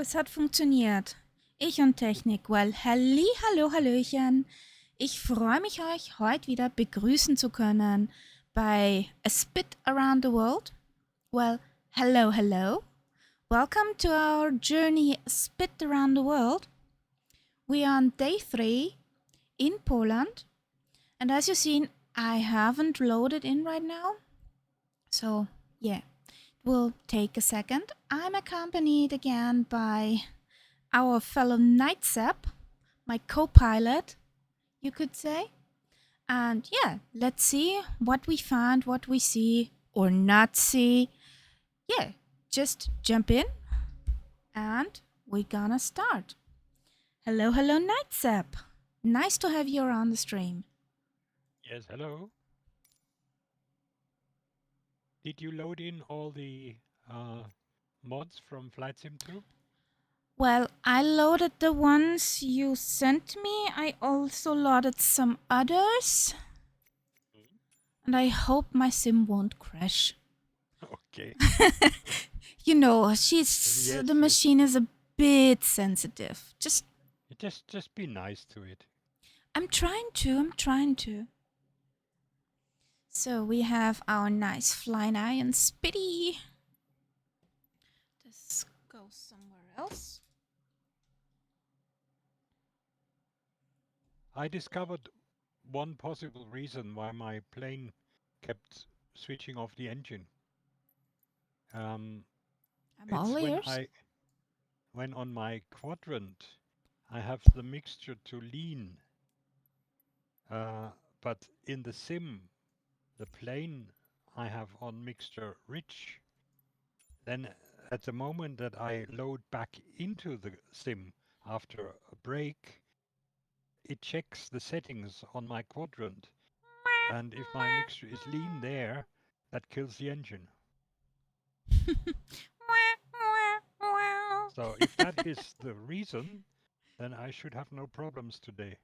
Es hat funktioniert. Ich und Technik. Well, hallo, hallöchen. Ich freue mich, euch heute wieder begrüßen zu können bei A Spit Around the World. Well, hello. Welcome to our journey A Spit Around the World. We are on day 3 in Poland. And as you've seen, I haven't loaded in right now. So, yeah. Will take a second. I'm accompanied again by our fellow Nightsap, my co-pilot, you could say. And yeah, let's see what we find, what we see or not see. Yeah, just jump in and we're gonna start. Hello, Nightsap. Nice to have you on the stream. Yes, hello. Did you load in all the mods from Flight Sim 2? Well, I loaded the ones you sent me. I also loaded some others. And I hope my sim won't crash. Okay. You know, Yes, the machine is a bit sensitive. Just be nice to it. I'm trying to. So we have our nice flying eye and Spitty. Let's go somewhere else. I discovered one possible reason why my plane kept switching off the engine. I'm all ears. When on my quadrant I have the mixture to lean, but in the sim, the plane I have on mixture rich. Then at the moment that I load back into the sim after a break, it checks the settings on my quadrant. And if my mixture is lean there, that kills the engine. So if that is the reason, then I should have no problems today.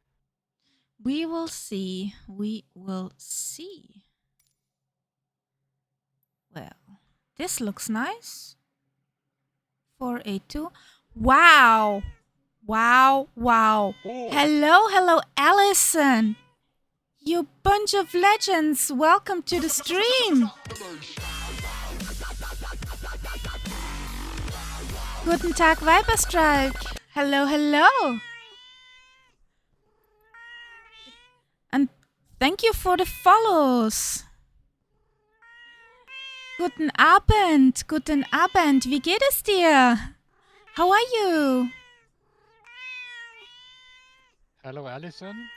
We will see. Well, this looks nice. 482. Wow. Oh. Hello, Allison. You bunch of legends. Welcome to the stream. Guten Tag, Viperstrike. Hello. And thank you for the follows. Guten Abend. Wie geht es dir? How are you? Hello, Alison.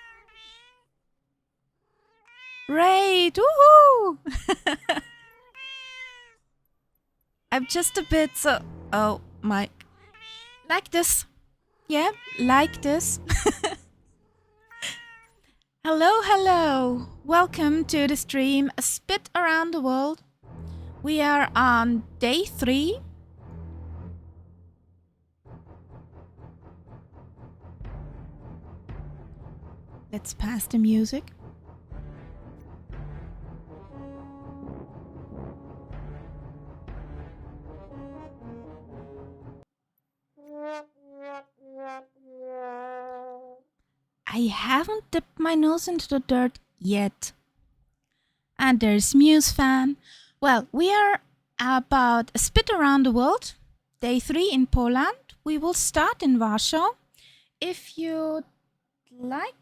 Great. Woohoo! I'm just a bit so... Oh, my... Like this. Yeah, like this. Hello. Welcome to the stream A Spit Around the World. We are on day 3. Let's pass the music. I haven't dipped my nose into the dirt yet. And there's MuseFan. Well, we are about a spit around the world. Day 3 in Poland. We will start in Warsaw. If you'd like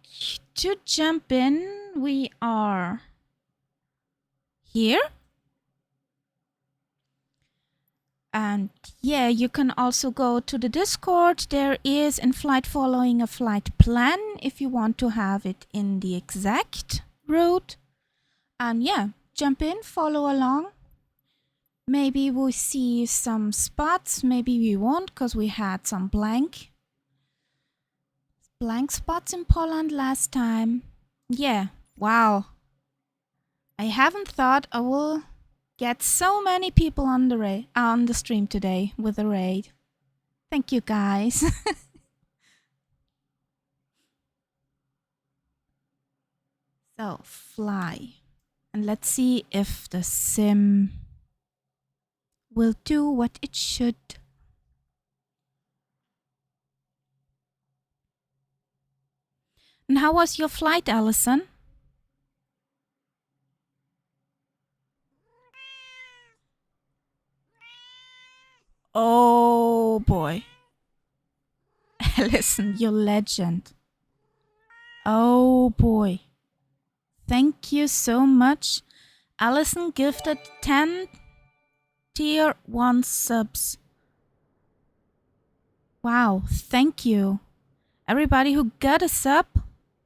to jump in, we are here. And yeah, you can also go to the Discord. There is in flight following a flight plan if you want to have it in the exact route. And yeah, jump in, follow along. Maybe we'll see some spots, maybe we won't because we had some blank spots in Poland last time. Yeah, wow. I haven't thought I will get so many people on the stream today with the raid. Thank you, guys. So, fly. And let's see if the sim will do what it should. And how was your flight, Allison? Oh boy. Allison, you legend. Oh boy. Thank you so much. Allison gifted 10 tier 1 subs. Wow, thank you. Everybody who got a sub,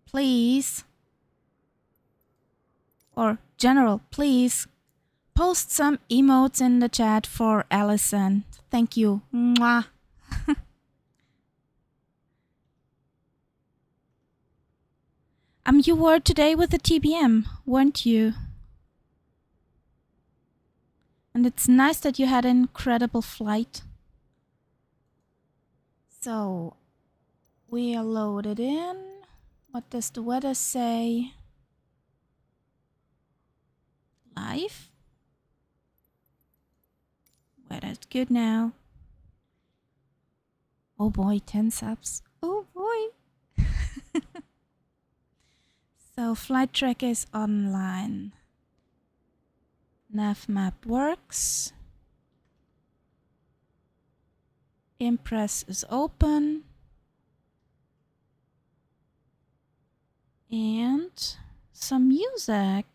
please, or general, please, post some emotes in the chat for Allison. Thank you. Mwah. You were today with the TBM, weren't you? And it's nice that you had an incredible flight. So, we are loaded in. What does the weather say? Live? Weather's good now. Oh boy, 10 subs. Oh boy. So, flight tracker is online. Nav map works. Impress is open. And some music.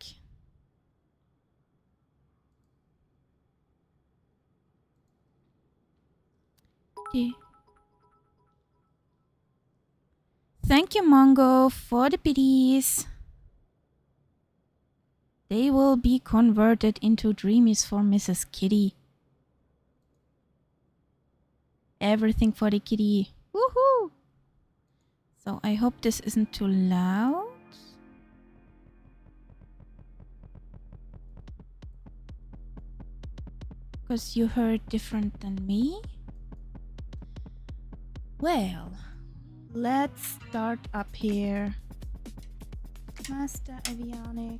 Thank you, Mongo, for the biddies. They will be converted into dreamies for Mrs. Kitty. Everything for the kitty. Woohoo! So I hope this isn't too loud. Because you heard different than me. Well, let's start up here. Master Avionics.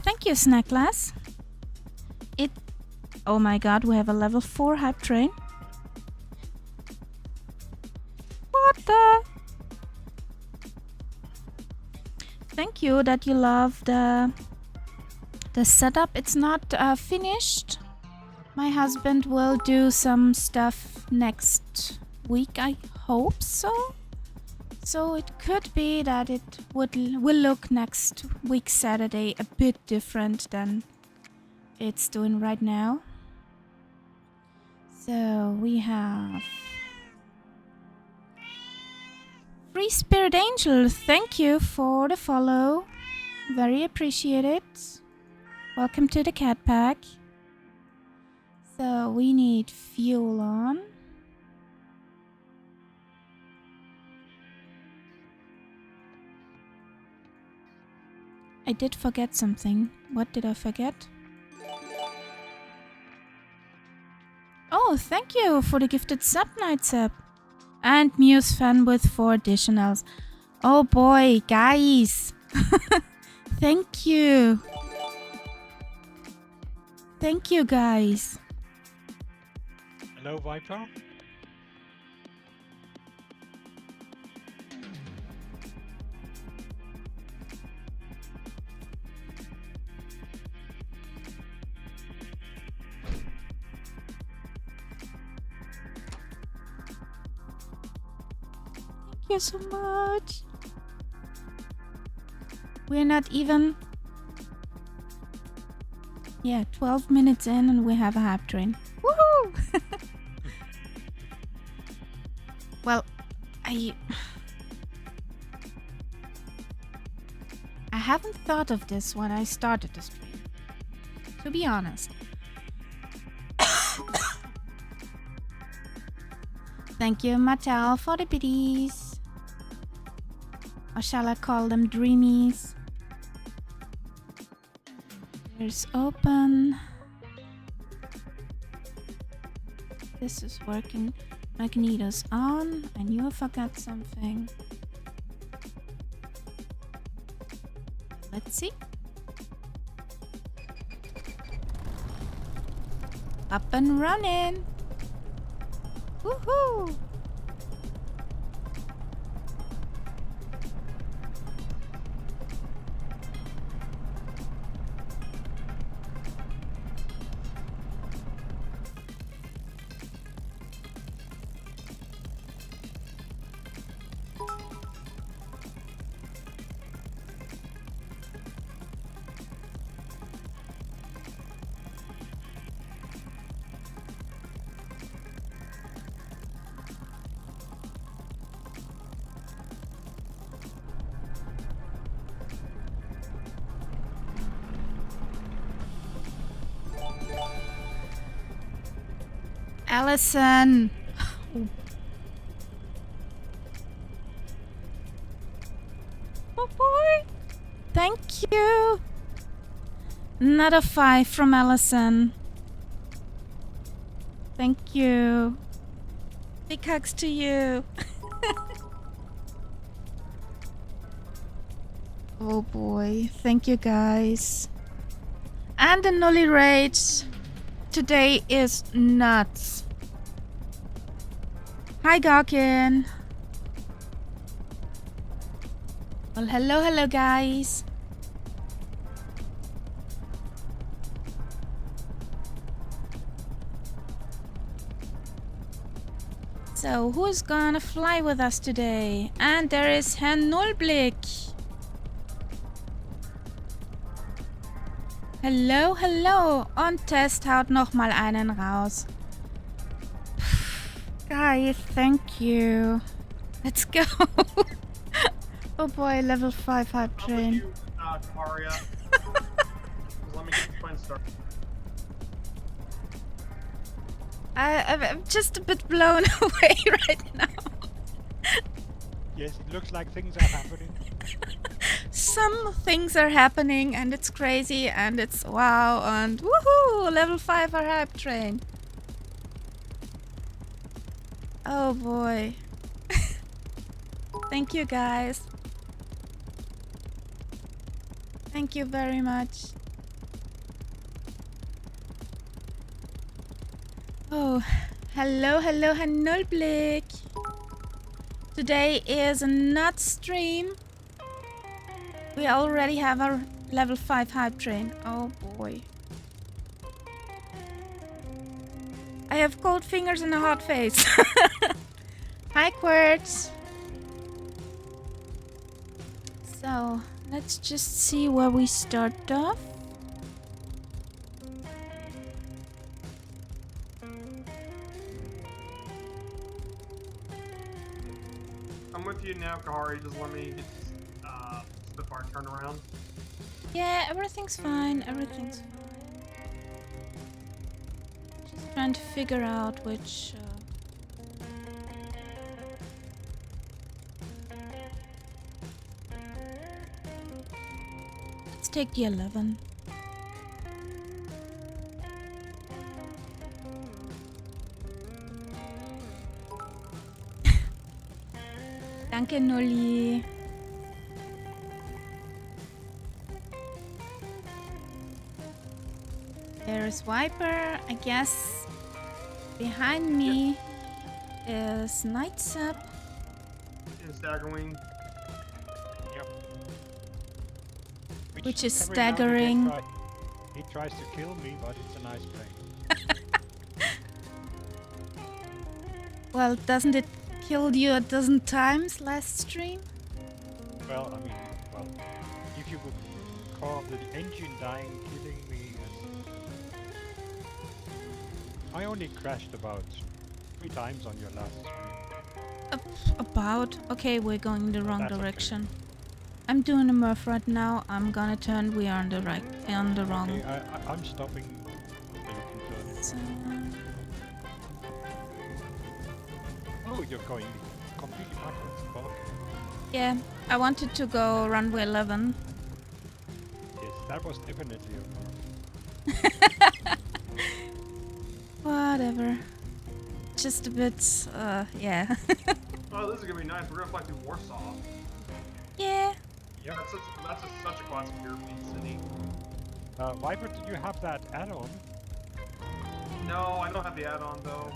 Thank you, Snackglass. Oh my god, we have a level 4 hype train. What the? Thank you that you love the setup. It's not finished. My husband will do some stuff next week, I hope so. So it could be that it will look next week Saturday a bit different than it's doing right now. So we have Free Spirit Angel, thank you for the follow. Very appreciated. Welcome to the cat pack. So we need fuel on. I did forget something. What did I forget? Oh, thank you for the gifted sub, Night Sub. And Muse fan with 4 additionals. Oh boy, guys. Thank you. Thank you, guys. Hello, Viper. Thank you so much. We're not even 12 minutes in and we have a hype train. Woohoo! Well, I haven't thought of this when I started the stream, to be honest. Thank you, Mattel, for the biddies. Or shall I call them dreamies? Here's open. this is working. Magneto's on. I knew I forgot something. Let's see. Up and running. Woohoo! Allison! Oh boy! Thank you! Another 5 from Allison. Thank you. Big hugs to you. Oh boy, thank you guys. And the Nully rate today is nuts. Hi Gawkin. Well, hello guys. So, who's gonna fly with us today? And there is Herr Nullblick. Hello. Und Test haut nochmal einen raus. Guys, thank you. Let's go. Oh boy, level 5 hype train. Aria. Let me get the twin star. I'm just a bit blown away right now. Yes, it looks like things are happening. Some things are happening and it's crazy and it's wow and woohoo! Level 5 are hype train. Oh boy. Thank you guys. Thank you very much. Oh, hello, Herr Nullblick. Today is a nut stream. We already have our level 5 hype train. Oh boy. I have cold fingers and a hot face. Hi Quartz. So, let's just see where we start off. I'm with you now, Kahari. Just let me get the bar turned around. Yeah, everything's fine. Everything's fine. Just trying to figure out which. Let's take the 11. Danke, Nulli. There's Viper. I guess behind me is Night Sap. And Staggerwing. Yep. Which is every now and staggering. again he tries to kill me, but it's a nice plane. Well, doesn't it kill you a dozen times last stream? Well, I mean, if you would call the engine dying killing me, I only crashed about 3 times on your last stream. About? Okay, we're going in the wrong That's okay. direction. I'm doing a Murph right now. I'm gonna turn. We are on the right, on the wrong. Okay, I'm stopping. So you can turn it. So, Oh, you're going completely backwards. Okay. yeah, I wanted to go runway 11. Yes, that was definitely a move. Whatever. just a bit, yeah. Oh, this is gonna be nice. We're gonna fly through Warsaw. Yeah. Yep. That's such a classic European city. Viper, did you have that add-on? No, I don't have the add-on though.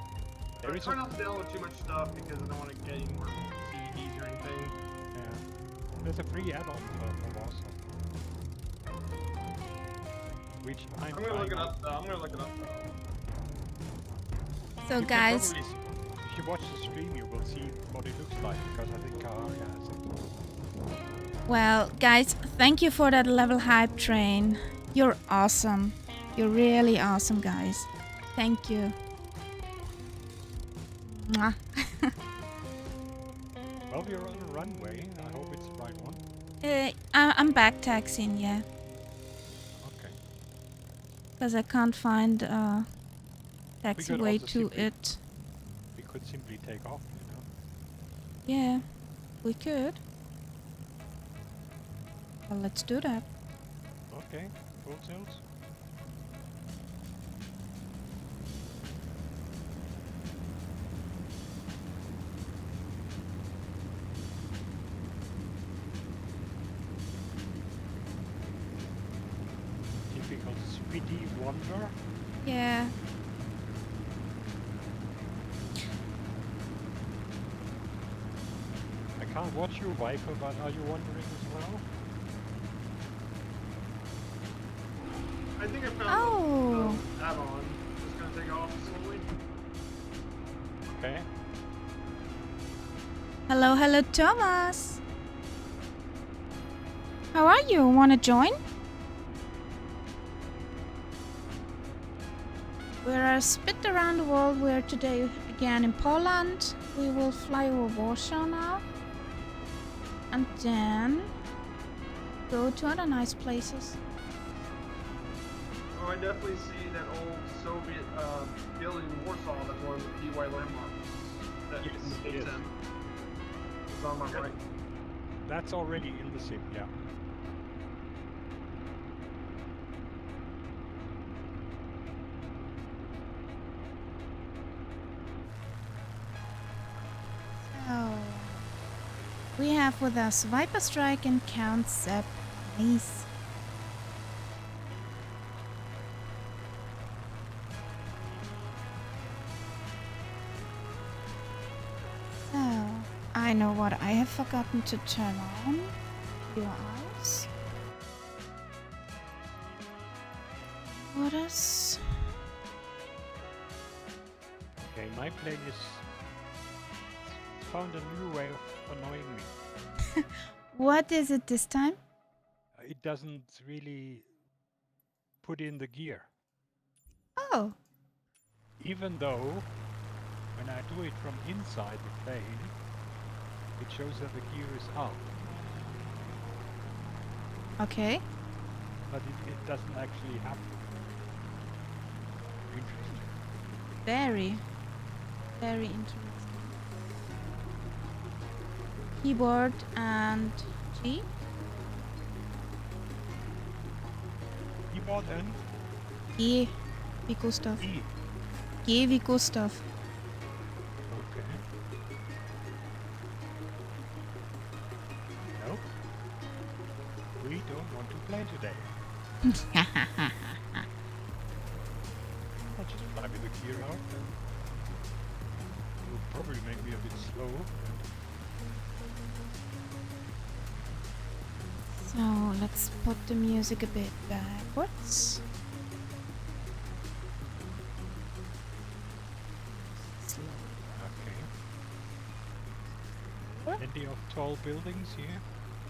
There I is try a- not to download too much stuff because I don't want to get any more CDs or anything. Yeah. There's a free add-on for Warsaw. Which I'm gonna look it up though. I'm gonna look it up though. So You can guys, probably if you watch the stream, you will see what it looks like because I think Kahari has it. well, guys, thank you for that level hype train. You're awesome. You're really awesome, guys. Thank you. Mwah. Well, we're on a runway. I hope it's the right one. I'm back taxiing, yeah. Okay. Because I can't find a could taxiway also to simply- it. We could simply take off, you know. Yeah, we could. Well, let's do that. Okay. Full tilt. Typical speedy wonder. Yeah. I can't watch you, Viper, but are you wondering as well? I think I found Oh. the add-on. Just gonna take off slowly. Okay. Hello, hello, Thomas. How are you? Want to join? We're a spit around the world. We're today again in Poland. We will fly over Warsaw now. And then go to other nice places. Oh, I definitely see that old Soviet building in Warsaw that's one of the DY landmarks. That Yes, indicates yes. them. It's on my right. That's already in the sim, yeah. So we have with us Viper Strike and Count Sepp. Nice. So I know what I have forgotten to turn on. Your eyes. What is? Okay, my plane is found a new way of annoying me. What is it this time? It doesn't really put in the gear. Oh, Even though, when I do it from inside the plane, it shows that the gear is up. okay. But it doesn't actually happen. Interesting. Very, very interesting. Keyboard and G. Keyboard and G wie Gustav. E. G wie Gustav. Okay. Nope. We don't want to play today. I'll just fly with the gear out and it will probably make me a bit slow. So let's put the music a bit backwards. Okay. Plenty of tall buildings here.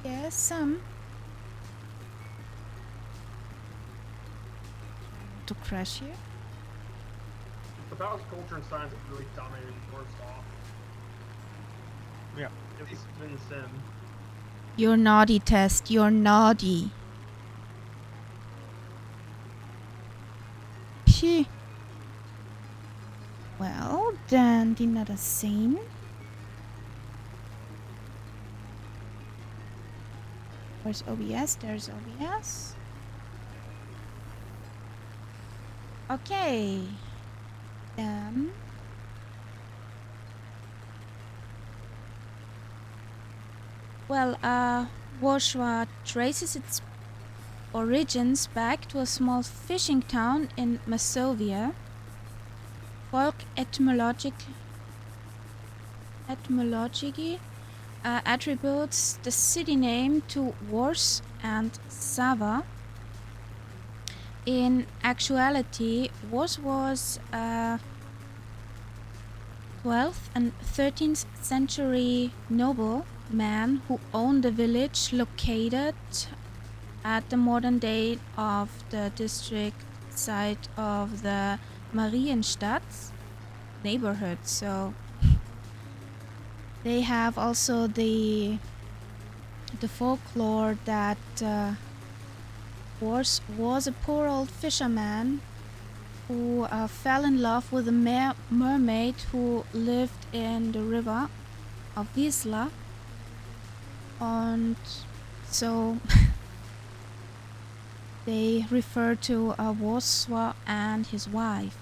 Yes, some. To crash here. The balance culture and science have really dominated Warsaw. Yeah. At least in the sim. You're naughty, Test. You're naughty. Phew. Well, then another scene. Where's OBS? There's OBS. Okay. Then Well, Warsaw traces its origins back to a small fishing town in Masovia. Folk etymology attributes the city name to Wars and Sava. In actuality, Wars was a 12th and 13th century nobleman who owned a village located at the modern day of the district site of the Marienstadt neighborhood. So they have also the folklore that was a poor old fisherman who fell in love with a mermaid who lived in the river of Wisla. And so they refer to Warsaw and his wife.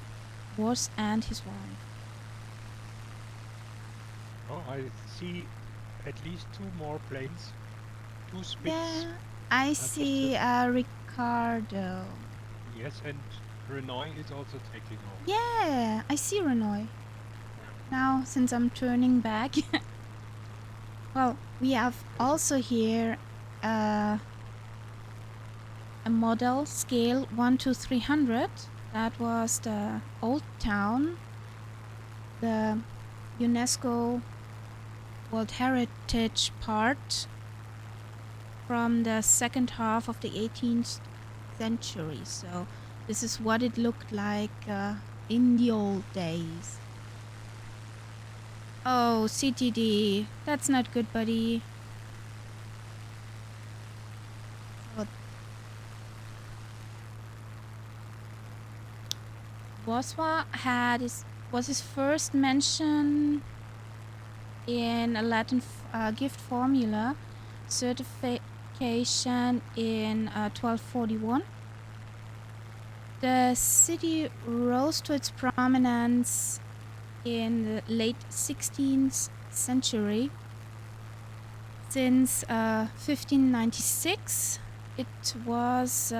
Wars and his wife. Oh, I see at least 2 more planes. 2 Spits. Yeah, I just see Ricardo. Yes, and Renoy is also taking off. Yeah, I see Renoy. Now, since I'm turning back. Well, we have also here a model scale 1 to 300. That was the old town, the UNESCO World Heritage part from the second half of the 18th century. So this is what it looked like in the old days. Oh, CTD. That's not good, buddy. Warsaw was his first mention in a Latin gift formula certification in 1241. The city rose to its prominence in the late 16th century. Since 1596, it was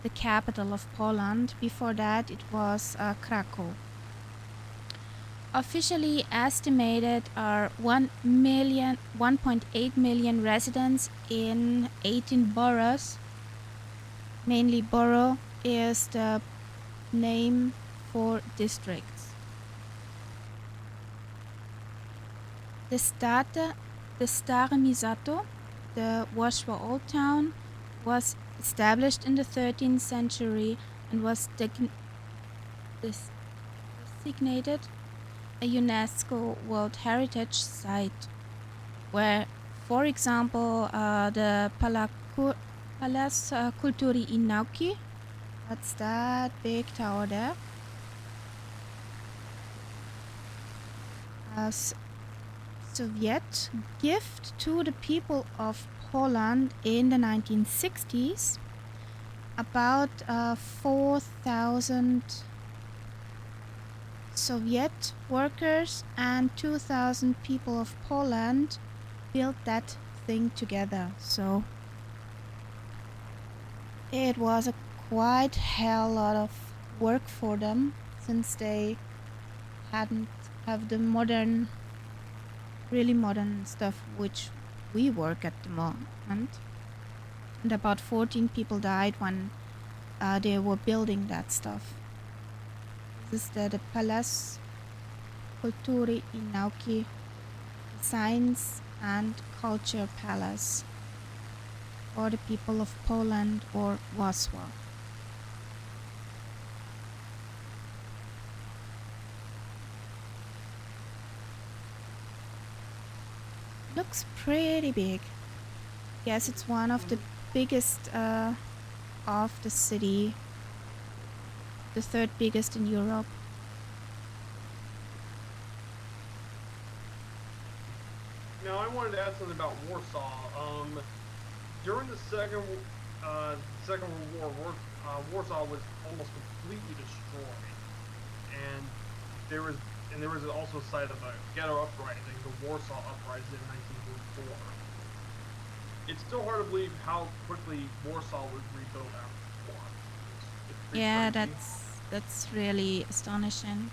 the capital of Poland. Before that, it was Krakow. Officially estimated are 1.8 million residents in 18 boroughs. Mainly borough is the name for districts. The Stare Misato, the Warsaw Old Town, was established in the 13th century and was designated a UNESCO World Heritage Site, where, for example, the Palazzo Culturi in Nauki, that's that big tower there, as Soviet gift to the people of Poland in the 1960s. About 4,000 Soviet workers and 2,000 people of Poland built that thing together. So it was a quite hell lot of work for them, since they hadn't have the modern, really modern stuff which we work at the moment. And about 14 people died when they were building that stuff. This is the Palazzo Culturi in Nauki, Science and Culture Palace for the people of Poland or Warsaw. Looks pretty big. Yes, it's one of the biggest of the city. The third biggest in Europe. Now, I wanted to ask something about Warsaw. During the Second World War, Warsaw was almost completely destroyed, and there was also a site of a ghetto uprising, the Warsaw Uprising in 1944. it's still hard to believe how quickly Warsaw was rebuilt after the war. It's pretty Yeah, crazy. that's really astonishing.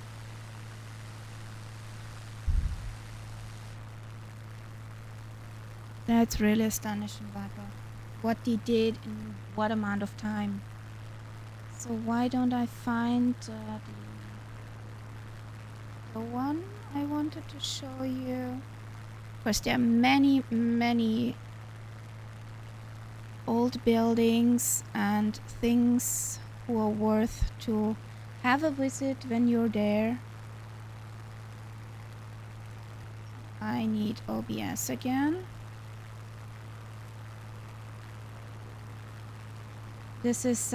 That's really astonishing, Barbara. What he did in what amount of time. So why don't I find the one I wanted to show you? Of course, there are many, many old buildings and things who are worth to have a visit when you're there. I need OBS again. This is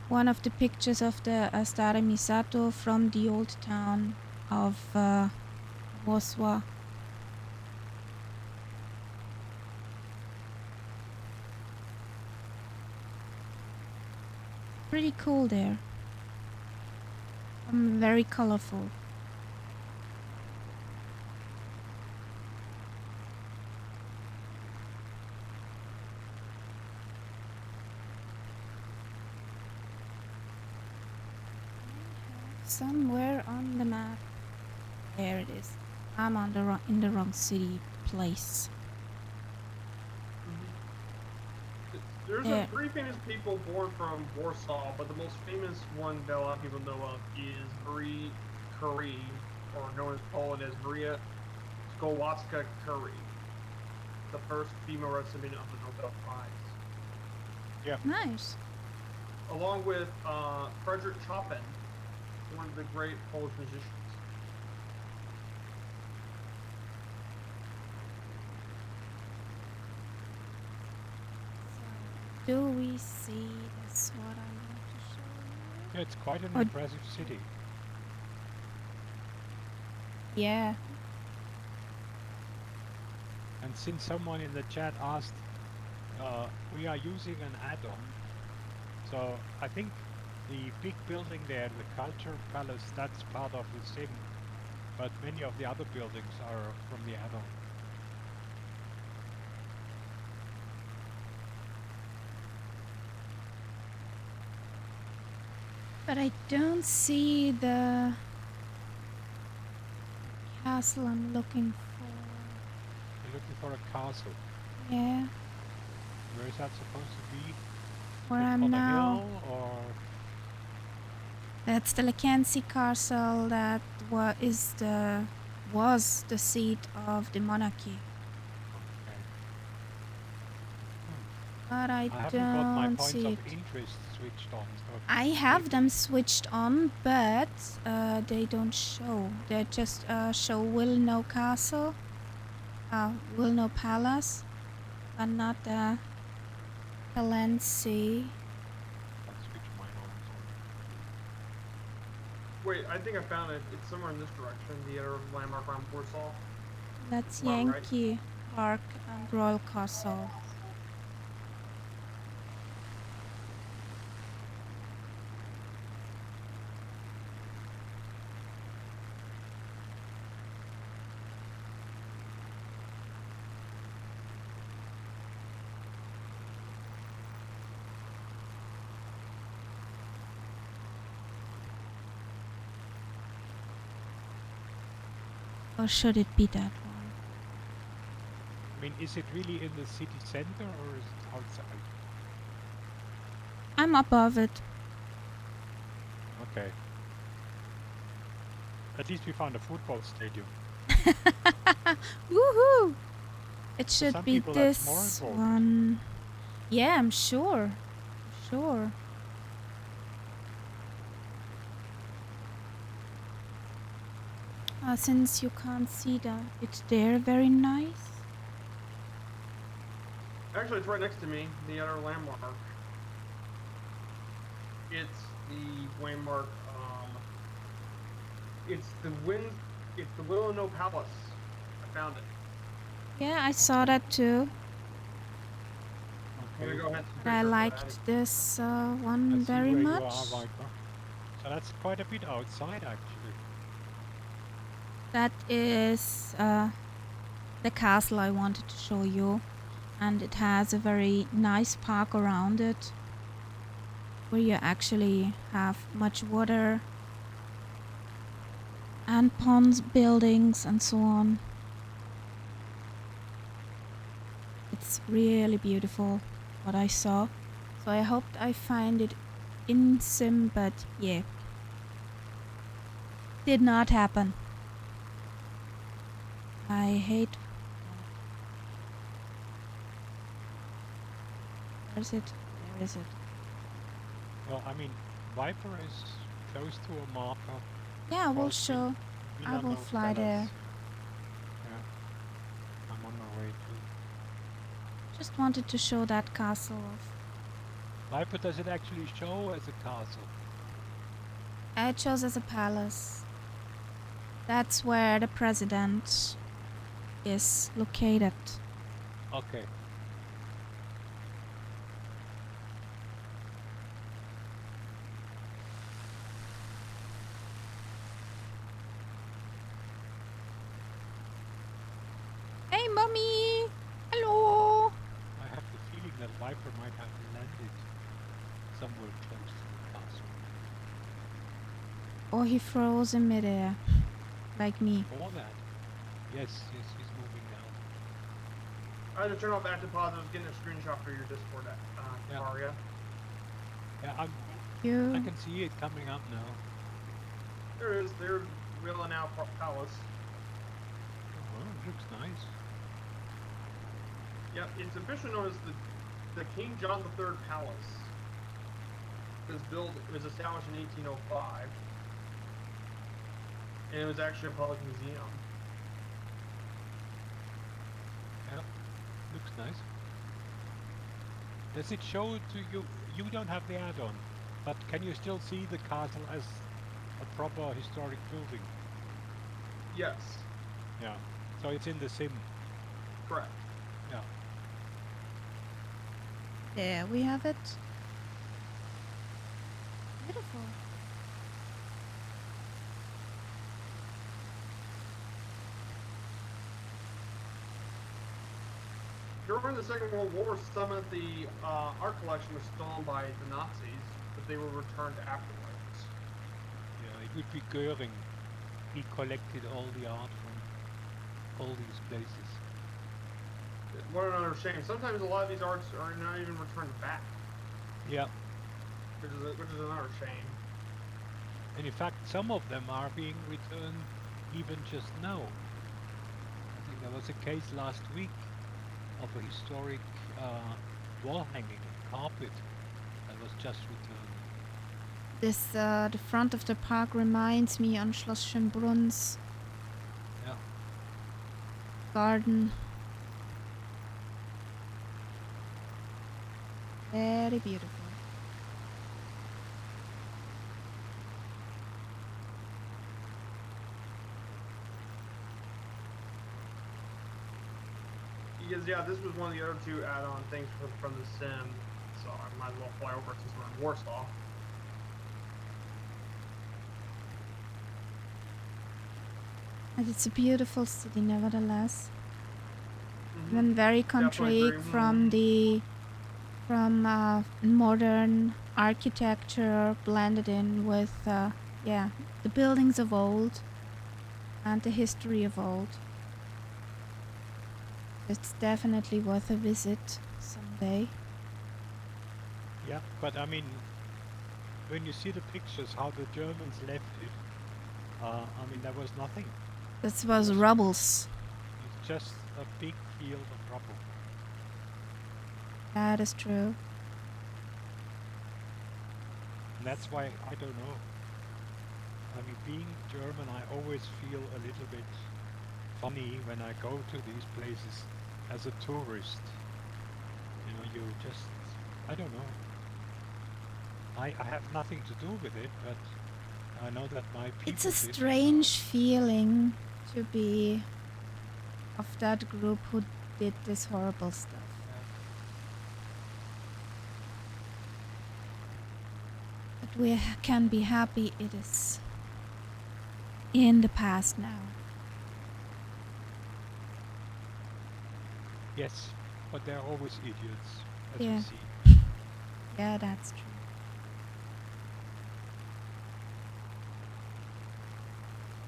one of the pictures of the Stare Misato from the old town of Warsaw. Pretty cool there. Very colorful. Somewhere on the map. There it is. I'm on the in the wrong city place. There's There. three famous people born from Warsaw, but the most famous one that a lot of people know of is Marie Curie, or known as Poland as Maria Golapki Curie, the first female recipient of the Nobel Prize. Yeah. Nice. Along with Frederick Chopin, one of the great Polish musicians. Do we see this? What I want to show you? Yeah, it's quite an Oh. impressive city. Yeah. And since someone in the chat asked, we are using an add-on. So I think the big building there, the Culture Palace, that's part of the sim. But many of the other buildings are from the add-on. But I don't see the castle I'm looking for. You're looking for a castle. Yeah. Where is that supposed to be? Where It's I'm on now. a hill, or That's the Lekansi Castle that was the seat of the monarchy. okay. But I haven't got my don't points see of it. interest switched on. So I have them switched on, but they don't show. They just show Wilno Castle, Wilno Palace, and not Lekansi. I'll switch mine on. Wait, I think I found it. It's somewhere in this direction, the other landmark around Warsaw. That's Am I right? Yankee Park and Royal Castle. Or should it be that one? I mean, is it really in the city center or is it outside? I'm above it. Okay. At least we found a football stadium. Woohoo! It For should some be people that's more this important. one. Yeah, I'm sure. Sure. Since you can't see it there very nice. Actually, it's right next to me, the other landmark. It's the landmark, it's the Wilno Palace. I found it. Yeah, I saw that too. I'm Okay. gonna go ahead and I picture liked this one Let's see very where much. you are, Bygosh. So that's quite a bit outside, actually. That is the castle I wanted to show you. and it has a very nice park around it where you actually have much water and ponds, buildings, and so on. It's really beautiful what I saw. So I hoped I find it in Sim, but yeah, did not happen. I hate. Where is it? Where is it? Well, I mean, Viper is close to a marker. Yeah, we'll called show. I will Milano fly there. Palace. Yeah, I'm on my way to. Just wanted to show that castle off. Viper, does it actually show as a castle? I chose as a palace. That's where the president is located. Okay. Hey, mommy! Hello! I have the feeling that Viper might have landed somewhere close to the castle. Or he froze in midair, like me. Or that. Yes, he's moving now. I had to turn off active pause. I was getting a screenshot for your Discord, Yeah. Aria. Yeah, I You. can see it coming up now. There it is. There's wheeling out Palace. Oh, it looks nice. Yep, it's officially known as the King John III Palace. It was established in 1805, and it was actually a public museum. Yeah, looks nice. Does it show to you? You don't have the add-on, but can you still see the castle as a proper historic building? Yes, Yeah. So it's in the sim. correct. Yeah. There we have it. Beautiful. During the Second World War, some of the art collection was stolen by the Nazis, but they were returned afterwards. Yeah, it would be Goering. He collected all the art from all these places. What another shame. Sometimes a lot of these arts are not even returned back, Yeah. which is another shame. And in fact, some of them are being returned even just now. I think there was a case last week of a historic wall hanging carpet that was just returned. This, the front of the park reminds me on Schloss Schönbrunns Yeah. garden. Very beautiful. Because yeah, this was one of the other two add-on things from the sim, so I might as well fly over it since we're in Warsaw. And it's a beautiful city nevertheless. Mhm. Even very Definitely country agree. from modern architecture blended in with yeah, the buildings of old and the history of old. It's definitely worth a visit someday. Yeah, but I mean, when you see the pictures, how the Germans left it, I mean, there was nothing. This was rubbles. It's just a big field of rubble. That is true. And that's why, I don't know. I mean, being German, I always feel a little bit funny when I go to these places as a tourist. You know, you just, I don't know. I have nothing to do with it, but I know that my people It's a did. strange feeling to be of that group who did this horrible stuff. But we can be happy it is in the past now. Yes, But there are always idiots, as Yeah. we see. Yeah, that's true.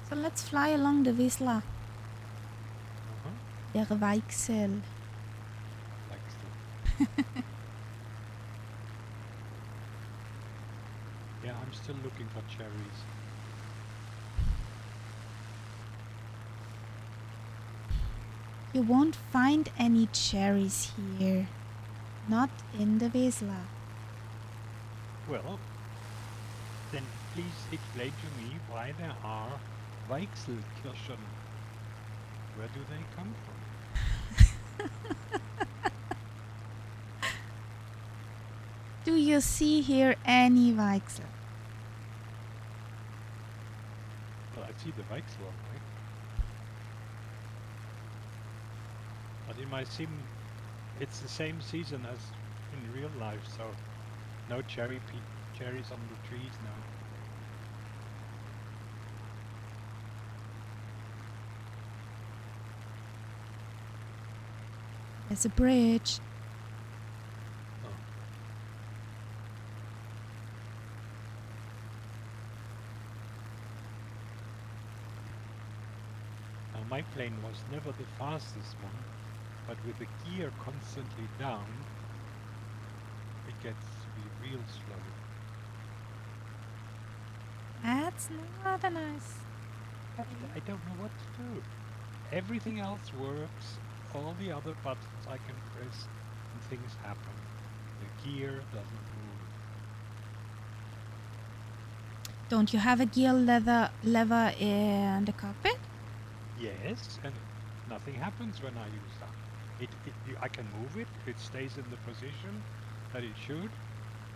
So let's fly along the Wisla. Der Weichsel. Like so. Yeah, I'm still looking for cherries. You won't find any cherries here. Not in the Wisla. Well, then please explain to me why there are Weichselkirschen. Where do they come from? Do you see here any Weichsel? Well, I see the Weichsel, right? But in my sim, it's the same season as in real life, so no cherries on the trees now. There's a bridge. Oh. Now my plane was never the fastest one, but with the gear constantly down, it gets to be real slow. That's not a nice. I don't know what to do. Everything else works, all the other buttons I can press and things happen. The gear doesn't move. Don't you have a gear lever in the cockpit? Yes, and nothing happens when I use that. I can move it, it stays in the position that it should.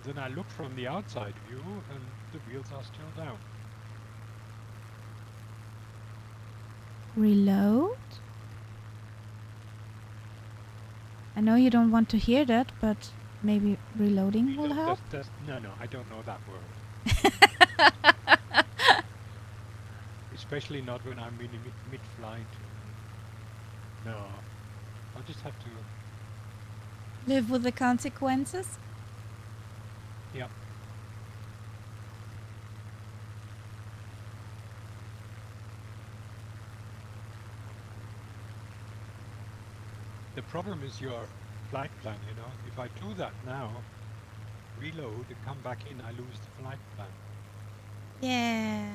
Then I look from the outside view and the wheels are still down. Reload? I know you don't want to hear that, but maybe reloading will help. No, I don't know that word. Especially not when I'm mid-flight. No, I'll just have to... Live with the consequences? Yeah. The problem is your flight plan, you know. If I do that now, reload and come back in, I lose the flight plan. Yeah.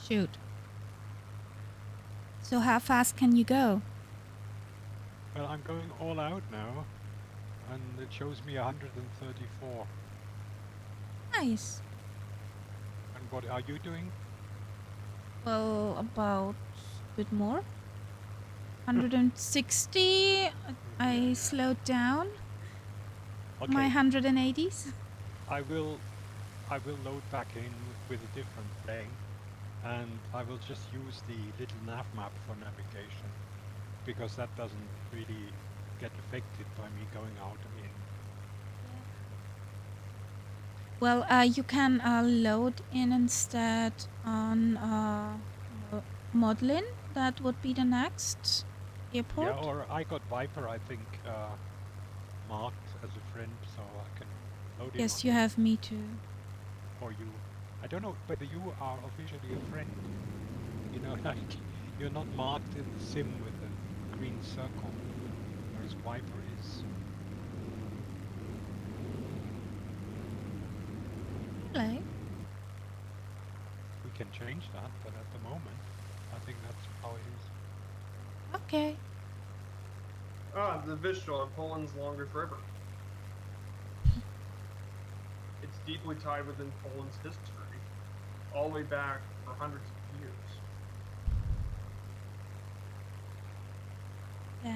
Shoot. So how fast can you go? Well, I'm going all out now, and it shows me 134. Nice. And what are you doing? Well, about a bit more. 160. I slowed down. Okay. My 180s. I will load back in with a different plane, and I will just use the little nav map for navigation, because that doesn't really get affected by me going out and in. Well, you can load in instead on Modlin. That would be the next airport. Yeah, or I got Viper, I think, marked as a friend, so I can load in Yes, on you him. have me too. Or you. I don't know whether you are officially a friend. You know, like, you're not marked in the sim with a green circle, whereas Viper is. Hello. We can change that, but at the moment, I think that's how it is. Okay. The Vistula, Poland's longest river. It's deeply tied within Poland's history, all the way back for hundreds of years.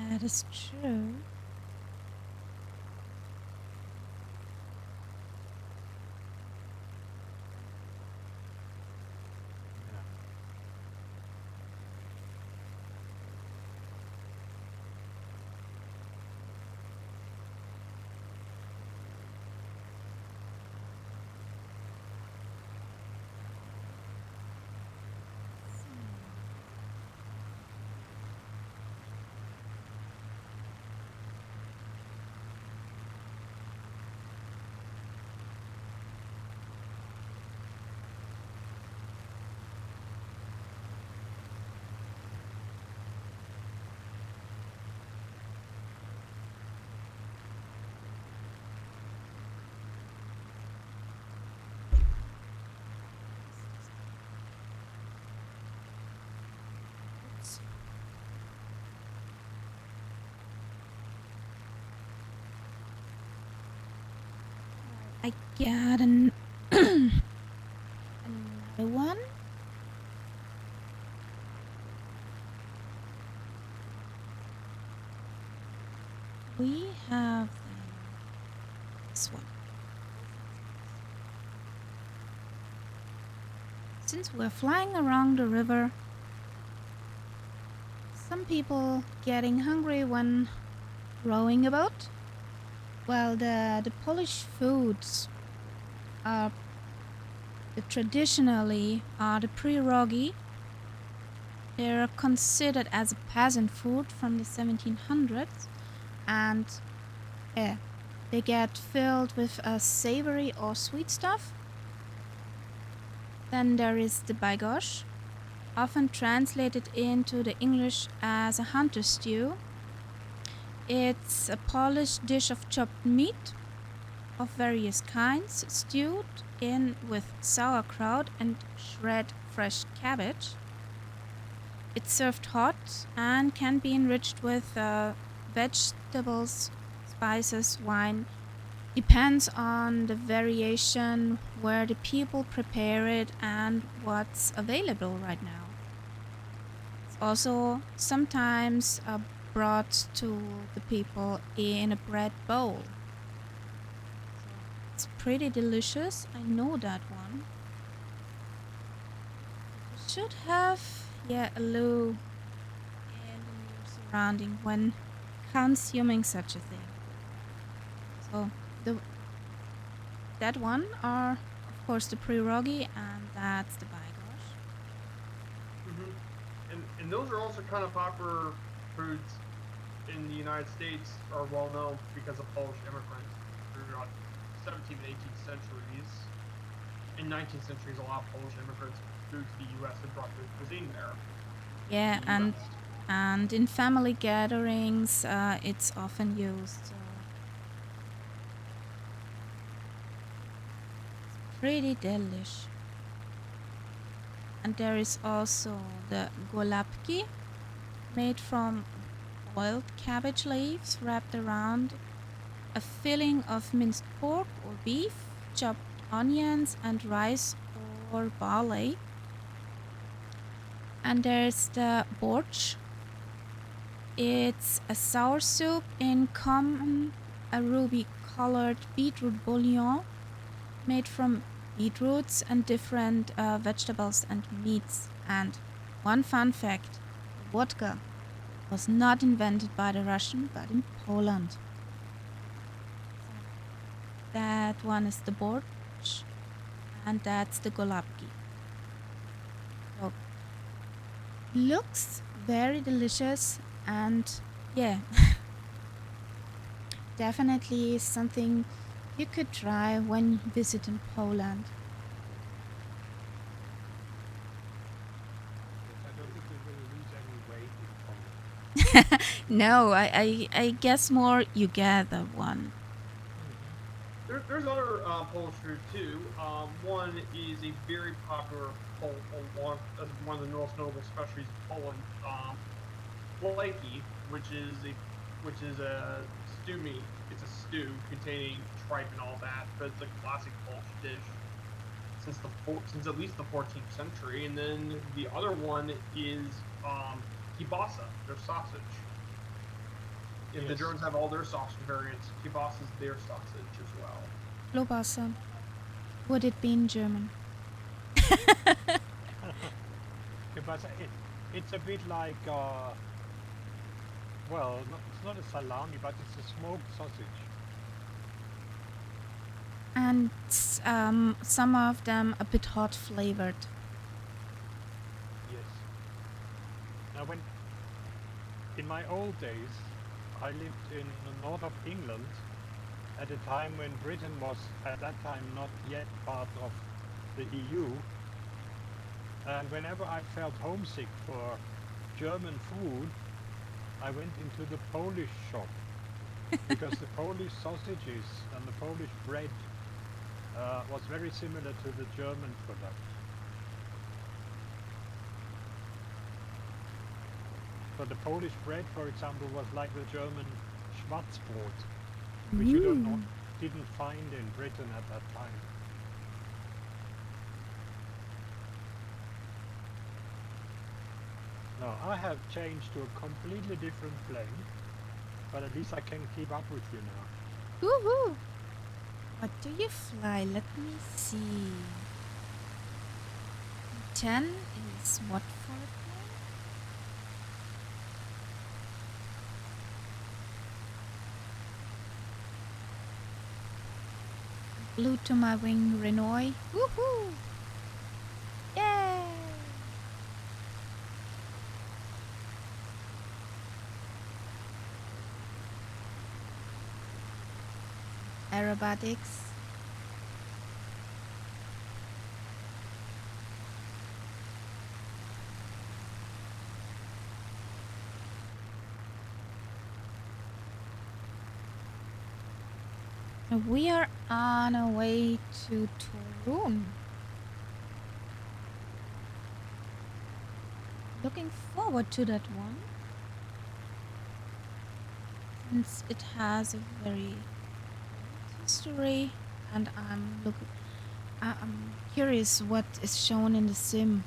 That is true. Yeah. I got another one. We have this one. Since we're flying around the river, some people getting hungry when rowing a boat. Well, the Polish foods are traditionally are the pierogi. They're considered as a peasant food from the 1700s, and they get filled with savory or sweet stuff. Then there is the Bygosh, often translated into the English as a hunter stew. It's a Polish dish of chopped meat of various kinds, stewed in with sauerkraut and shred fresh cabbage. It's served hot and can be enriched with vegetables, spices, wine. Depends on the variation, where the people prepare it, and what's available right now. It's also sometimes brought to the people in a bread bowl. It's pretty delicious, I know that one. You should have, a loo in the near surrounding when consuming such a thing. So that one are, of course, the pierogi, and that's the Bygosh. And those are also kind of popular foods in the United States, are well known because of Polish immigrants throughout 17th and 18th centuries. In 19th centuries, a lot of Polish immigrants flew to the U.S. and brought their cuisine there. Yeah, and in family gatherings, it's often used. So it's pretty delish. And there is also the Golapki, made from boiled cabbage leaves wrapped around a filling of minced pork or beef, chopped onions, and rice or barley. And there's the borsch. It's a sour soup in common, a ruby-colored beetroot bouillon made from beetroots and different vegetables and meats. And one fun fact, vodka was not invented by the Russian, but in Poland. That one is the borsch, and that's the Golapki. So, looks very delicious, and definitely something you could try when visiting Poland. Yes, I don't think we will lose any weight in Poland. No, I guess more you gather one. There's other Polish food too. One is a very popular one of the most notable specialties of Poland. Wolinski, which is a stew meat. It's a stew containing tripe and all that, but it's a classic Polish dish since at least the 14th century. And then the other one is kielbasa, their sausage. If the Yes. Germans have all their sausage variants, kielbasa is their sausage as well. Klobasa. Would it be in German? Okay, but it's a bit like, well, it's not a salami, but it's a smoked sausage. And some of them a bit hot flavored. Yes. Now, in my old days, I lived in the north of England at a time when Britain was at that time not yet part of the EU. And whenever I felt homesick for German food, I went into the Polish shop because the Polish sausages and the Polish bread was very similar to the German product. So the Polish bread, for example, was like the German Schwarzbrot, which you don't didn't find in Britain at that time. No, I have changed to a completely different plane, but at least I can keep up with you now. Woohoo! What do you fly? Let me see. 10 is what for a plane? Blue to my wing, Renoy. Woohoo! Yay! Aerobatics. We are on our way to Torun. Looking forward to that one. Since it has a very old history, and I'm curious what is shown in the sim.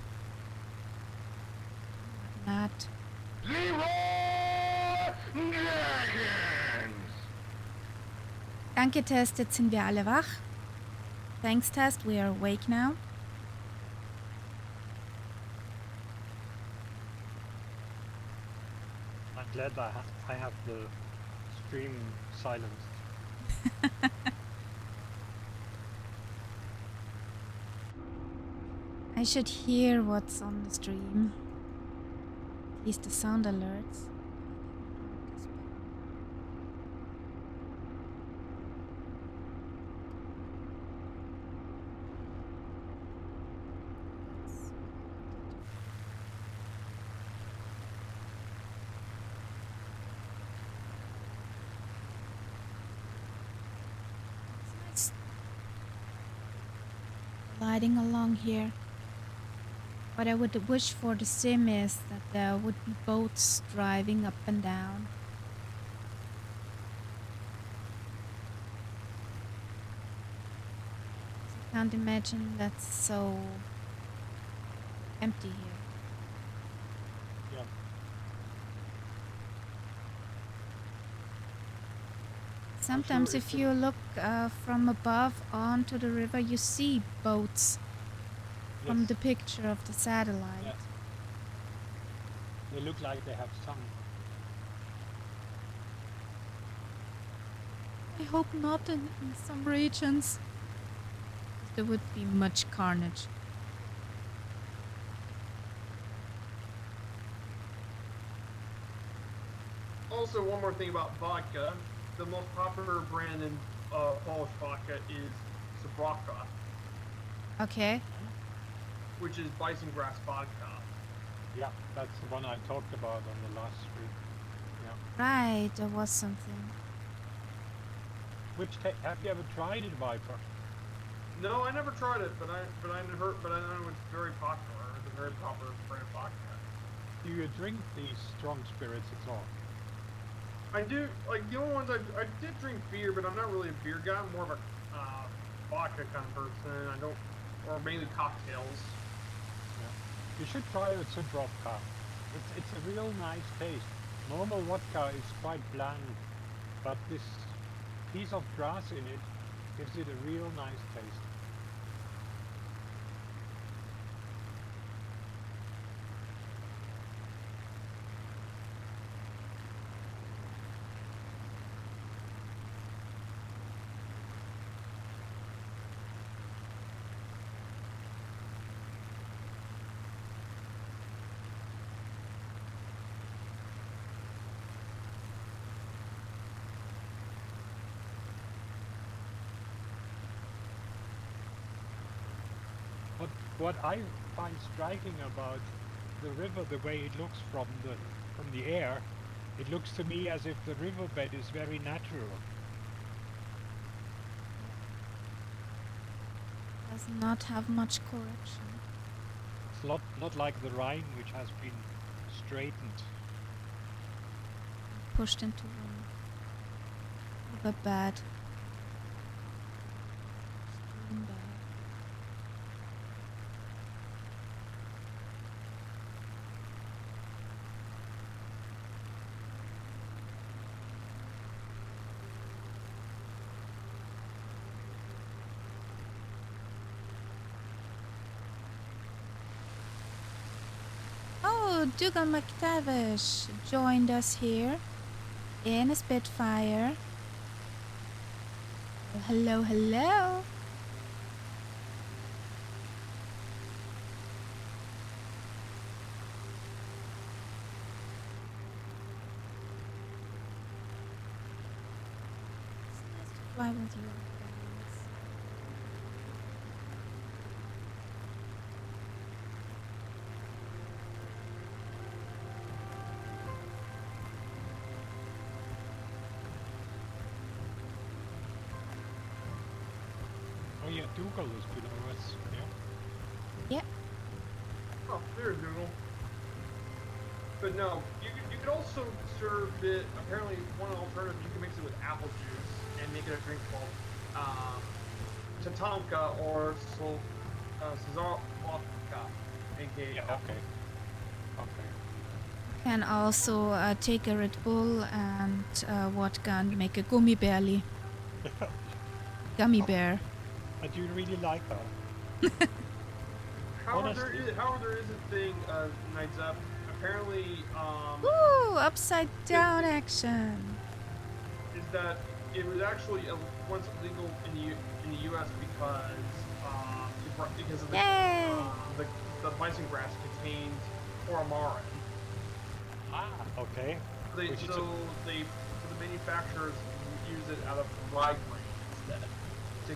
Not. Danke, Test, jetzt sind wir alle wach. Thanks, Test, we are awake now. I'm glad I have the stream silenced. I should hear what's on the stream. At least the sound alerts. Gliding along here. What I would wish for the sim is that there would be boats driving up and down. I can't imagine that's so empty here. Yeah. Sometimes sure if it's you look from above onto the river, you see boats from Yes. the picture of the satellite. Yeah. They look like they have sun. I hope not in some regions. There would be much carnage. Also, one more thing about vodka. The most popular brand in Polish vodka is Vodka, Okay. which is bison grass vodka. Yeah, that's the one I talked about on the last stream. Yeah. Right, there was something. Have you ever tried it, Viper? No, I never tried it, but I know it's very popular. It's a very popular brand of vodka. Do you drink these strong spirits at all? I do, like, the only ones I did drink beer, but I'm not really a beer guy. I'm more of a vodka kind of person. Or mainly cocktails. Yeah. You should try it with vodka. It's a real nice taste. Normal vodka is quite bland, but this piece of grass in it gives it a real nice taste. What I find striking about the river, the way it looks from the air, it looks to me as if the riverbed is very natural. Does not have much correction. It's not like the Rhine, which has been straightened. Pushed into the bed. in there. Oh, Dougal McTavish joined us here in a Spitfire. Well, hello, hello. It's nice to fly with you guys. Oh yeah, Dougal is below us. Yeah. Yep. Oh, there's Google. But no, you could also serve it. Apparently, one alternative you can mix it with apple juice and make it a drink called Tatanka or Cesar Vodka, aka. Yeah. Okay. Okay. Can also take a Red Bull and vodka and make a gummy bearly. Gummy bear. And you really like that? However, there is a thing, Knights Up. Apparently, Ooh, upside down action. is that it was actually once illegal in the U.S. because of Yay! the bison grass contains formalin. Ah. Okay. So the manufacturers use it out of rye grain instead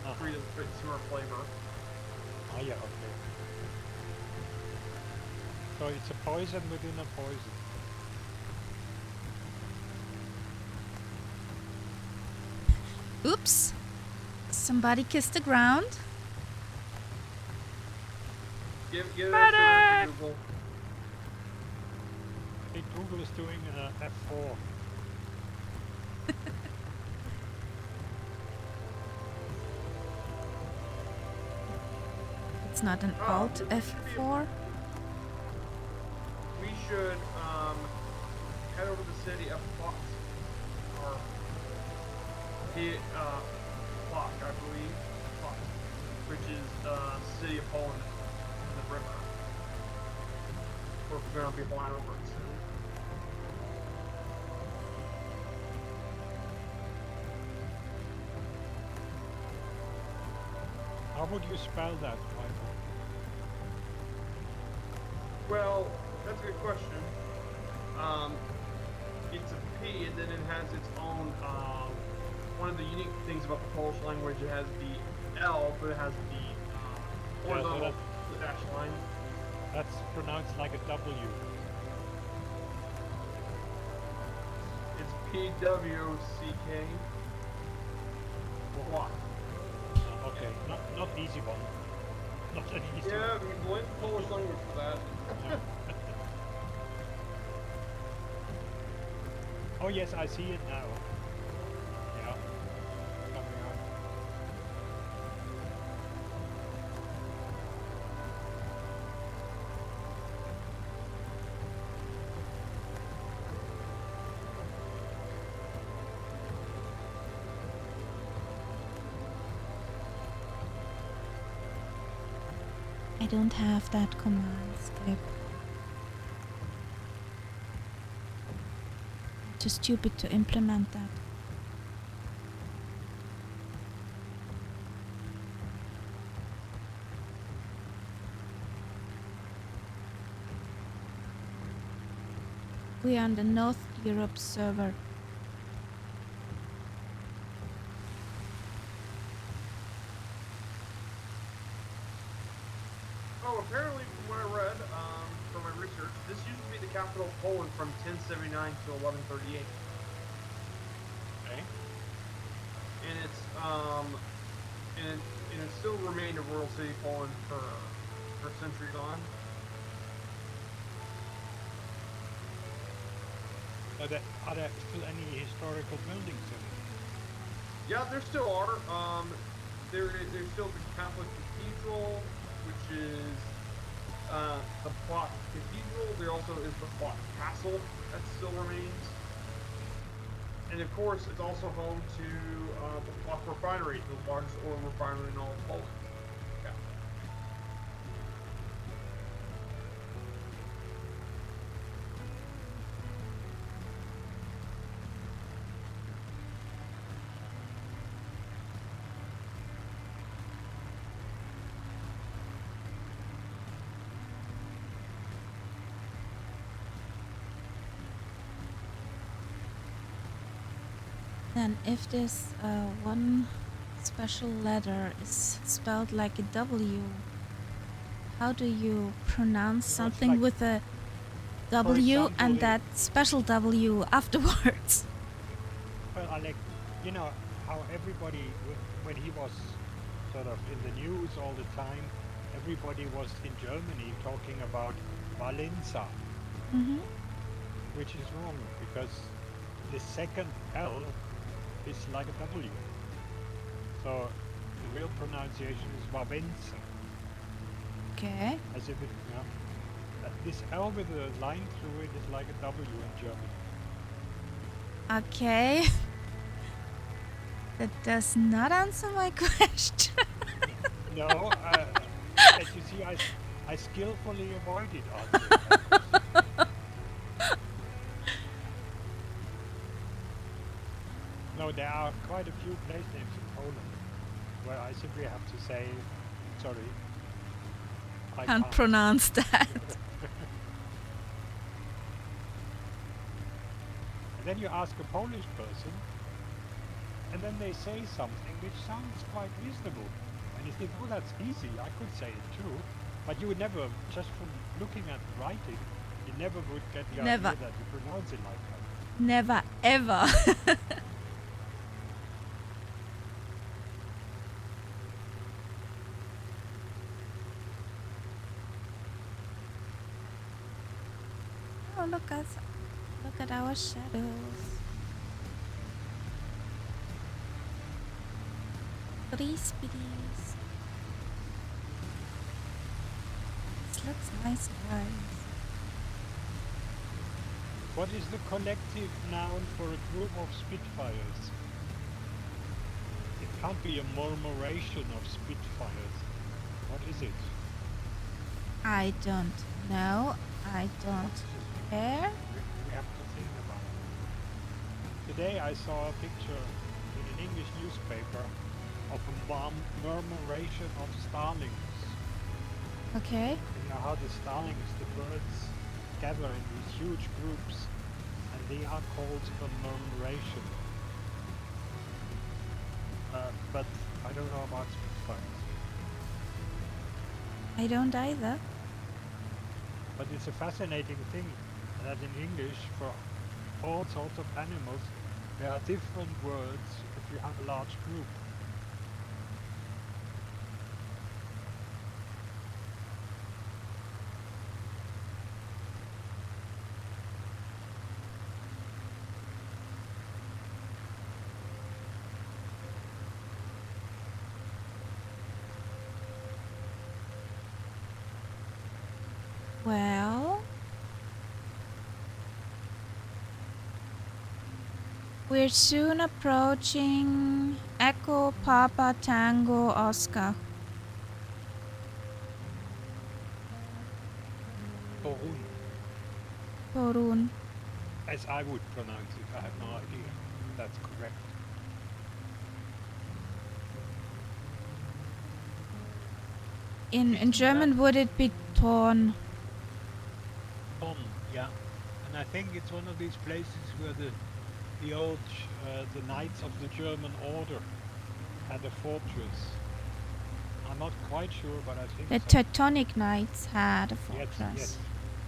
to create a bit similar flavor. Ah, yeah. Okay. So it's a poison within a poison. Oops. Somebody kissed the ground. Give it a Google. I think Google is doing F4. It's not an Oh, Alt this should be a- F4. We should head over to the city of Fox, or Fox, I believe, Fox, which is city of Poland in the river. Or if we're gonna be flying over it soon. How would you spell that, Michael? Well, that's a good question. It's a P, and then it has its own. One of the unique things about the Polish language, it has the L, but it has the horizontal dash line. That's pronounced like a W. It's PWCK. What? Okay, not easy one. Not an easy one. Yeah, we blame the Polish language for that. Oh yes, I see it now. Yeah. Coming up. I don't have that command script. Too stupid to implement that. We are on the North Europe server. Oh, apparently, from what I read, from my research, this used to be the capital of Poland from 1079 to 1138. Okay. And it still remained a royal city, Poland, for centuries on. Are there still any historical buildings in it? Yeah, there still are. there's still the Catholic Cathedral, which is the Plot Cathedral. There also is the Plot Castle that still remains. And of course, it's also home to the Plot Refinery, the largest oil refinery in all of Poland. Yeah. And if this one special letter is spelled like a W, how do you pronounce something like, with a W example, and that special W afterwards? Well, Alec, you know how everybody, when he was sort of in the news all the time, everybody was in Germany talking about Valenza, Mm-hmm. which is wrong because the second L is like a W. So the real pronunciation is Vavenza, Okay. as if it, this L with a line through it is like a W in German. Okay. That does not answer my question. No, as you see, I skillfully avoided answering that question. No, there are quite a few place names in Poland where I simply have to say, sorry, I Can't can't. pronounce that. And then you ask a Polish person, and then they say something which sounds quite reasonable. And you think, oh, that's easy, I could say it too. But you would never, just from looking at the writing, you never would get the Never. idea that you pronounce it like that. Never ever. Oh, look at our shadows. Three spiddies. This looks nice, guys. What is the collective noun for a group of Spitfires? It can't be a murmuration of Spitfires. What is it? I don't know. I don't care. We have to think about it. Today I saw a picture in an English newspaper of a murmuration of starlings. Okay. You know how the starlings, the birds, gather in these huge groups, and they are called a murmuration. But I don't know about Spitfires. I don't either. But it's a fascinating thing that in English, for all sorts of animals, there are different words if you have a large group. Well, we're soon approaching Echo Papa Tango Oscar. Torun, Torun. as I would pronounce it, I have no idea if that's correct. In German would it be Torn? Tom, yeah. And I think it's one of these places where the old the knights of the German order had a fortress. I'm not quite sure, but I think The so. Teutonic Knights had a Yes, fortress. yes,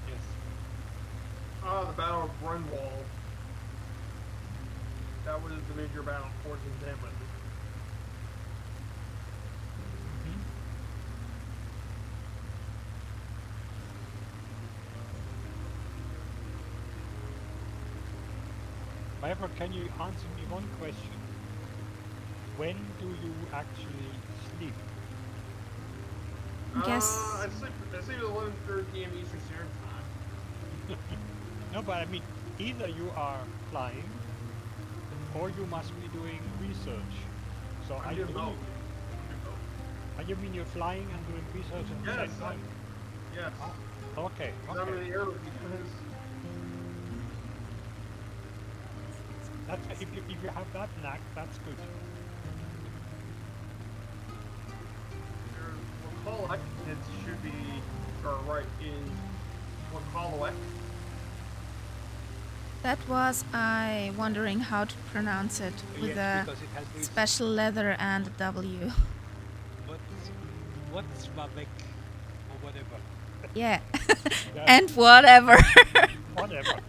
yes. The Battle of Grunwald. That was the major battle in 1410. Mhm. However, can you answer me one question? when do you actually sleep? Guess. I sleep at 11:30 p.m. Eastern Standard Time. No, but I mean, either you are flying, or you must be doing research. So I'm doing both. You mean you're flying and doing research at the Yes, same time? yes. Oh, okay, I'm in okay. the air because That's if you have that knack, that's good. Wakalek, it should be, or right, is Wakalek. That was I wondering how to pronounce it with a because it has this special letter and a W. what's Mavek or whatever. Yeah. Yeah. And whatever. Whatever.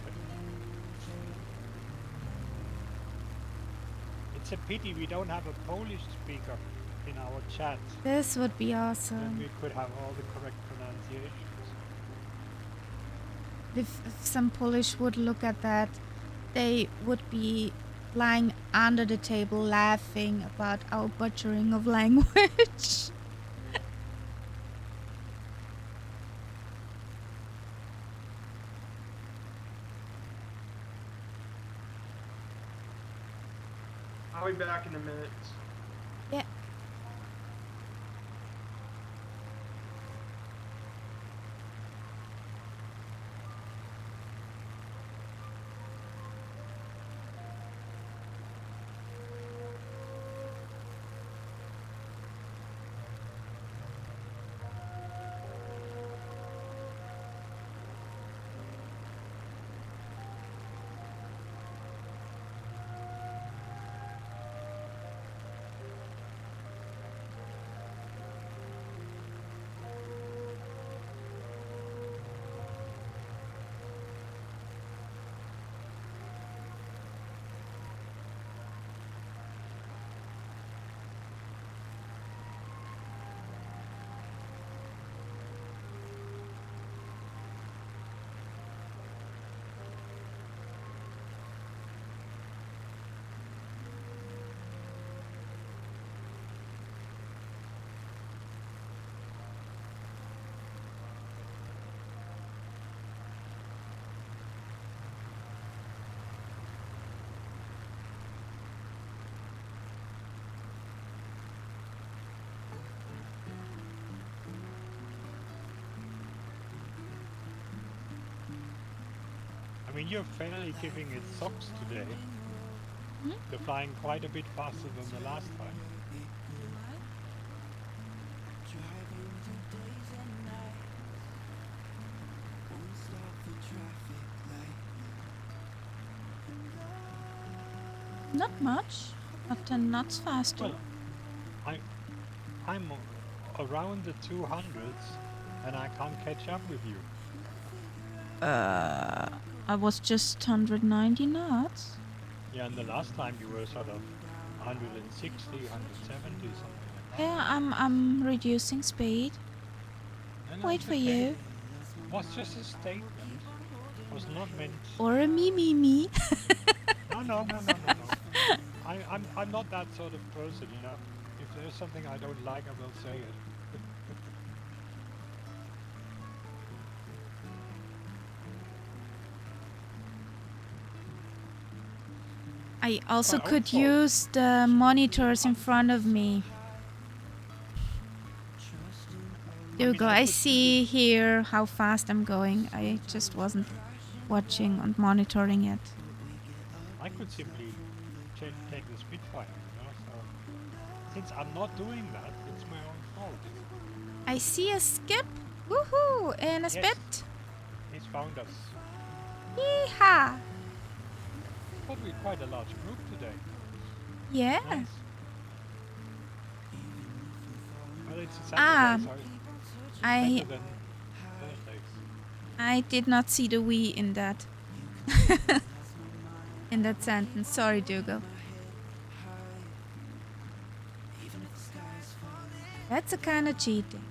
It's a pity we don't have a Polish speaker in our chat. This would be Then awesome. we could have all the correct pronunciations. If some Polish would look at that, they would be lying under the table laughing about our butchering of language. I'll be back in a minute. Yeah. I mean, you're fairly giving it socks today. Hmm? You're flying quite a bit faster than the last time. Not much. Not 10 knots faster. Well, I'm around the 200s, and I can't catch up with you. I was just 190 knots. Yeah, and the last time you were sort of 160, 170, something like that. Yeah, I'm reducing speed. And Wait that's for okay. you. It was just a statement. It was not meant. Or a me. No. I'm not that sort of person, you know. If there's something I don't like, I will say it. I also Oh, could oh. use the monitors in front of me. There you go. I see here how fast I'm going. I just wasn't watching and monitoring it. I could simply take the Spitfire, you know. So since I'm not doing that, it's my own fault. I see a skip. Woohoo! And a Yes. spit. He's found us. Yeehaw! But we're quite a large group today. Yeah. Nice. Well, it's a Ah, Saturday, so it's I better than Thursdays. I did not see the we in that in that sentence. Sorry, Dougal. That's a kind of cheating.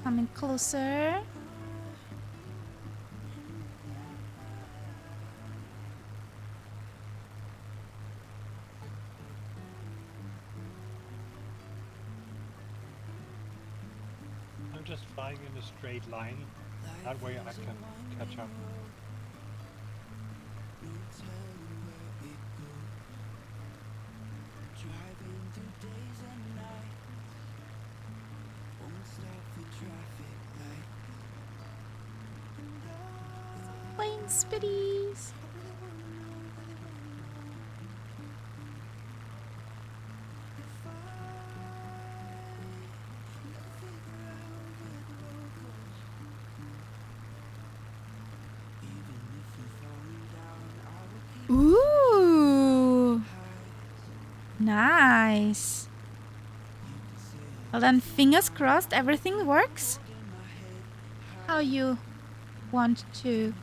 Coming closer. I'm just flying in a straight line. That way I can catch up. Plane spitties. Ooh. Nice. Well then, fingers crossed everything works. How you want to.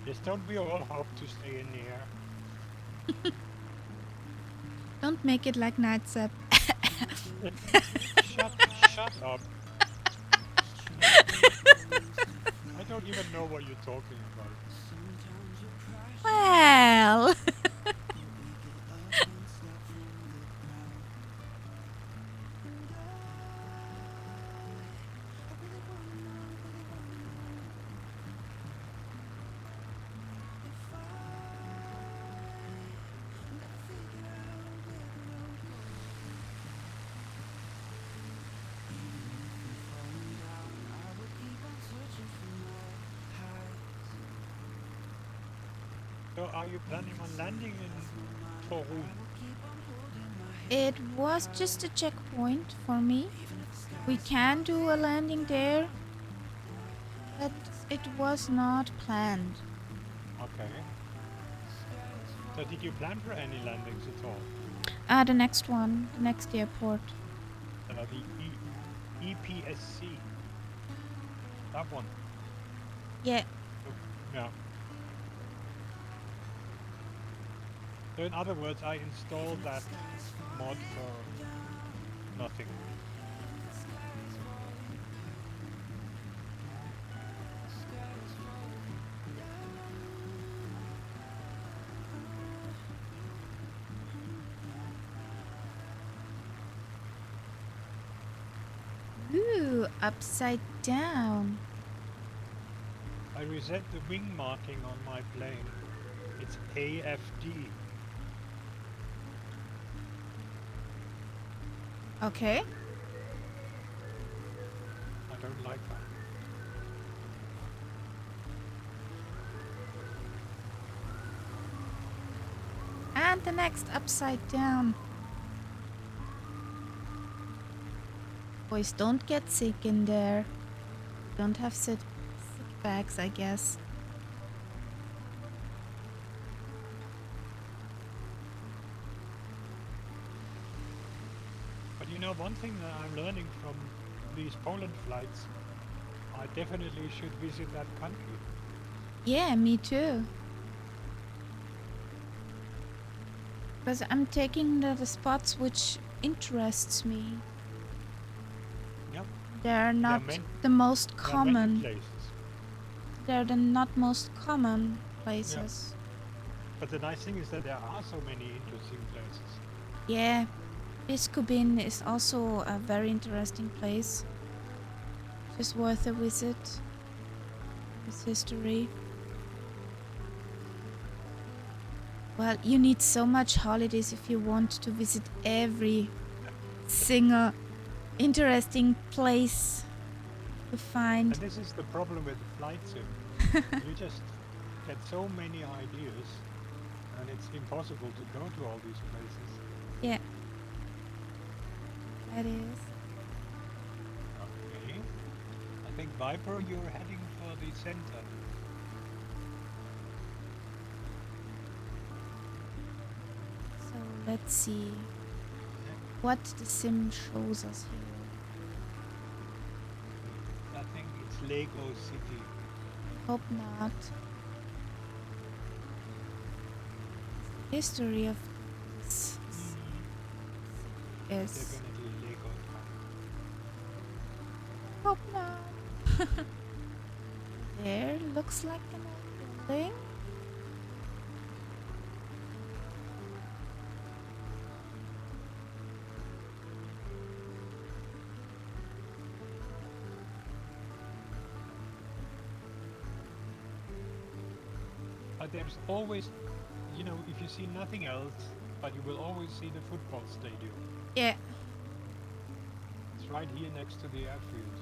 Yes, don't we all hope to stay in the air? Don't make it like Night Sep. Shut up. I don't even know what you're talking about. Well. So are you planning on landing in Torun? It was just a checkpoint for me. We can do a landing there, but it was not planned. Okay. So did you plan for any landings at all? The next one, the next airport. The EPSC. That one. Yeah. Yeah. So in other words, I installed that mod for nothing. Ooh, upside down. I reset the wing marking on my plane. It's AFD. Okay. I don't like that. And the next upside down. Boys, don't get sick in there. Don't have sick bags, I guess. But you know, one thing that I'm learning from these Poland flights, I definitely should visit that country. Yeah, me too. Because I'm taking the spots which interests me. Yep. They're not the most There are many common. places. They're the not most common places. But the nice thing is that there are so many interesting places. Yeah, Biskupin is also a very interesting place. Just worth a visit. Its history. Well, you need so much holidays if you want to visit every single interesting place to find. And this is the problem with the flight sim. You just get so many ideas and it's impossible to go to all these places. Yeah. That is. Okay. I think Viper, you're heading for the center. So Let's see what the sim shows us here. I think it's Lego City. Hope not. History of this is Definitely Lego Town. hope not. There looks like an old building. But there's always, you know, if you see nothing else, but you will always see the football stadium. Yeah. It's right here next to the airfield.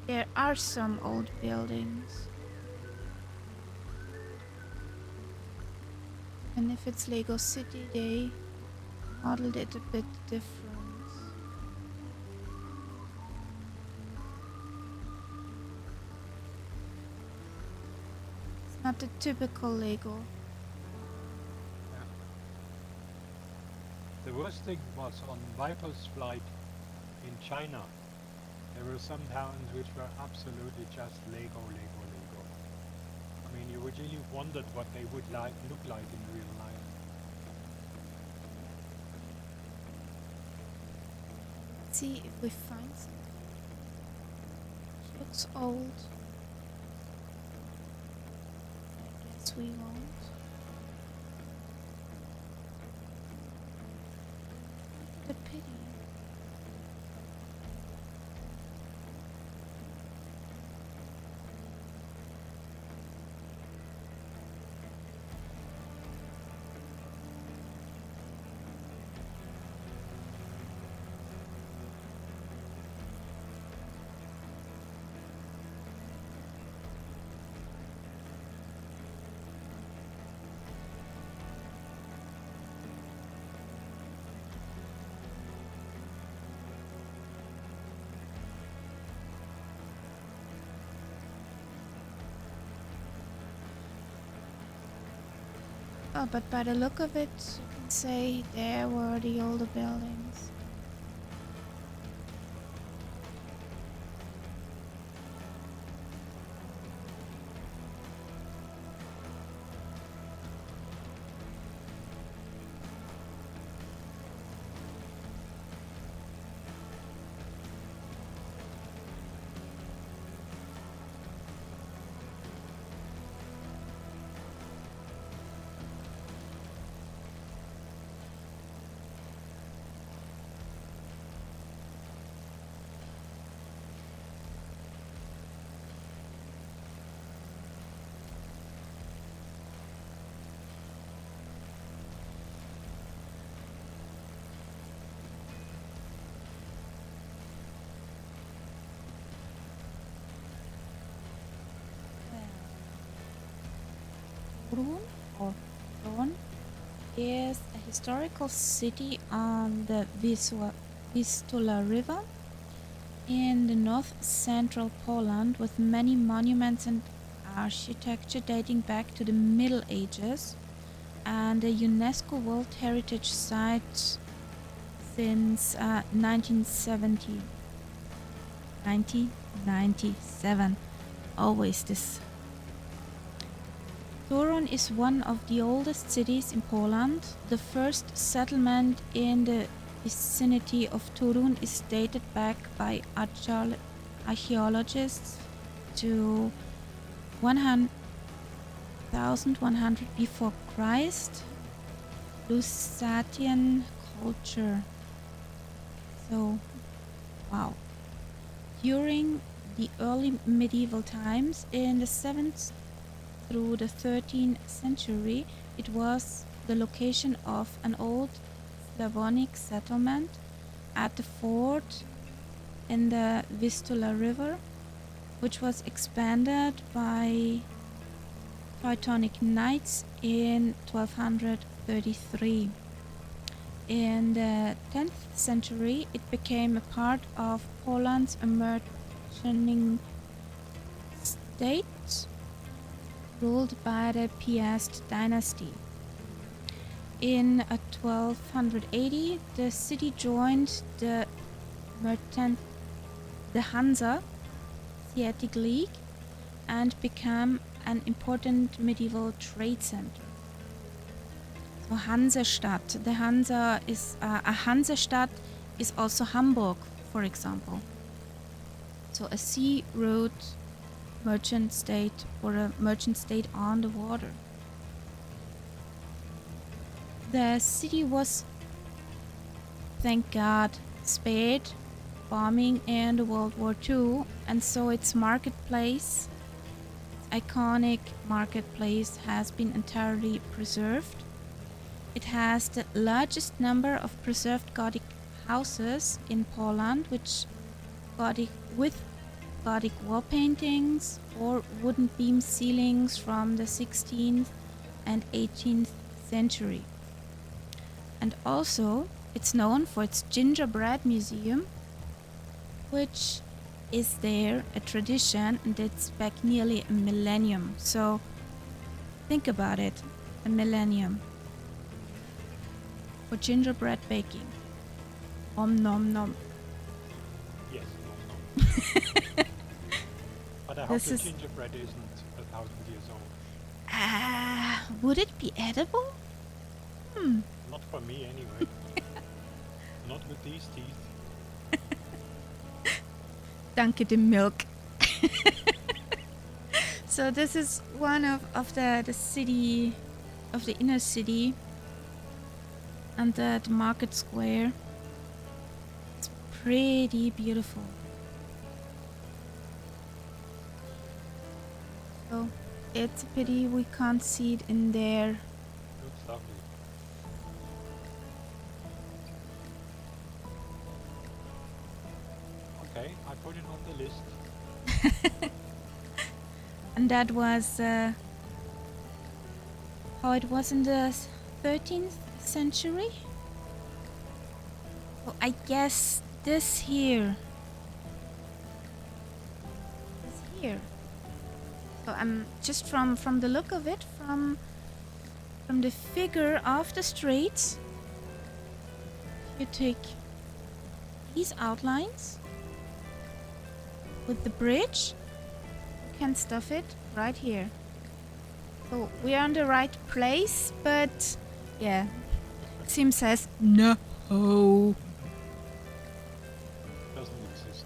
There are some old buildings. And if it's Lego City, they modeled it a bit different. It's not the typical Lego. The worst thing was on Viper's flight in China. There were some towns which were absolutely just Lego. I mean, you really wondered what they would look like in real life. Let's see if we find something. It looks old. I guess we won't. The pity. Oh, but by the look of it, you can say there were the older buildings. Brunn or Brunn is a historical city on the Vistula River in the north central Poland with many monuments and architecture dating back to the Middle Ages and a UNESCO World Heritage Site since 1970. 1997. Always this. Torun is one of the oldest cities in Poland. The first settlement in the vicinity of Torun is dated back by archaeologists to 1100 before Christ. Lusatian culture. So, wow. During the early medieval times in the 7th through the 13th century, it was the location of an old Slavonic settlement at the ford in the Vistula River, which was expanded by Teutonic Knights in 1233. In the 10th century, it became a part of Poland's emerging state ruled by the Piast dynasty. In 1280, the city joined the Hansa Theatic League and became an important medieval trade center. So Hansestadt. The Hansa is a Hansestadt is also Hamburg, for example. So a sea route merchant state or a merchant state on the water. The city was, thank God, spared bombing in World War II, and so its marketplace, iconic marketplace, has been entirely preserved. It has the largest number of preserved Gothic houses in Poland, with Gothic wall paintings or wooden beam ceilings from the 16th and 18th century. And also, it's known for its gingerbread museum, which is there a tradition and dates back nearly a millennium. So think about it, a millennium for gingerbread baking. Om nom nom. Yes, nom nom. But I hope This the is- gingerbread isn't 1,000 years old. Would it be edible? Not for me anyway. Not with these teeth. Danke dem Milk. So this is one of the city, of the inner city, and the market square. It's pretty beautiful. So it's a pity we can't see it in there. Looks lovely. Okay, I put it on the list. And that was how it was in the 13th century. So I guess this here. So I'm just from the look of it, from the figure of the streets. You take these outlines with the bridge. You can stuff it right here. So we are in the right place, but yeah, Sim says no. Doesn't exist.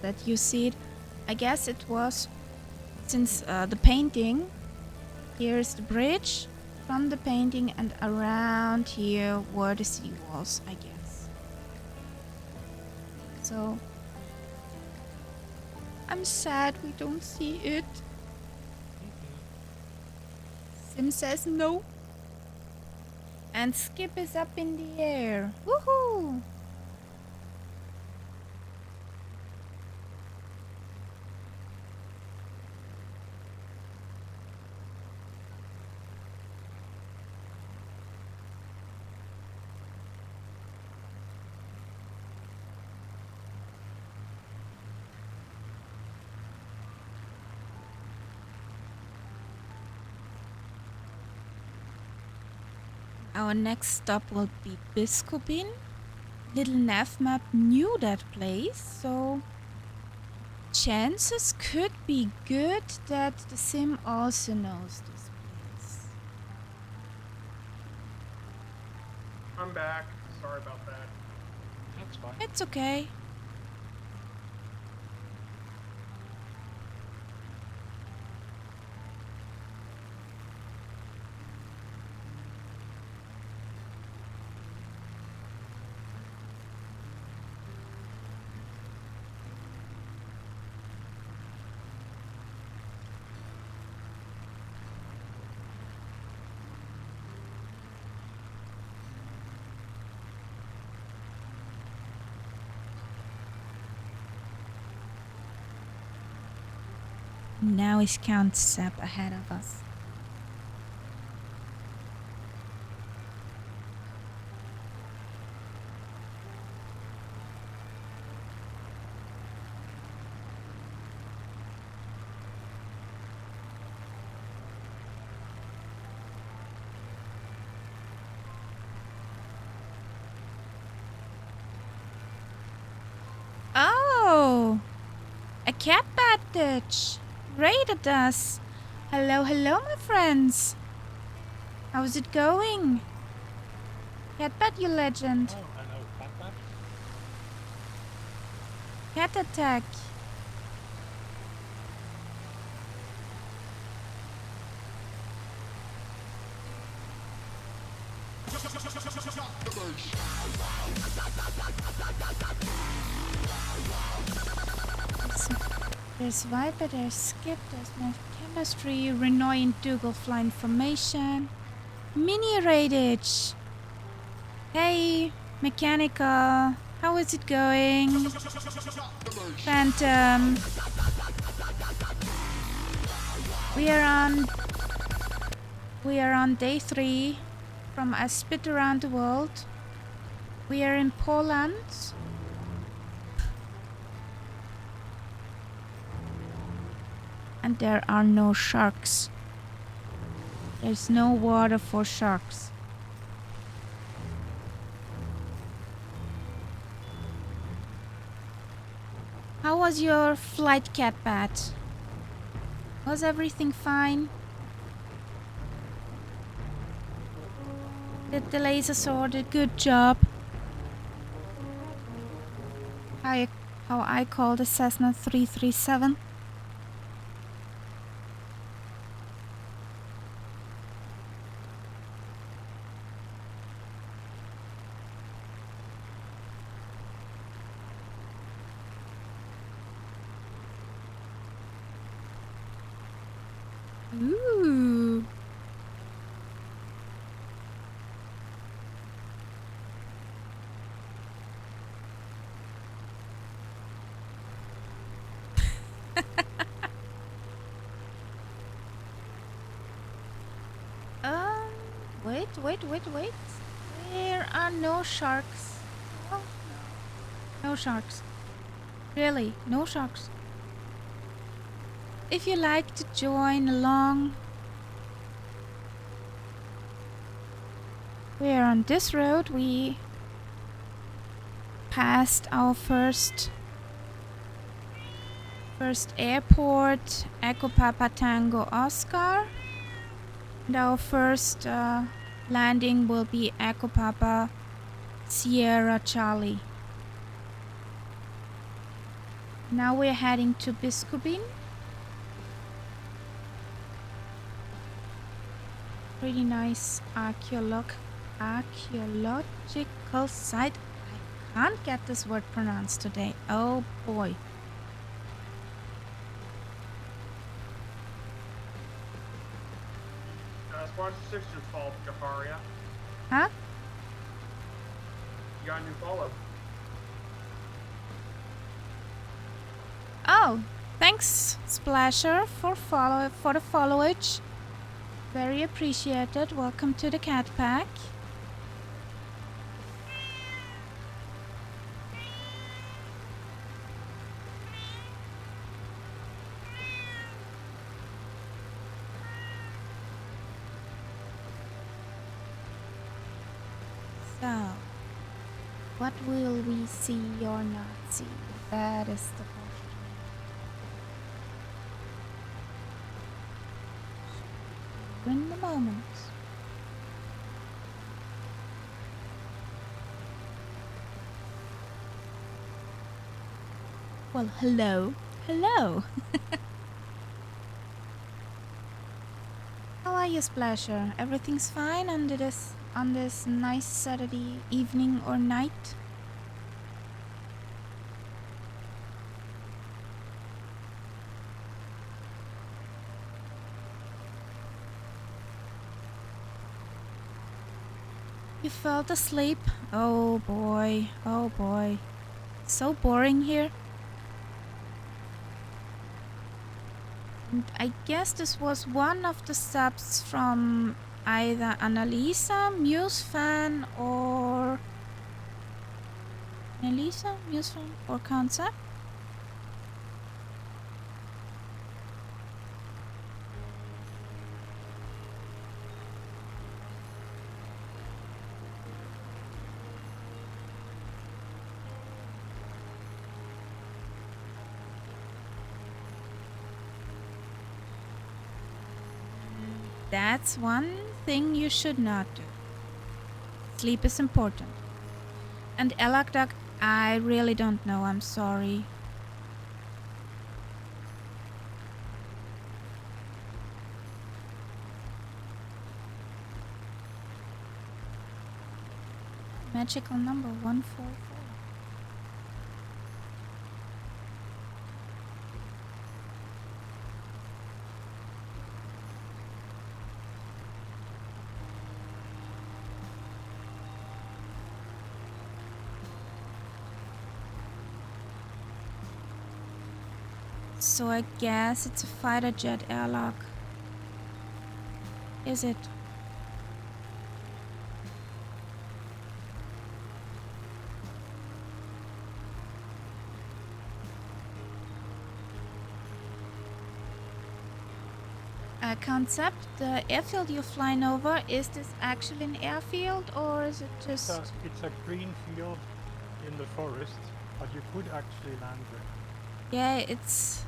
That you see it. I guess it was since the painting. Here's the bridge from the painting, and around here were the city walls, I guess. So I'm sad we don't see it. Sim says no. And Skip is up in the air. Woohoo! Our next stop will be Biskopin. Little Nav Map knew that place, so chances could be good that the Sim also knows this place. I'm back. Sorry about that. That's fine. It's okay. Now is Count Sepp ahead of us. cat bandage raided us. Hello, hello, my friends. How's it going? Catbat, you legend. Oh, hello, Catbat. Cat attack. There's Viper, there's Skip, there's more chemistry, Renoy and Dougal flying formation. Mini Radage. Hey, Mechanical. How is it going? Phantom. We are on day 3 from A Spit Around the World. We are in Poland. And there are no sharks. There's no water for sharks. How was your flight, Catbat? Was everything fine? Did the laser sword a good job? How I call the Cessna 337? Ooh. Wait. There are no sharks. Oh, no sharks. Really, no sharks. If you like to join along, we are on this road. We passed our first airport, Echo Papa Tango Oscar. And our first landing will be Echo Papa Sierra Charlie. Now we're heading to Biskupin. Pretty nice archaeological site. I can't get this word pronounced today. Oh boy. Squad 6 just followed Jafaria. Huh? You got a new follow. Oh, thanks Splasher for the followage. Very appreciated. Welcome to the Cat Pack. So, what will we see or not see? That is the question. In the moment. Well, hello. Hello. How are you, Splasher? Everything's fine on this nice Saturday evening or night? You fell asleep? Oh boy, oh boy. So boring here. And I guess this was one of the subs from either Annalisa, Muse fan, or Annalisa, Muse fan, or Concept. That's one thing you should not do. Sleep is important. And Elakdak, I really don't know, I'm sorry. Magical number 144. So I guess it's a fighter jet airlock. Is it? Concept, the airfield you're flying over, is this actually an airfield or is it just... It's a green field in the forest, but you could actually land there. Yeah, it's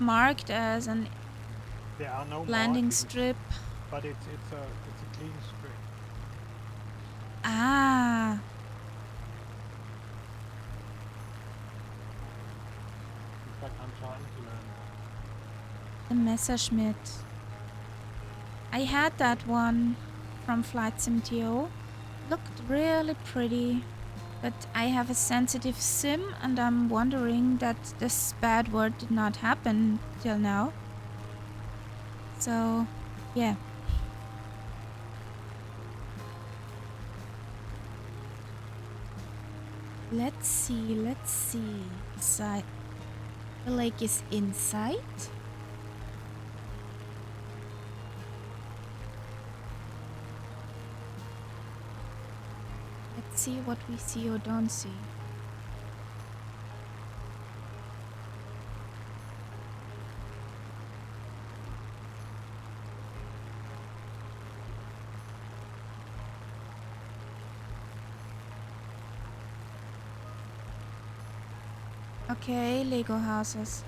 marked as an There are no landing markings, strip. but it's a clean strip. Ah, In fact, I'm trying to land. the Messerschmitt. I had that one from Flight Sim TO. Looked really pretty, but I have a sensitive sim and I'm wondering that this bad word did not happen till now. So, yeah. Let's see. Inside. The lake is inside. Let's see what we see or don't see. Okay, Lego houses.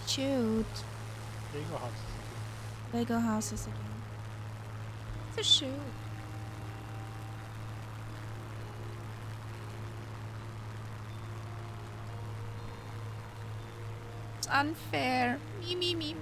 Shoot. Lego houses. Lego houses again. It's a shoot. It's unfair. Me.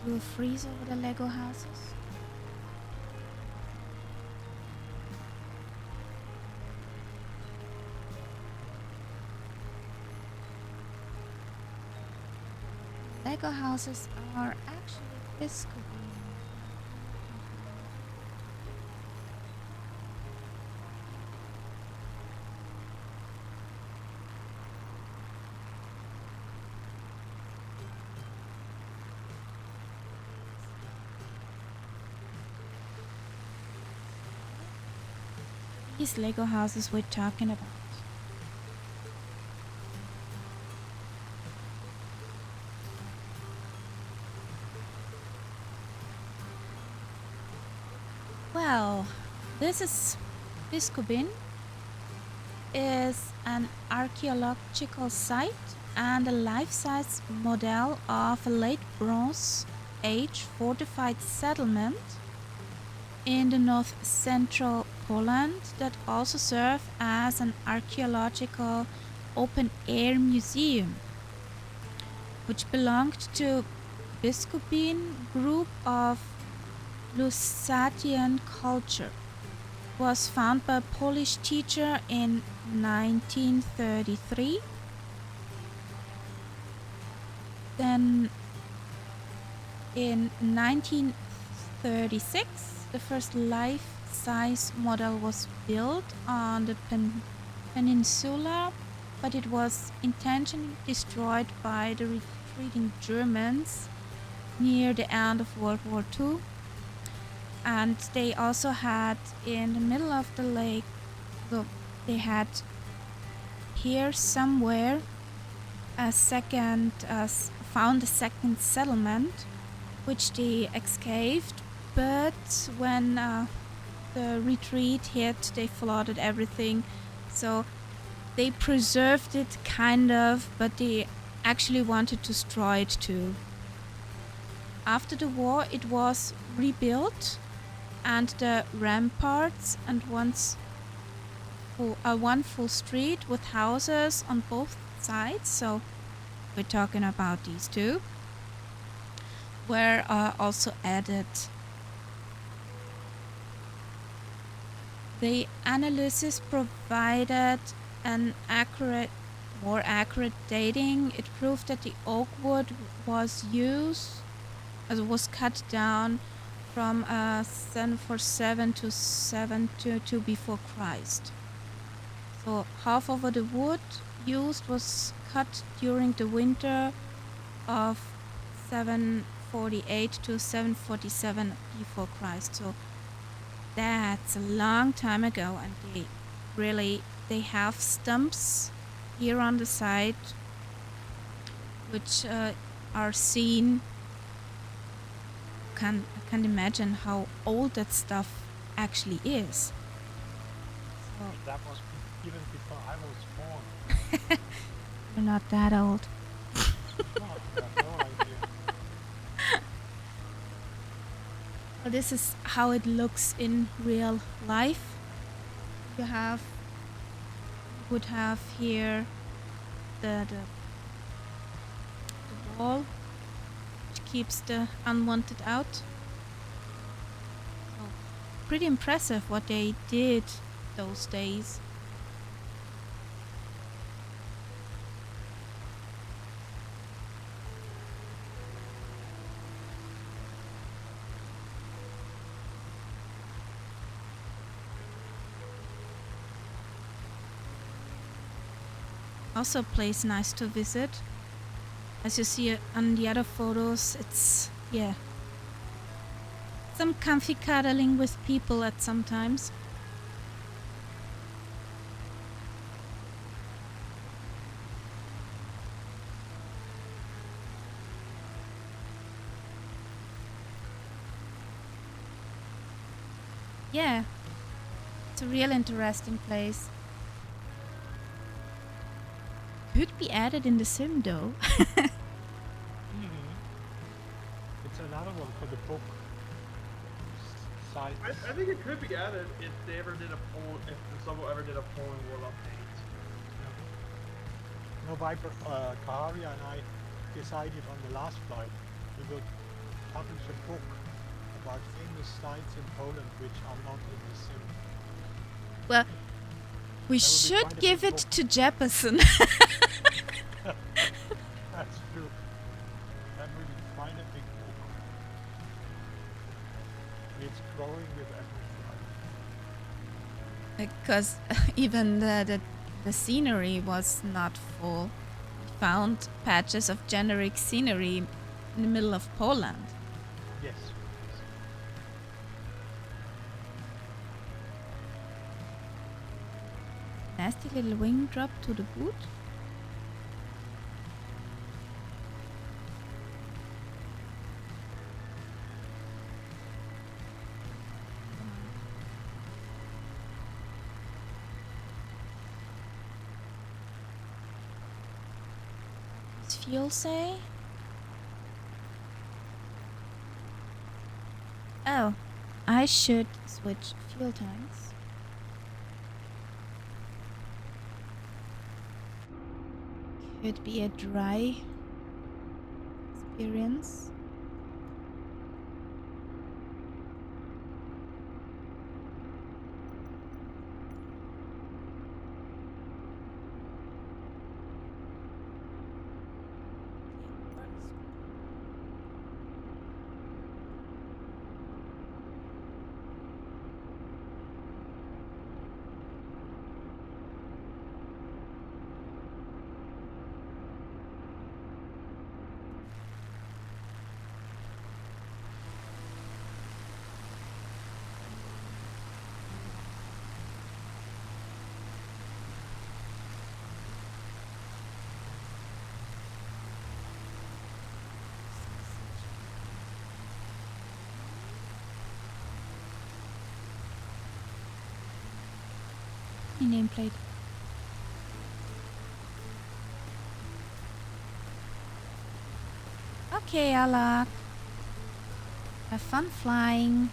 We'll freeze over the Lego houses. Lego houses are actually this could be. These Lego houses we're talking about. Well, this Biskupin is an archaeological site and a life-size model of a late Bronze Age fortified settlement in the north-central Poland that also serves as an archaeological open-air museum, which belonged to Biskupin group of Lusatian culture. Was found by a Polish teacher in 1933. Then in 1936 the first life-size model was built on the peninsula, but it was intentionally destroyed by the retreating Germans near the end of World War II. And they also had in the middle of the lake, they had here somewhere found a second settlement, which they excavated but when the retreat hit, they flooded everything. So they preserved it kind of, but they actually wanted to destroy it too. After the war, it was rebuilt, and the ramparts and one full street with houses on both sides. So we're talking about these two, were also added. The analysis provided an more accurate dating. It proved that the oak wood was was cut down from 747 to 722 before Christ. So half of the wood used was cut during the winter of 748 to 747 before Christ. So that's a long time ago, and they have stumps here on the side which are seen. I can't imagine how old that stuff actually is. So That was even before I was born. you're not that old. No, I have no idea. Well, this is how it looks in real life. You would have here the wall, which keeps the unwanted out. So, pretty impressive what they did those days. Also a place nice to visit. As you see on the other photos, it's, yeah, some comfy cuddling with people at some times. Yeah, it's a real interesting place. Could be added in the sim though. It's another one for the book site. I think it could be added if they ever did if someone ever did a Poland World update. No, Viper, Kaharia and I decided on the last flight we will publish a book about famous sites in Poland which are not in the sim. Well, we That would be should quite a give big it book. to Jefferson. That's true. That would be quite a big book. It's growing with every flight. Because even the scenery was not full. We found patches of generic scenery in the middle of Poland. Yes. Nasty little wing drop to the boot. What's fuel say? Oh, I should switch fuel tanks. Could be a dry experience. Die nameplate. Okay, Alak. Have fun flying.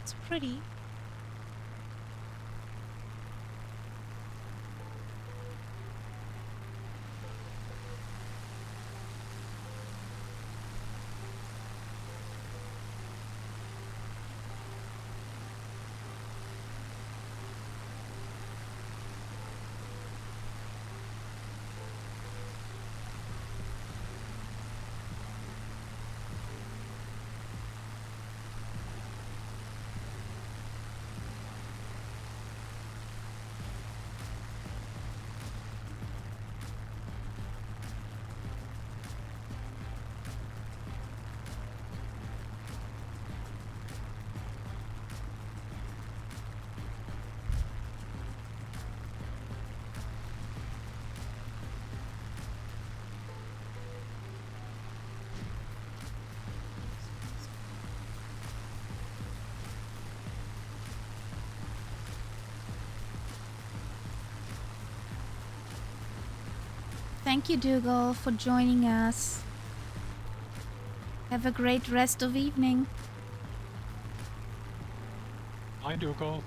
It's pretty. Thank you, Dougal, for joining us. Have a great rest of evening. Bye, Dougal.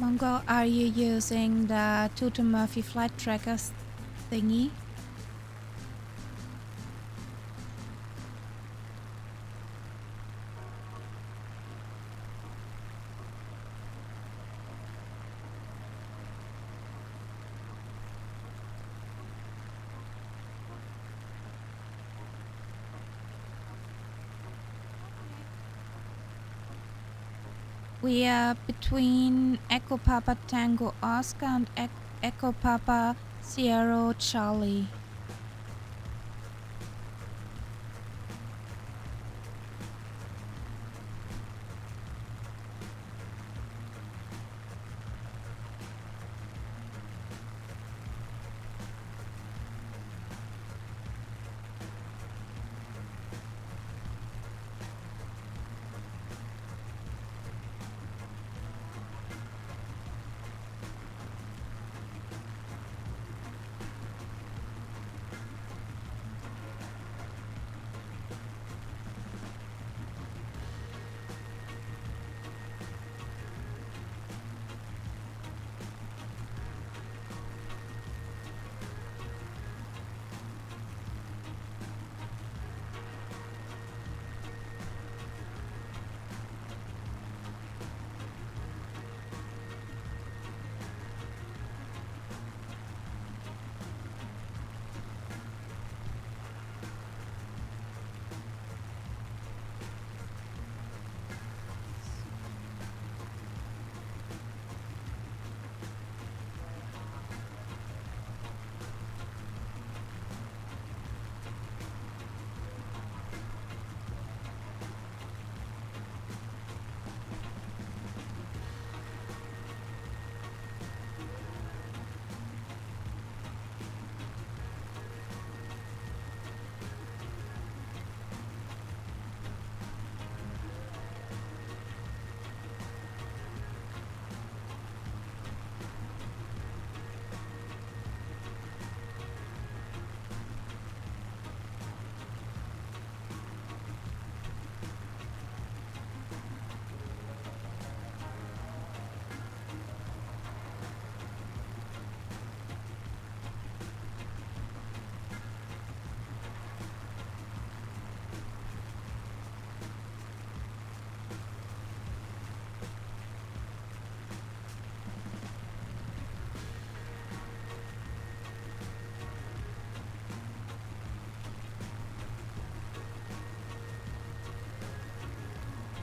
Mongo, are you using the Tutor Murphy flight trackers thingy? We are between Echo Papa Tango Oscar and Echo Papa Sierra Charlie.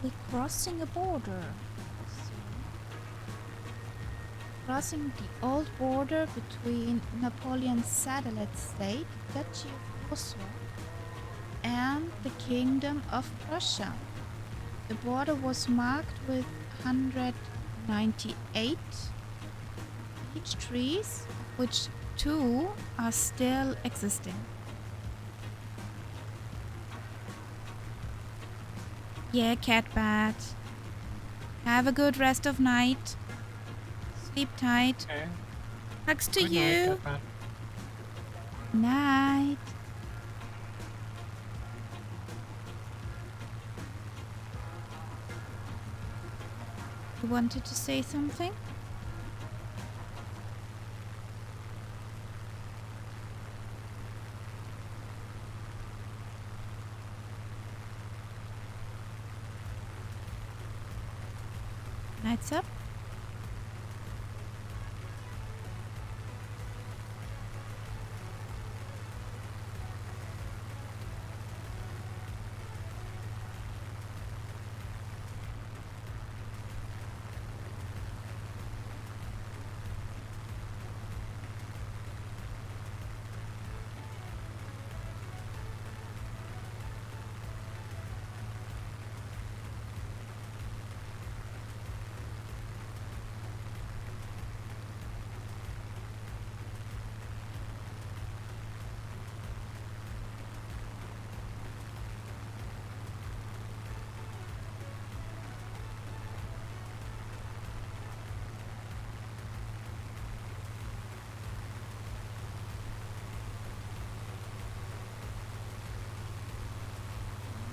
We're crossing a border. Crossing the old border between Napoleon's satellite state, Duchy of Warsaw, and the Kingdom of Prussia. The border was marked with 198 peach trees, which 2 are still existing. Yeah, Catbat. Have a good rest of night. Sleep tight. Okay. Hugs to Good you. night, Catman. Night. You wanted to say something? Night's up.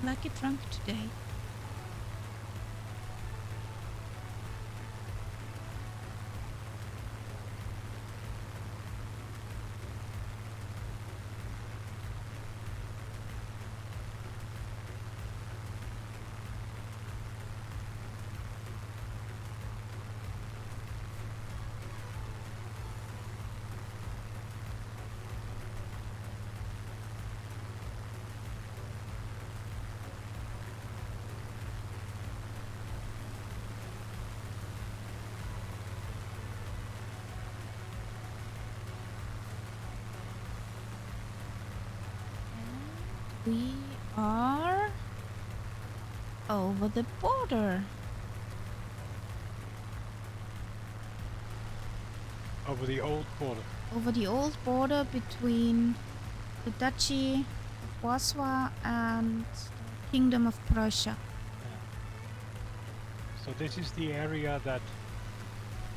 Like a drunk today. We are over the border. Over the old border. Over the old border between the Duchy of Warsaw and the Kingdom of Prussia. Yeah. So this is the area that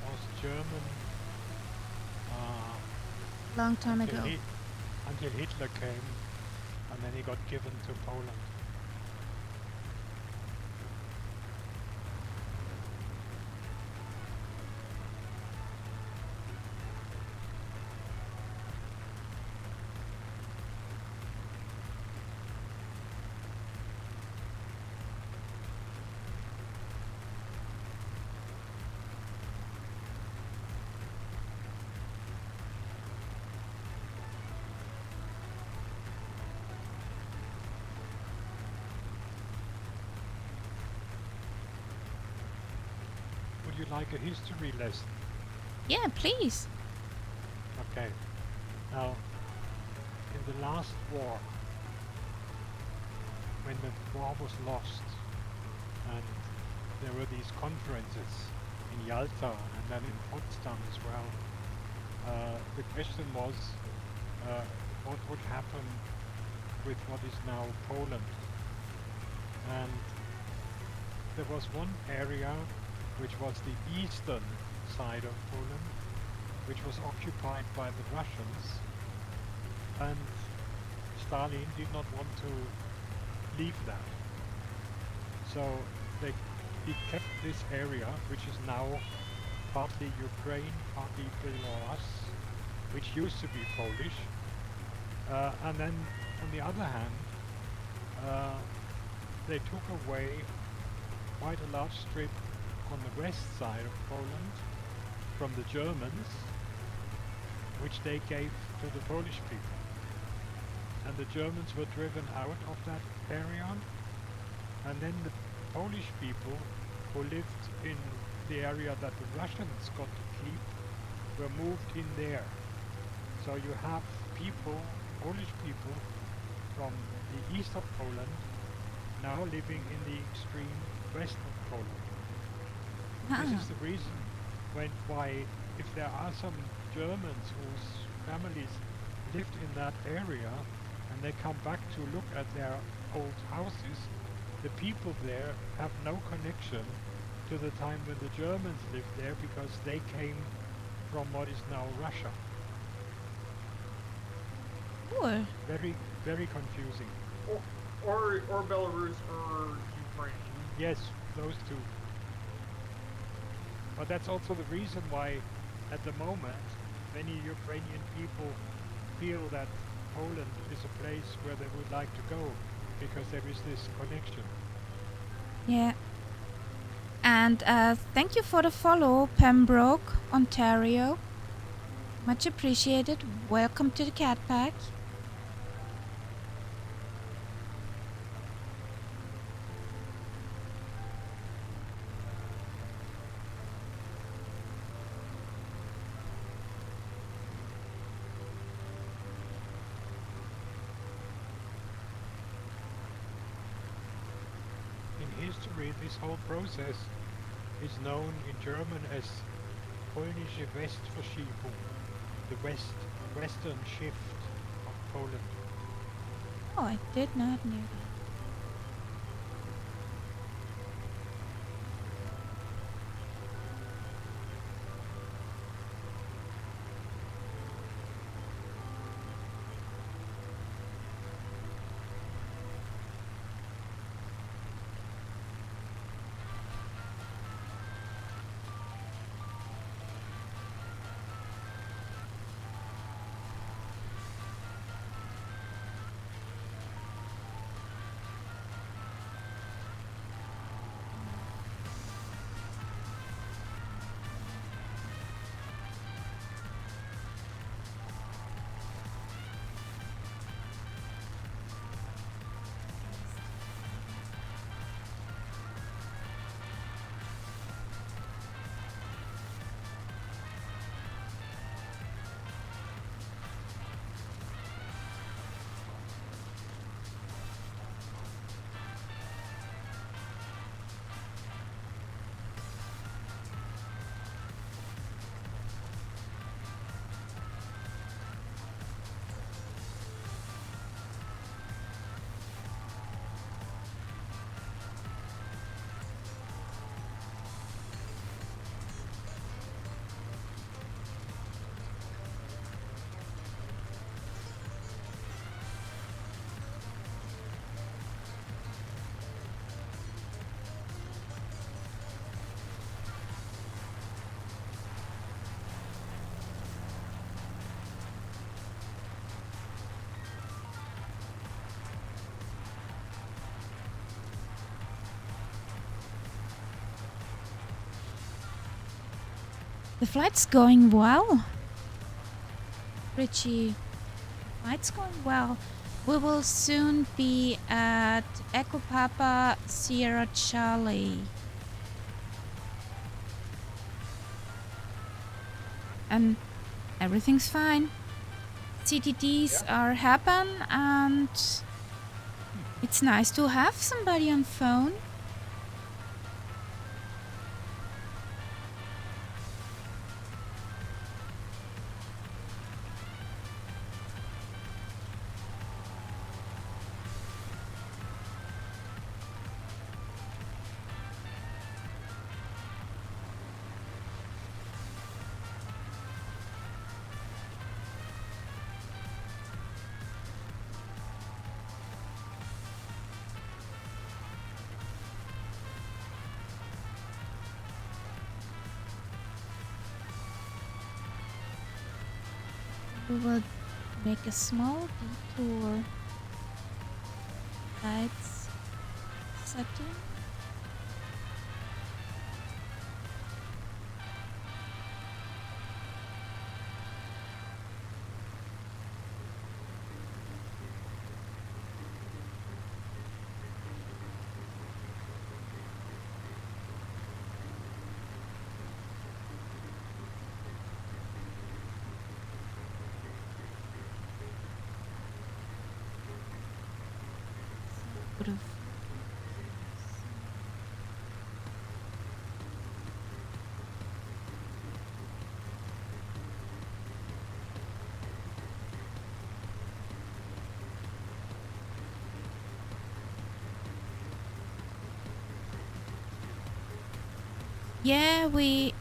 was German Long time until ago. until Hitler came, and then he got given to Poland. Would you like a history lesson? Yeah, please. Okay. Now, in the last war, when the war was lost, and there were these conferences in Yalta and then in Potsdam as well, the question was, what would happen with what is now Poland? And there was one area which was the eastern side of Poland, which was occupied by the Russians, and Stalin did not want to leave that. So he kept this area, which is now partly Ukraine, partly Belarus, which used to be Polish. And then on the other hand, they took away quite a large strip on the west side of Poland from the Germans, which they gave to the Polish people. And the Germans were driven out of that area, and then the Polish people who lived in the area that the Russians got to keep were moved in there. So you have people, Polish people, from the east of Poland now living in the extreme west of Poland. This is the reason why if there are some Germans whose families lived in that area and they come back to look at their old houses, the people there have no connection to the time when the Germans lived there because they came from what is now Russia. Cool. Very, very confusing. Or Belarus or Ukraine. Yes, those two. But that's also the reason why, at the moment, many Ukrainian people feel that Poland is a place where they would like to go, because there is this connection. Yeah. And thank you for the follow, Pembroke, Ontario. Much appreciated. Welcome to the Cat Pack. In history, this whole process is known in German as Polnische Westverschiebung, the western shift of Poland. Oh, I did not know that. The flight's going well. Richie, flight's going well. We will soon be at Echo Papa Sierra Charlie. And everything's fine. CTDs are happen, and it's nice to have somebody on phone. We will make a small detour. Lights setting. Would have Yeah, we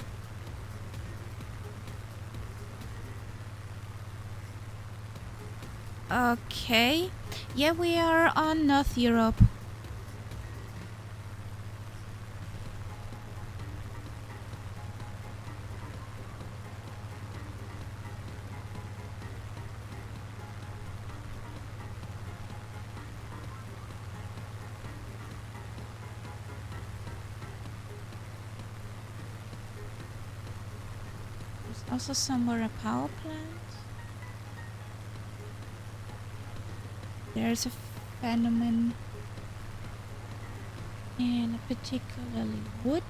Okay. Yeah, we are on North Europe. There's also somewhere a power plant. There's a phenomenon in particularly wood.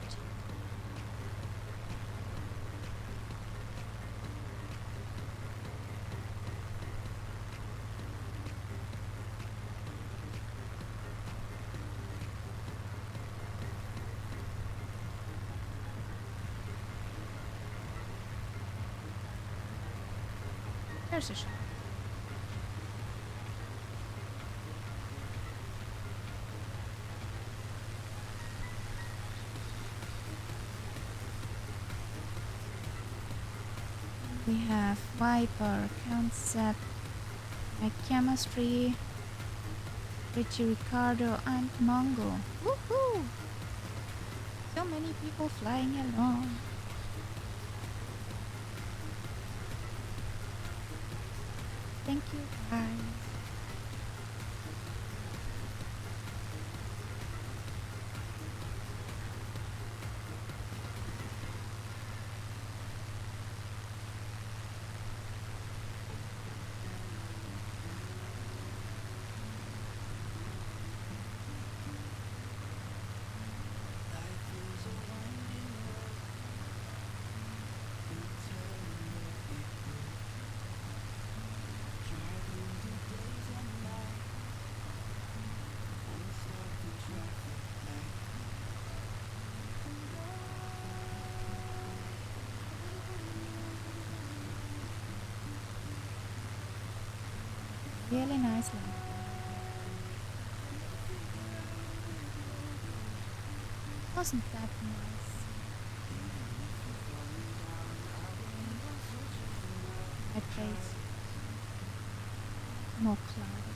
There's a shop. We have Viper, Concept, Chemistry, Richie Ricardo, and Mongo. Woohoo! So many people flying along. Thank you, guys. Really nicely. Wasn't that nice? I praise. More cloudy.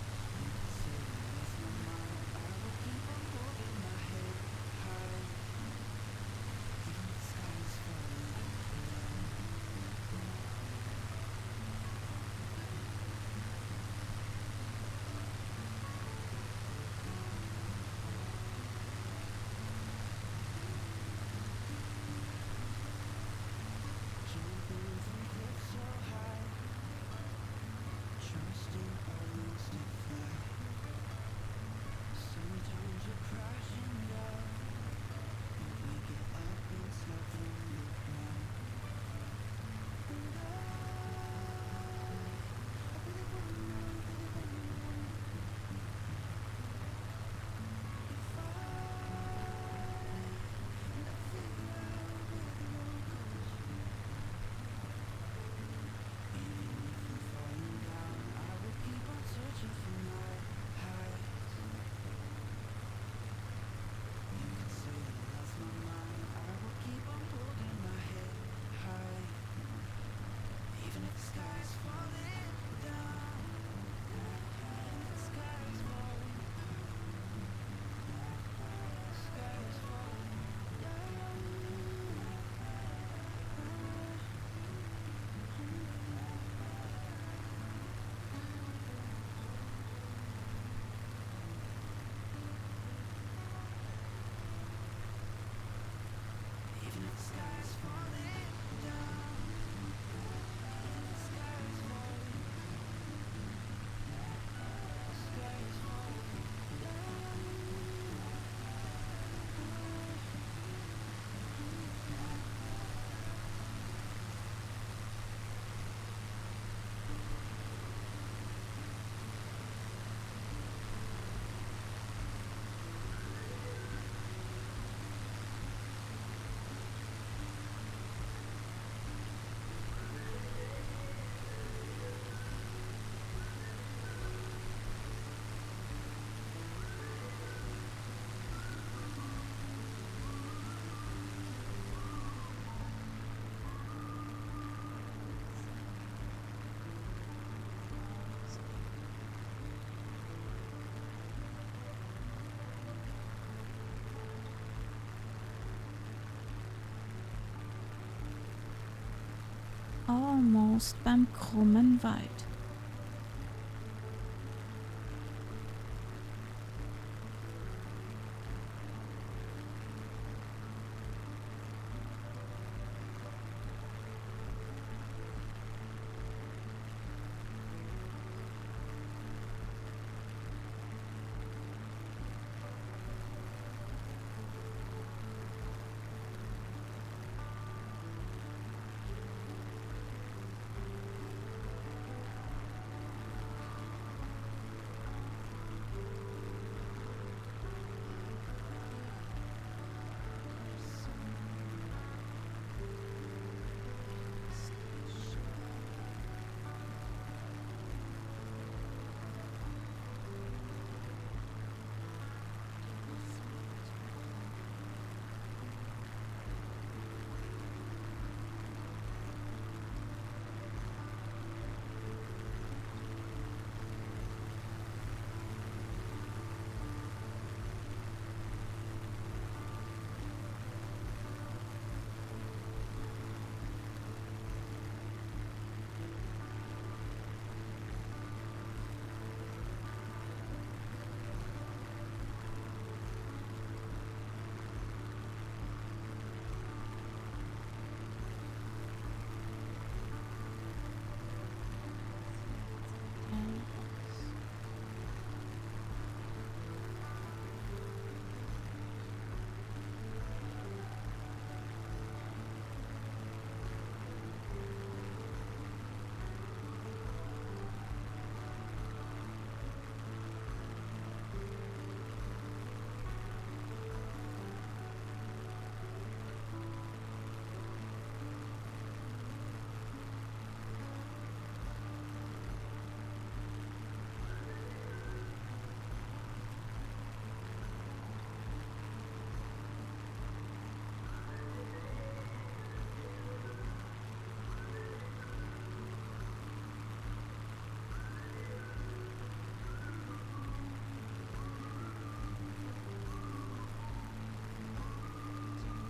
almost beim krummen Wald.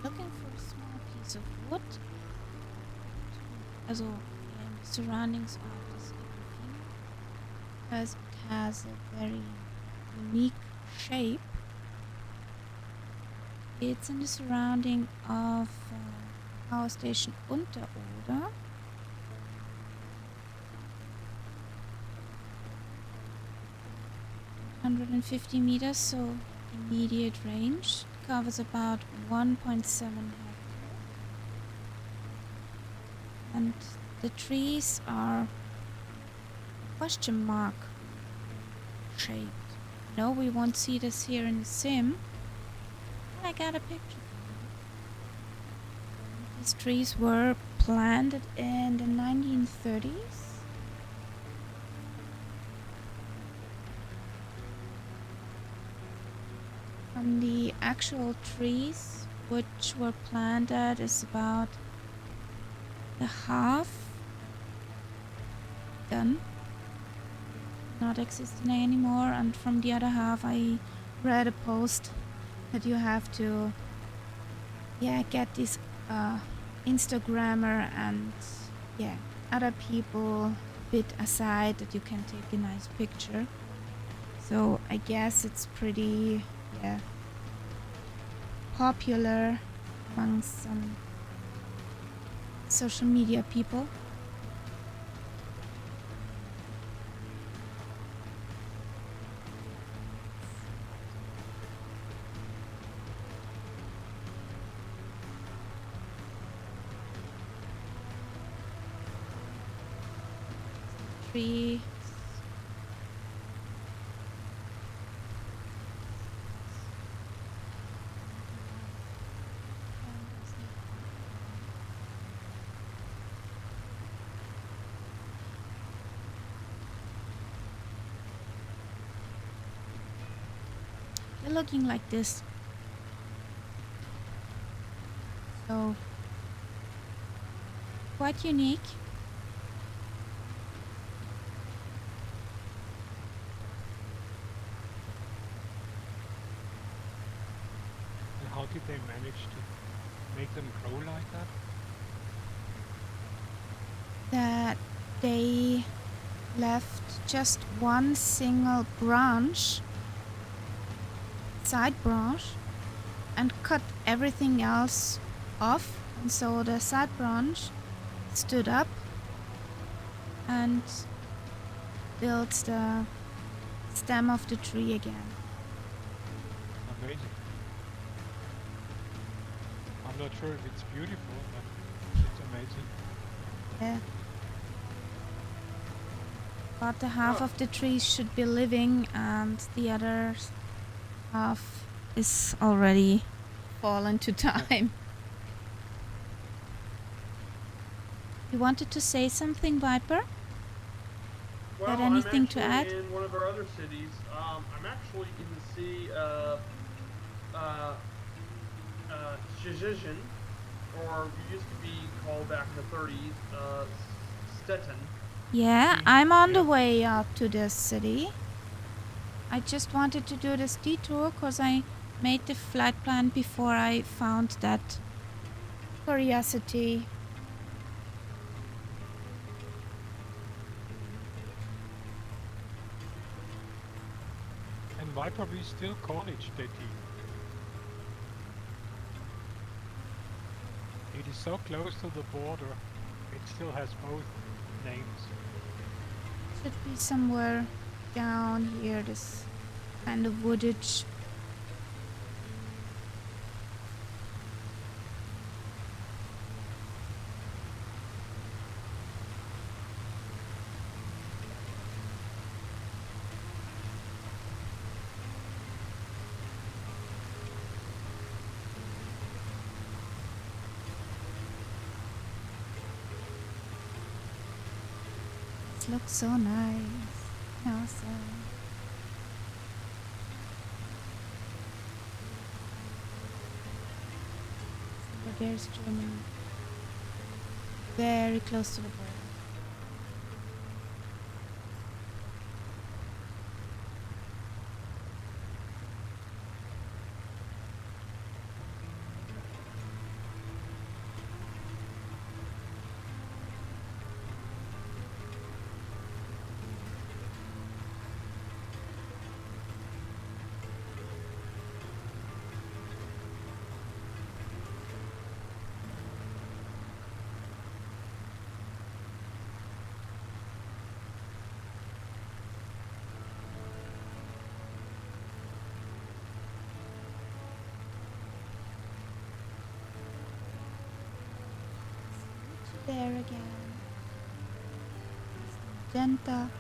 Looking for a small piece of wood. Also, in the surroundings of this everything, because it has a very unique shape. It's in the surrounding of power station Unteroder. $150 so immediate range. Covers about 1.7 hectares. And the trees are question mark shaped. No, we won't see this here in the sim. I got a picture. These trees were planted in the 1930s. From the actual trees which were planted is about the half done, not existing anymore, and from the other half I read a post that you have to get this Instagrammer and other people bit aside that you can take a nice picture. So I guess it's pretty popular among some social media people. Tree. They're looking like this. So quite unique. And how did they manage to make them grow like that? that they left just one single branch, side branch, and cut everything else off. And so the side branch stood up and built the stem of the tree again. Amazing. I'm not sure if it's beautiful, but it's amazing. Yeah. About the half of the trees should be living and the other half is already fallen to time. You wanted to say something, Viper? Well, anything to I'm add? actually in one of our other cities. I'm actually in the city of Szczecin, or it used to be called back in the 30s, Stettin. Yeah, I'm on the Yeah. way out to this city. I just wanted to do this detour because I made the flight plan before I found that curiosity. And Viper, we still call it Stettin. It is so close to the border, it still has both names. Should be somewhere down here, this kind of woodage. This looks so nice. Awesome. So there's Germany. Very close to the border. There again. It's magenta.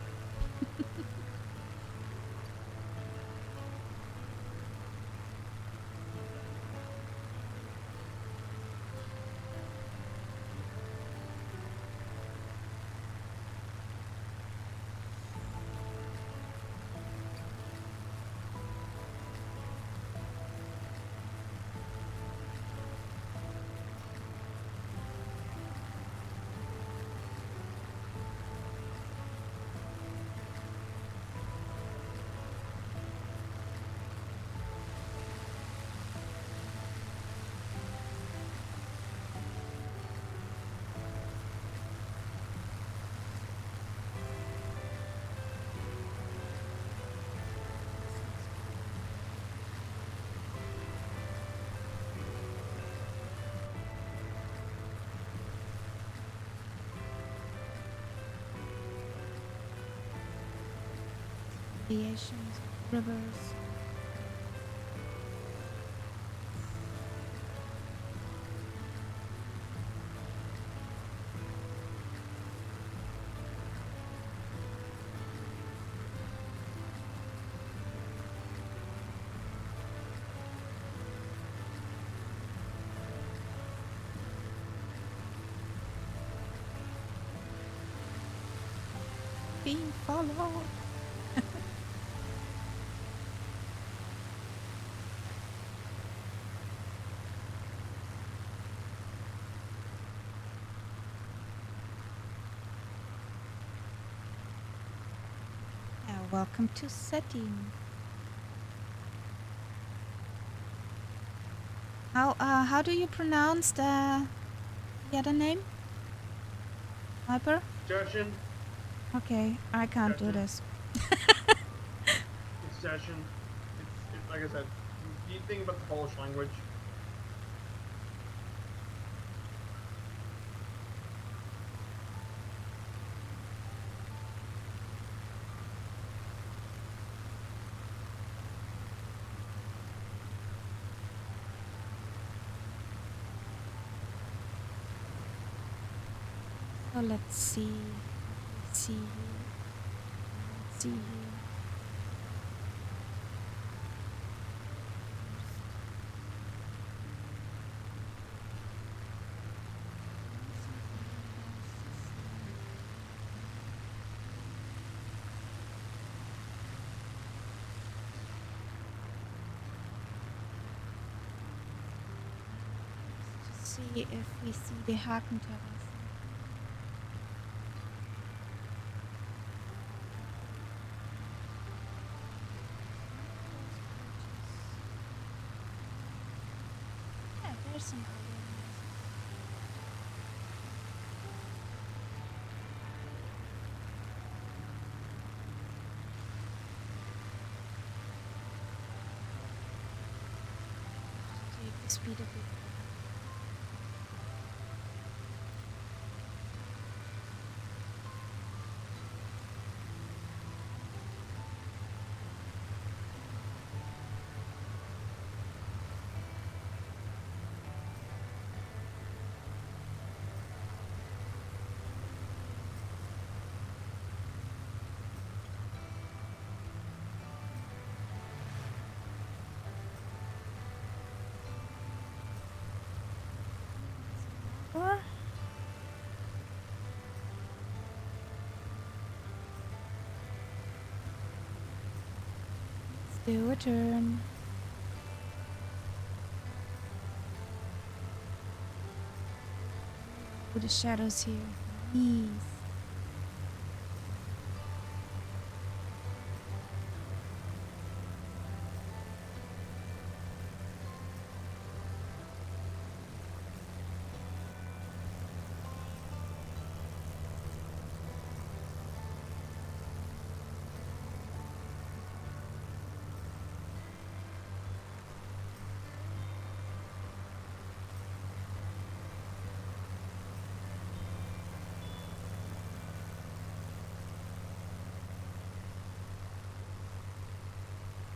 Variations, rivers. Being followed. Welcome to Setting. How do you pronounce the other name? Hyper? Suggestion. Okay, I can't do Gotcha. this. Suggestion. It's like I said. You think about the Polish language. So let's see. Let's see here. Let's see here. Let's just see if we see the Hakenterrasse. Yeah, there's some other ones. Take the speed a bit. Or let's do a turn. With the shadows here. Please.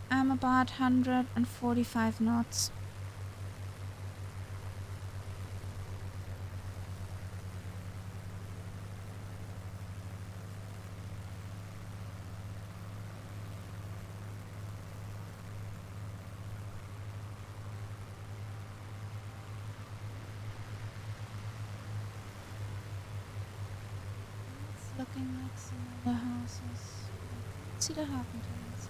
I'm about 145 knots. It's looking like some other houses. See the Hakenterrasse.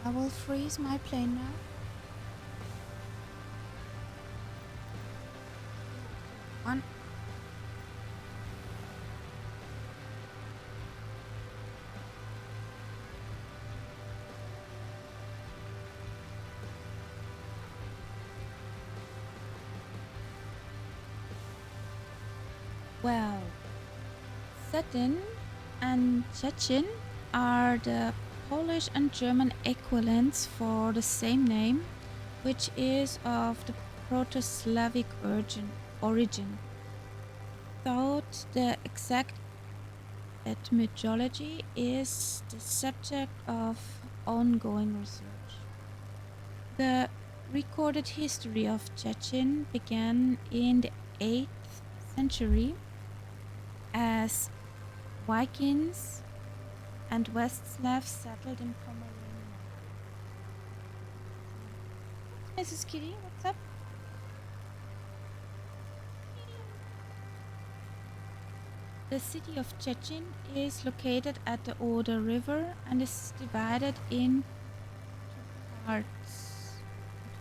I will freeze my plane now. Well, Cetin and Szczecin are the Polish and German equivalents for the same name, which is of the Proto-Slavic origin. Thought the exact etymology is the subject of ongoing research. The recorded history of Szczecin began in the 8th century as Vikings and West Slavs settled in Pomerania. Mrs. Kitty, what's up? The city of Szczecin is located at the Oder River and is divided into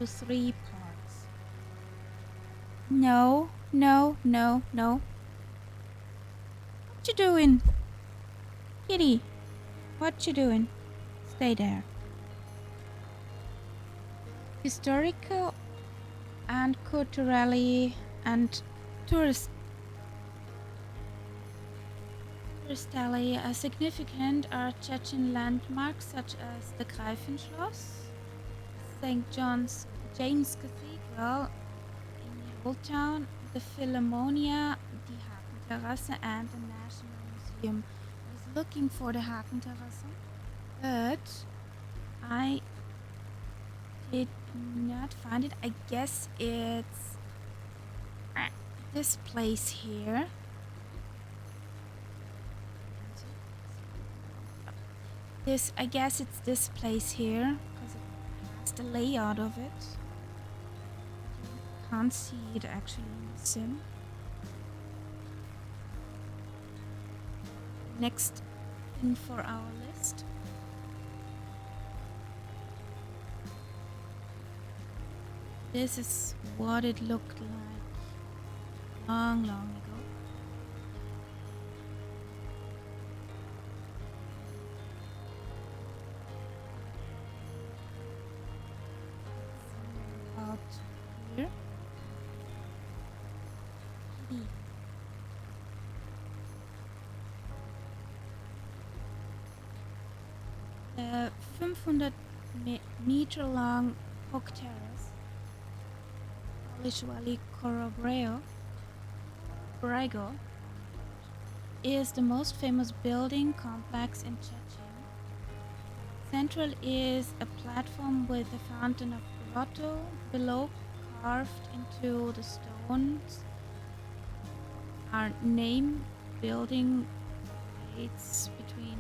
three parts. No. What you doing? Kitty, what you doing? Stay there. Historical and culturally and touristally significant are Chechen landmarks such as the Greifenschloss, St. James Cathedral in the Old Town, the Philharmonia, the Hakenterrasse, and the National Museum. I was looking for the Hakenterrasse, but I did not find it. I guess it's this place here. I guess it's this place here because it has the layout of it. You can't see it actually in the sim. Next thing for our list. This is what it looked like long ago. Out here. The 500-meter long Oak Terrace, Polish Valley Brago, is the most famous building complex in Szczecin. Central is a platform with a fountain of grotto below carved into the stones. Our name building dates between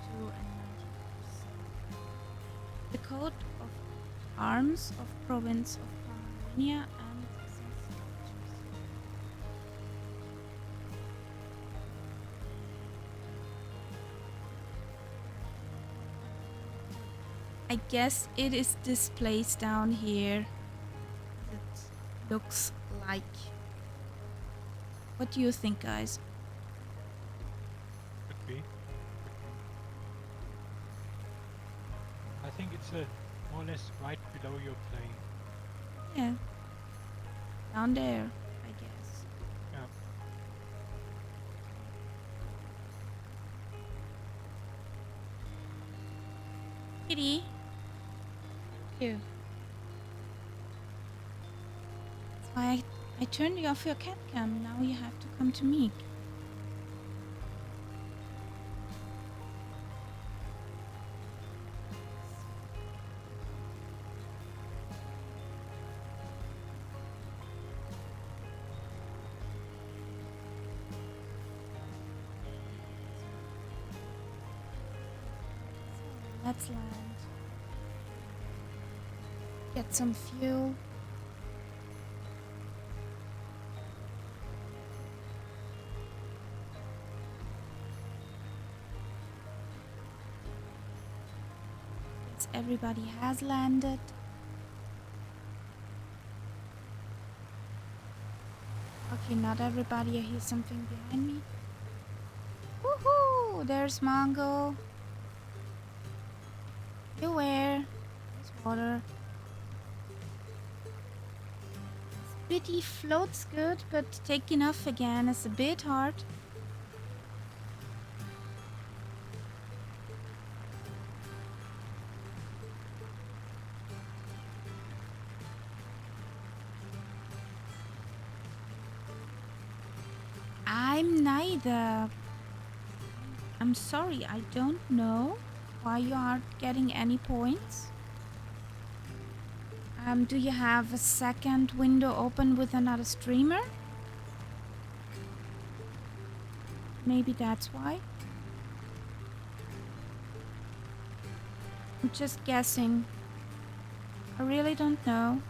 1902 and 1907. The coat of arms of province of Pomerania and some sculptures. I guess it is this place down here that looks like. What do you think, guys? Could be. I think it's more or less right below your plane. Yeah. Down there, I guess. Yeah. Kitty. You. That's why I turned you off your cat cam. Now you have to come to me. Let's land. Get some fuel. Yes, everybody has landed. Okay, not everybody. I hear something behind me. Woohoo! There's Mongo. You where? There's water. Bitty floats good, but taking off again is a bit hard. I'm neither. I'm sorry, I don't know why you aren't getting any points. Do you have a second window open with another streamer? Maybe that's why. I'm just guessing. I really don't know.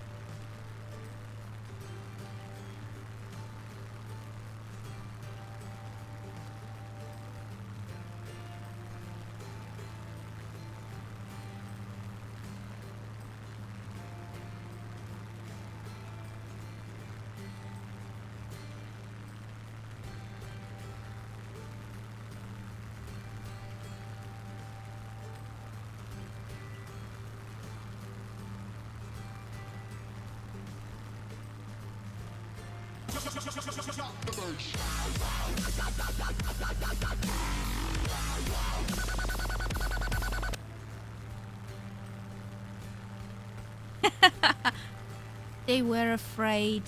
They were afraid.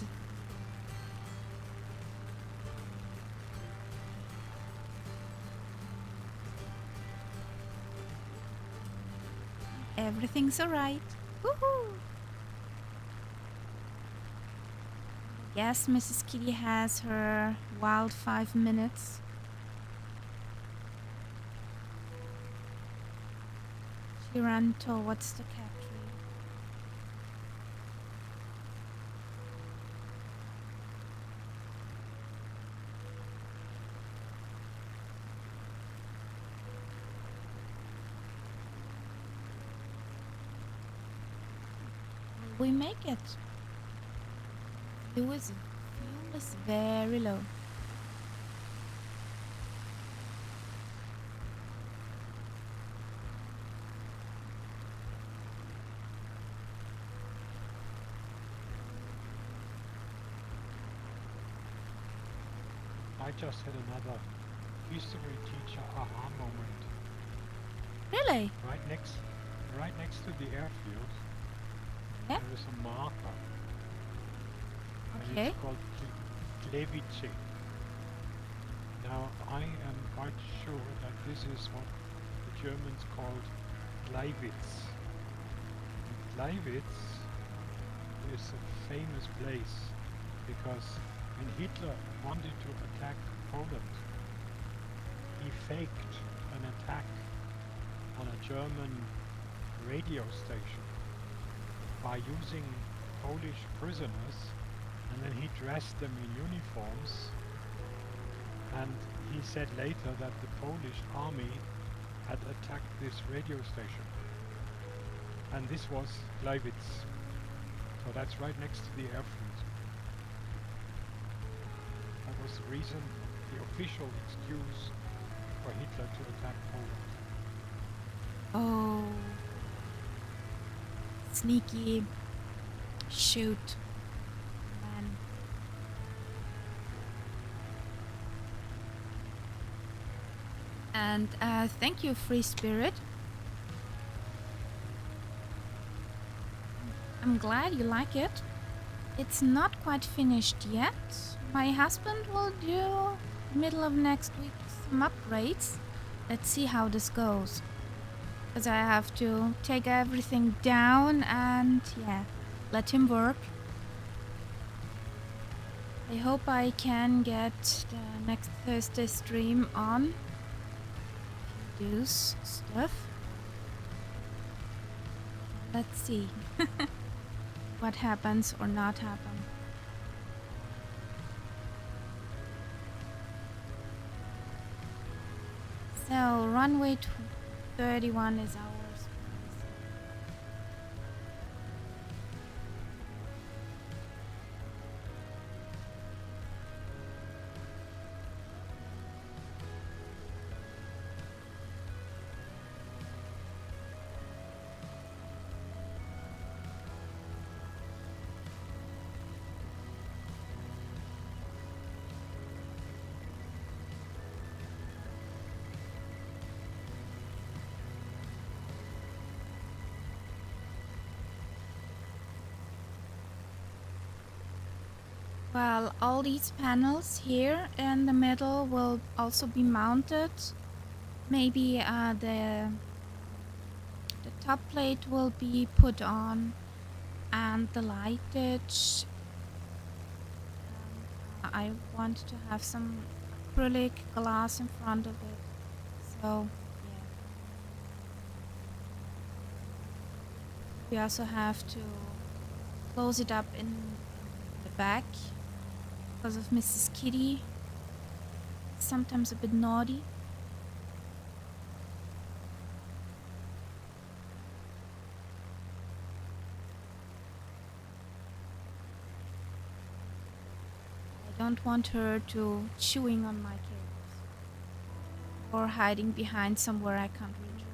Everything's alright. Woohoo! Yes, Mrs. Kitty has her wild 5 minutes. She ran towards the cat tree. Will we make it? Fuel is very low. I just had another history teacher aha moment. Really? Right next to the airfield, Yeah. there is a marker. And Okay. it's called Klevice. Now I am quite sure that this is what the Germans called Gleiwitz. And Gleiwitz is a famous place because when Hitler wanted to attack Poland, he faked an attack on a German radio station by using Polish prisoners, and then he dressed them in uniforms, and he said later that the Polish army had attacked this radio station, and this was Gleiwitz, so that's right next to the airfield. That was the reason, the official excuse for Hitler to attack Poland. Oh. Sneaky. Shoot. Man. And thank you, Free Spirit. I'm glad you like it. It's not quite finished yet. My husband will do middle of next week some upgrades. Let's see how this goes. Because I have to take everything down and yeah, let him work. I hope I can get the next Thursday stream on. Do stuff. Let's see what happens or not happen. So runway 31 is ours. Well, all these panels here in the middle will also be mounted. Maybe the top plate will be put on and the lightage. I want to have some acrylic glass in front of it. So, yeah. We also have to close it up in the back because of Mrs. Kitty. Sometimes a bit naughty. I don't want her to chewing on my cables or hiding behind somewhere I can't reach her.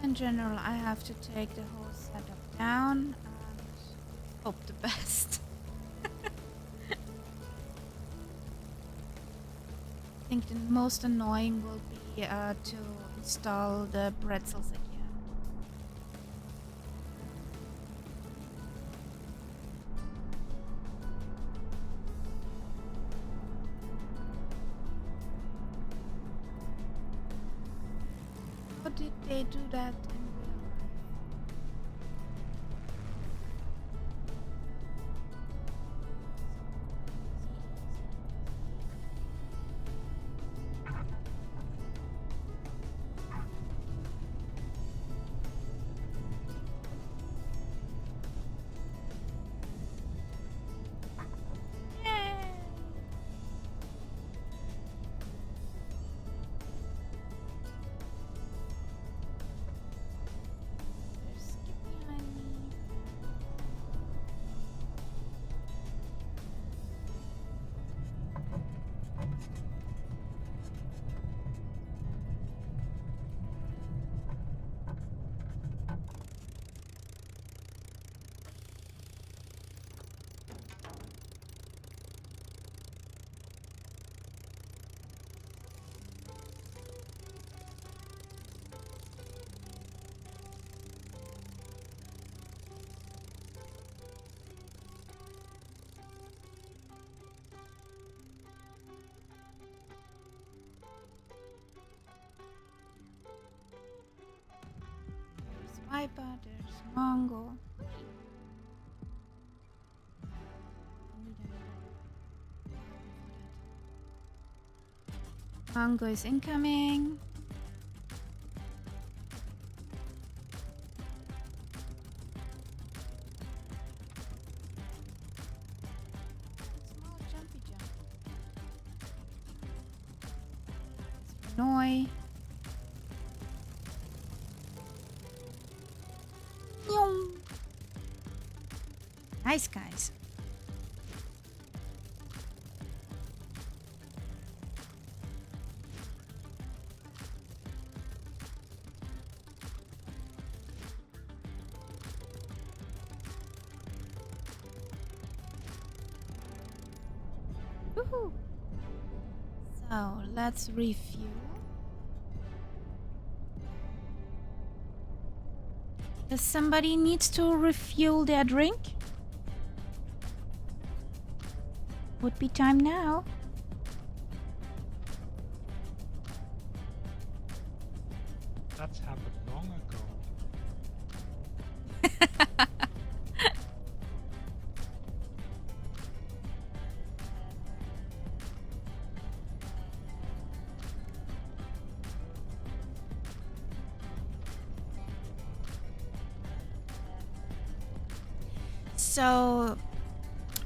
In general, I have to take the whole setup down and hope the best. I think the most annoying will be to install the pretzels again. How did they do that in real life? Yay! There's Skip behind me. There's Viper, there's Mongo. I need a Mongo is incoming. Small jumpy jump. It's Noi. Nice guys. Woohoo! So let's refuel. Does somebody needs to refuel their drink? Would be time now. That's happened long ago. So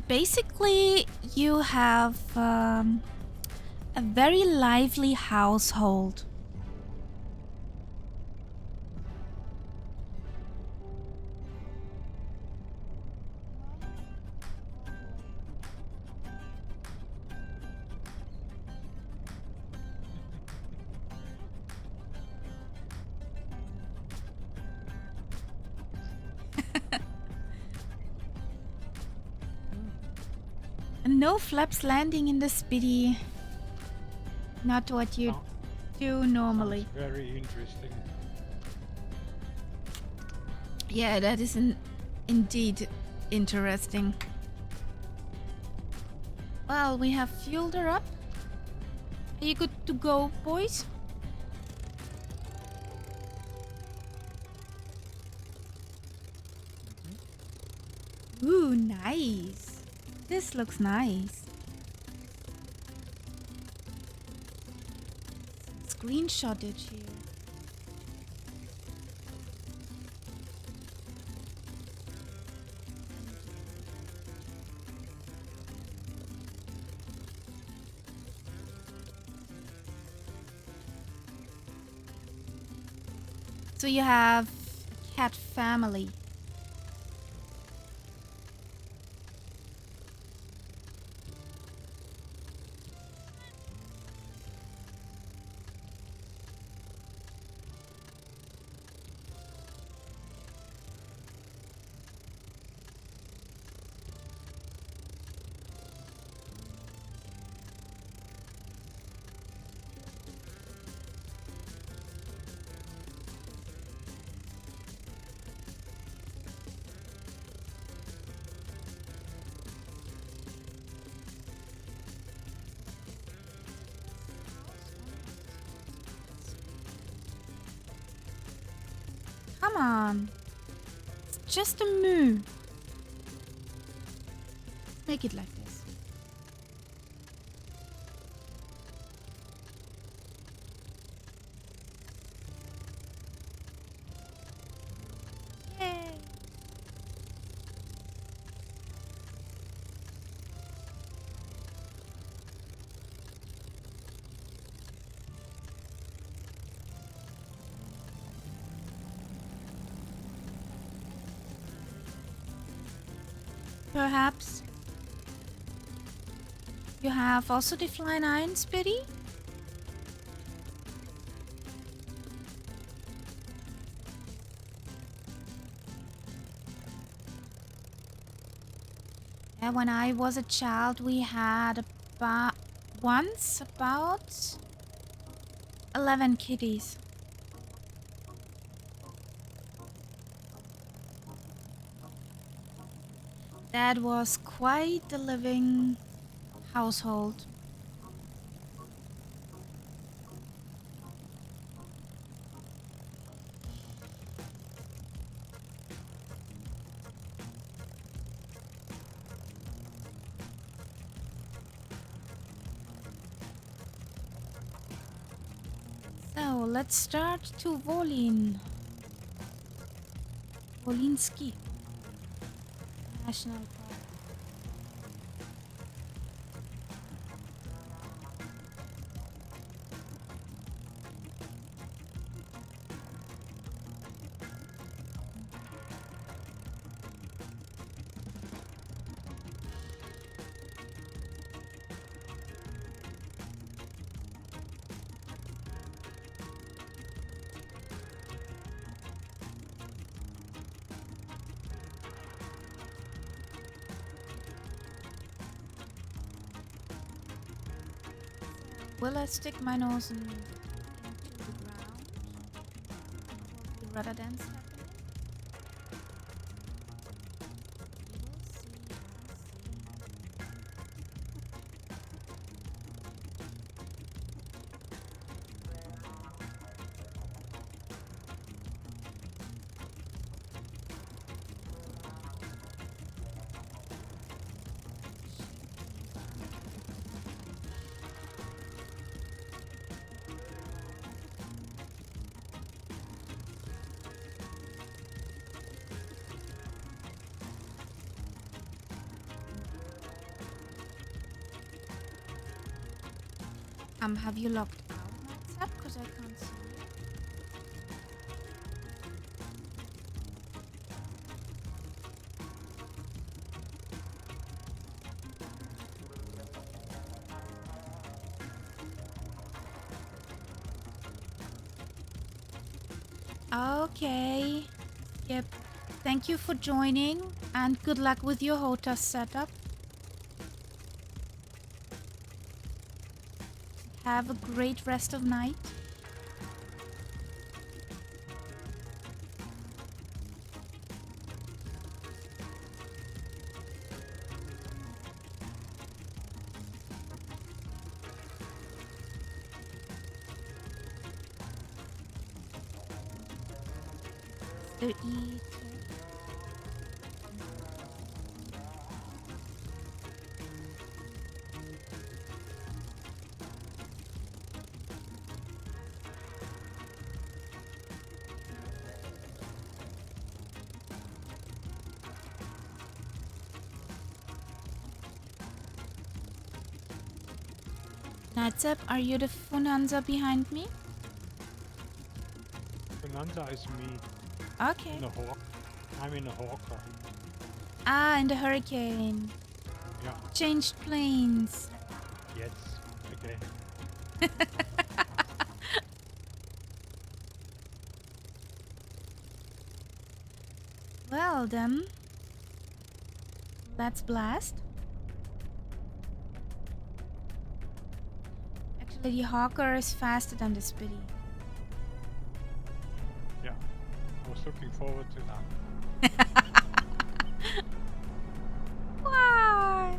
basically you have a very lively household. No flaps landing in the Spitty. Not what you Sound- do normally. Sounds very interesting. Yeah, that is indeed interesting. Well, we have fueled her up. Are you good to go, boys? Ooh, nice. This looks nice. Screenshot it here. So you have a cat family. Come on. It's just a moo. Make it like this. Yay. Perhaps you have also the Fly 9, Spitty? Yeah, when I was a child, we had about 11 kitties. That was quite the living household. So let's start to Wolinski National Park. Will I stick my nose into the ground? Rather than stepping in? We will see. Have you logged out WhatsApp? Because I can't see it. Okay. Yep. Thank you for joining and good luck with your HOTAS setup. Have a great rest of night. Still eat. Natsep, are you the Funanza behind me? Bonanza is me Okay. in a hawk. I'm in a hawker. Ah, in the hurricane. Yeah. Changed planes. Yes. Okay. Well then, let's blast. Actually, the Hawker is faster than the Spitty. Yeah. I was looking forward to that. Why?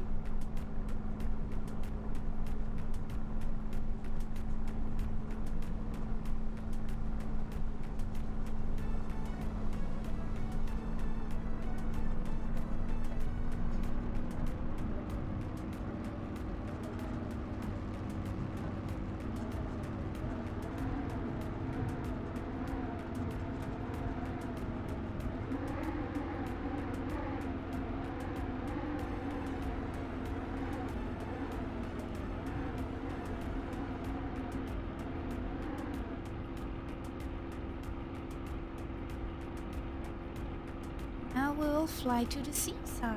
Now we'll fly to the seaside.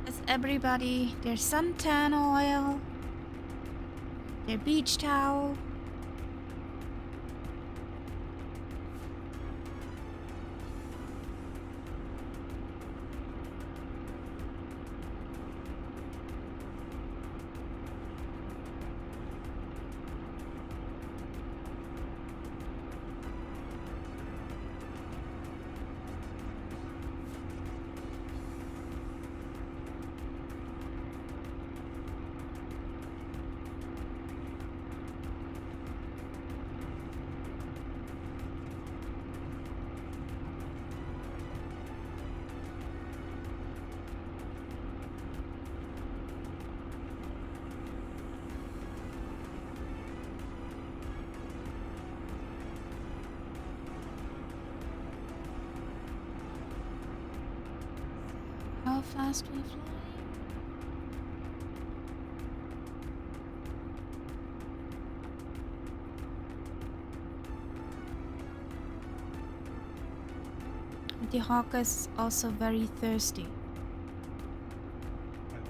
Has everybody their suntan oil, their beach towel? How fast we fly? The hawk is also very thirsty. Well,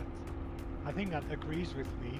I think that agrees with me.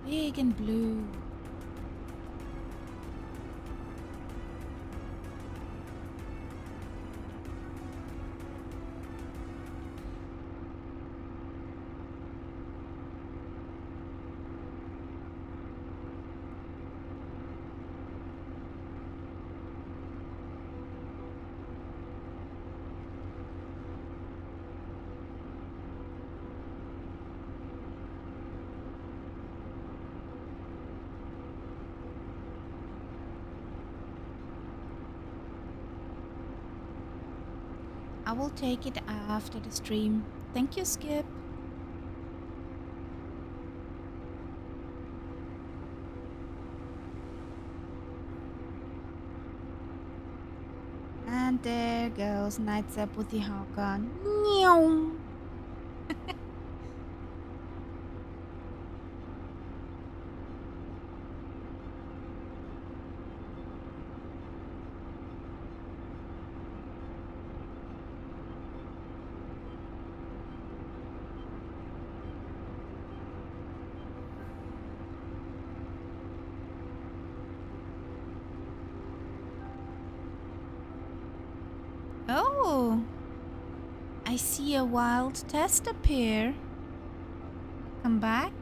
Big and blue. I will take it after the stream. Thank you, Skip. And there goes Nightsap with the hawk on. Meow. Oh, I see a wild test appear. Come back.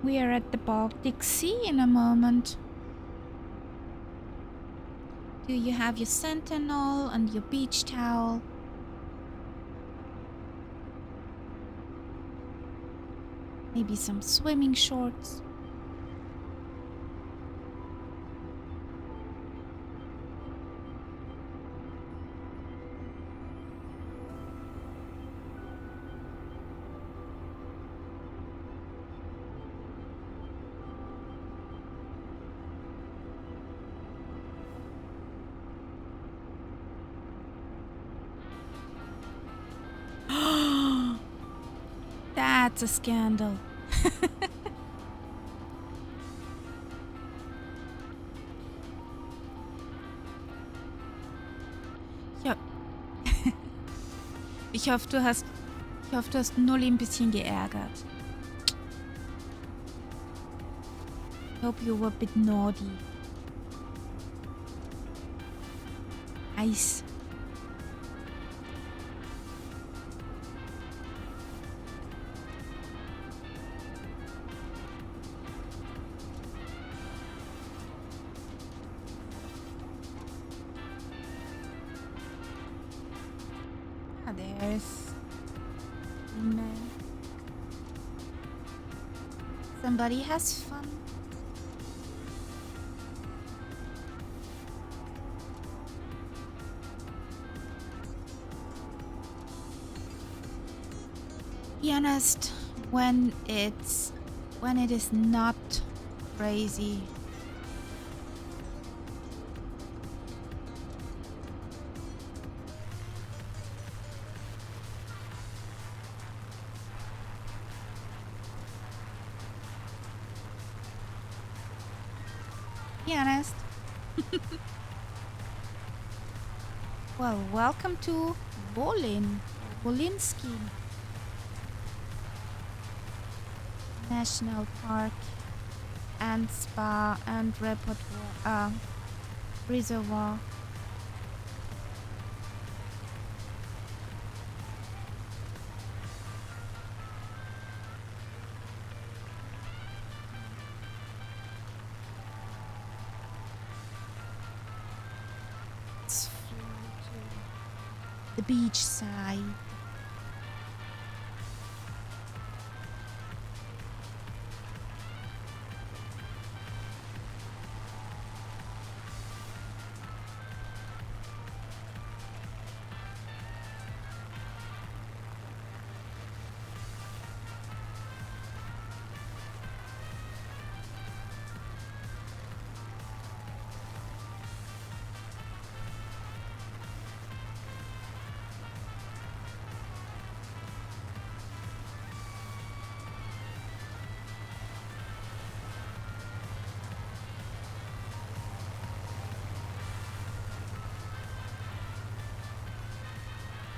We are at the Baltic Sea in a moment. Do you have your sentinel and your beach towel? Maybe some swimming shorts. That's a scandal. Ja. Ich hoffe, du hast Nulli ein bisschen geärgert. I hope you were a bit naughty. Ice. There's somebody has fun. Be honest, when it is not crazy. Be honest. Well, welcome to Wolinski National Park and Spa and Reservoir. Let's fly to the beach side.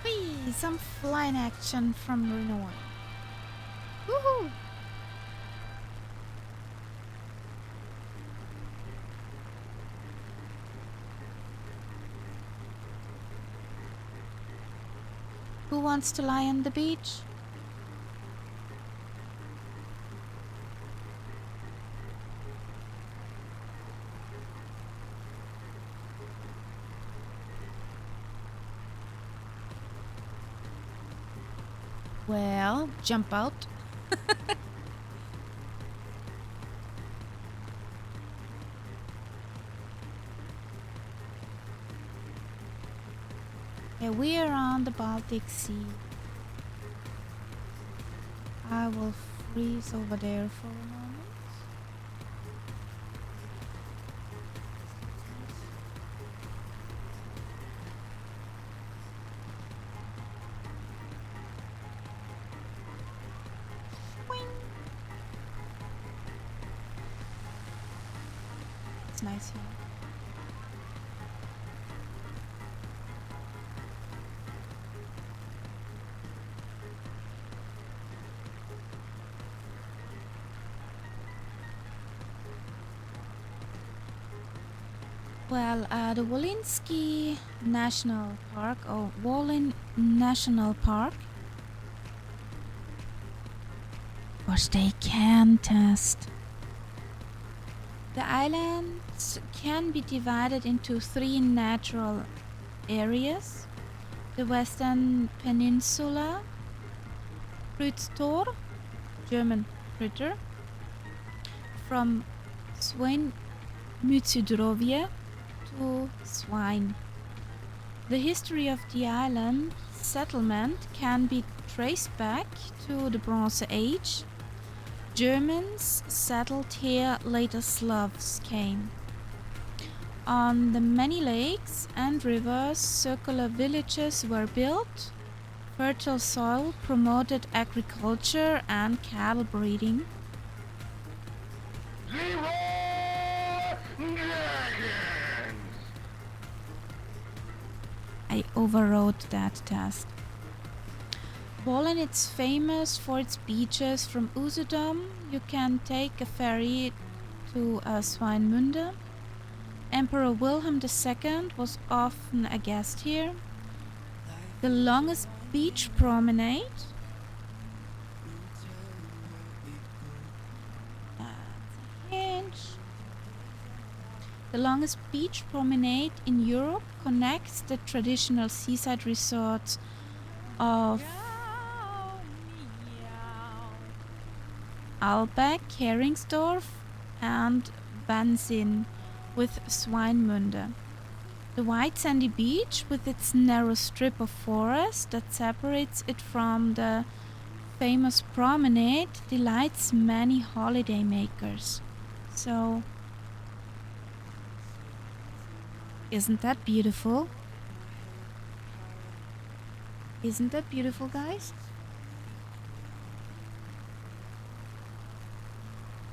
Whee! Some flying action from Renoir. Woohoo! Who wants to lie on the beach? Well, jump out. Okay, we are on the Baltic Sea. I will freeze over there for a moment. Boing. It's nice here. Well, the Wolinski National Park, or Wolin National Park, which they can test. The islands can be divided into 3 natural areas. The Western Peninsula, Rütztor, German Ritter, from Swine-Mützydrovje to Swine. The history of the island settlement can be traced back to the Bronze Age. Germans settled here, later Slavs came. On the many lakes and rivers, circular villages were built. Fertile soil promoted agriculture and cattle breeding. I overrode that test. Wolin is famous for its beaches. From Usedom you can take a ferry to Swinemünde. Emperor Wilhelm II was often a guest here. The longest beach promenade The longest beach promenade in Europe connects the traditional seaside resorts of Albeck, Heringsdorf and Bansin with Swinemünde. The white sandy beach with its narrow strip of forest that separates it from the famous promenade delights many holiday makers. So, isn't that beautiful? Isn't that beautiful, guys?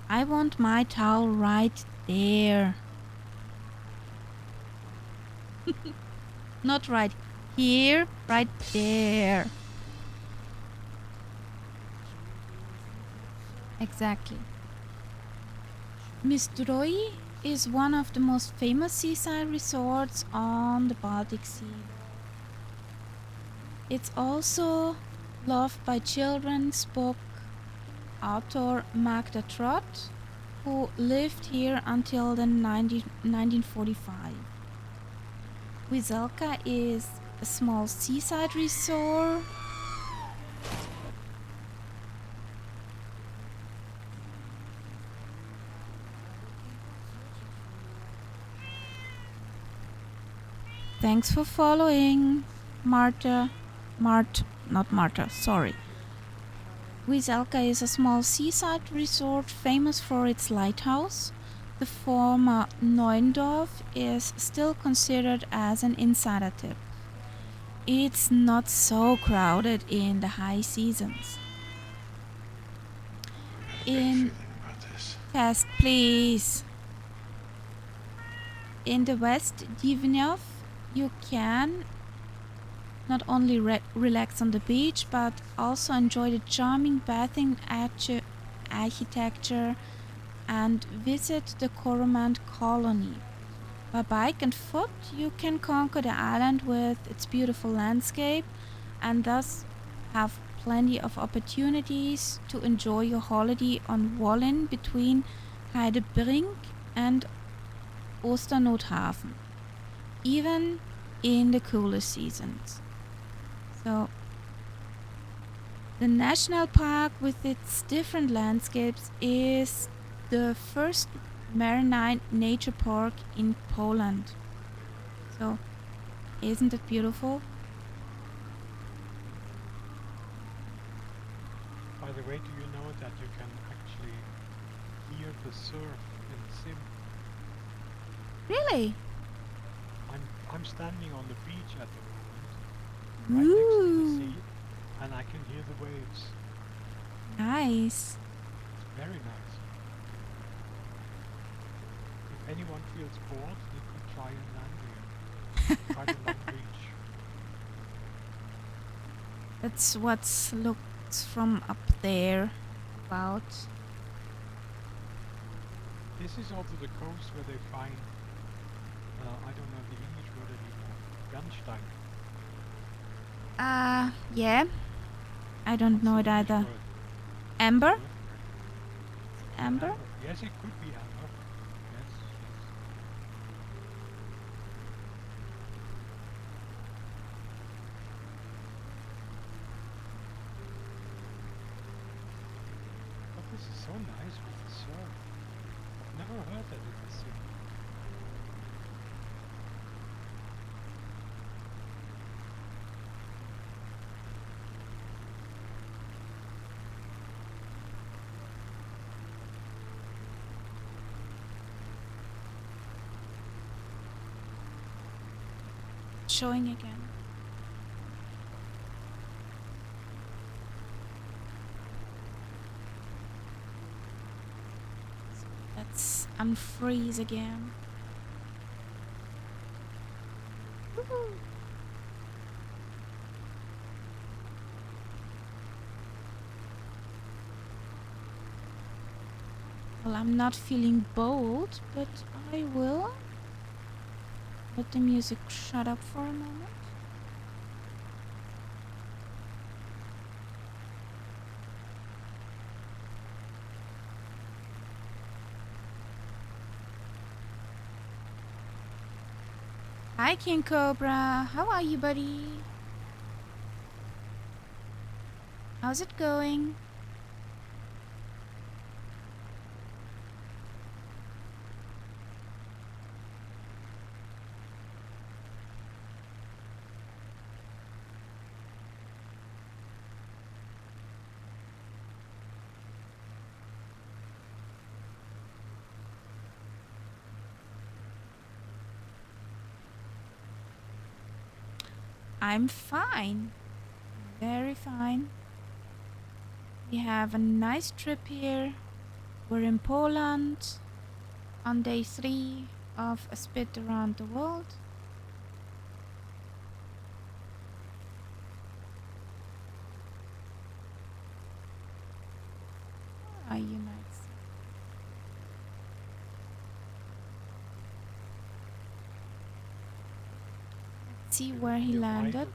I want my towel right there. Not right here, right there. Exactly. Mystroy is one of the most famous seaside resorts on the Baltic Sea. It's also loved by children, spoke author Magda Trott, who lived here until the 1945. Wieselka is a small seaside resort Thanks for following, not Marta, sorry. Wieselka is a small seaside resort famous for its lighthouse. The former Neuendorf is still considered as an insider tip. It's not so crowded in the high seasons. In fast, please. In the West Divnov, you can not only relax on the beach, but also enjoy the charming bathing architecture and visit the Coromant colony. By bike and foot, you can conquer the island with its beautiful landscape and thus have plenty of opportunities to enjoy your holiday on Wollin between Heidebrink and Osternoothafen, even in the cooler seasons. So, the national park with its different landscapes is the first marine nature park in Poland. So, isn't it beautiful? By the way, do you know that you can actually hear the surf in Sim? Really? I'm standing on the beach at the moment, right next to the sea, and I can hear the waves. Nice. It's very nice. If anyone feels bored, they could try and land here. Quite a long beach. That's what looks from up there about. This is also the coast where they find, I don't know the English word anymore, Bernstein. Yeah. I don't What's know the it English either. word? Amber? Word for it? Amber? Yes, it could be amber. Yes, yes. But this is so nice with the surf. I've never heard that in the sea. Showing again. Let's unfreeze again. Woohoo. Well, I'm not feeling bold, but I will let the music shut up for a moment. Hi, King Cobra. How are you, buddy? How's it going? I'm fine. Very fine. We have a nice trip here. We're in Poland on day 3 of a spit around the world. Are you nice? Let's see There where will he be a landed.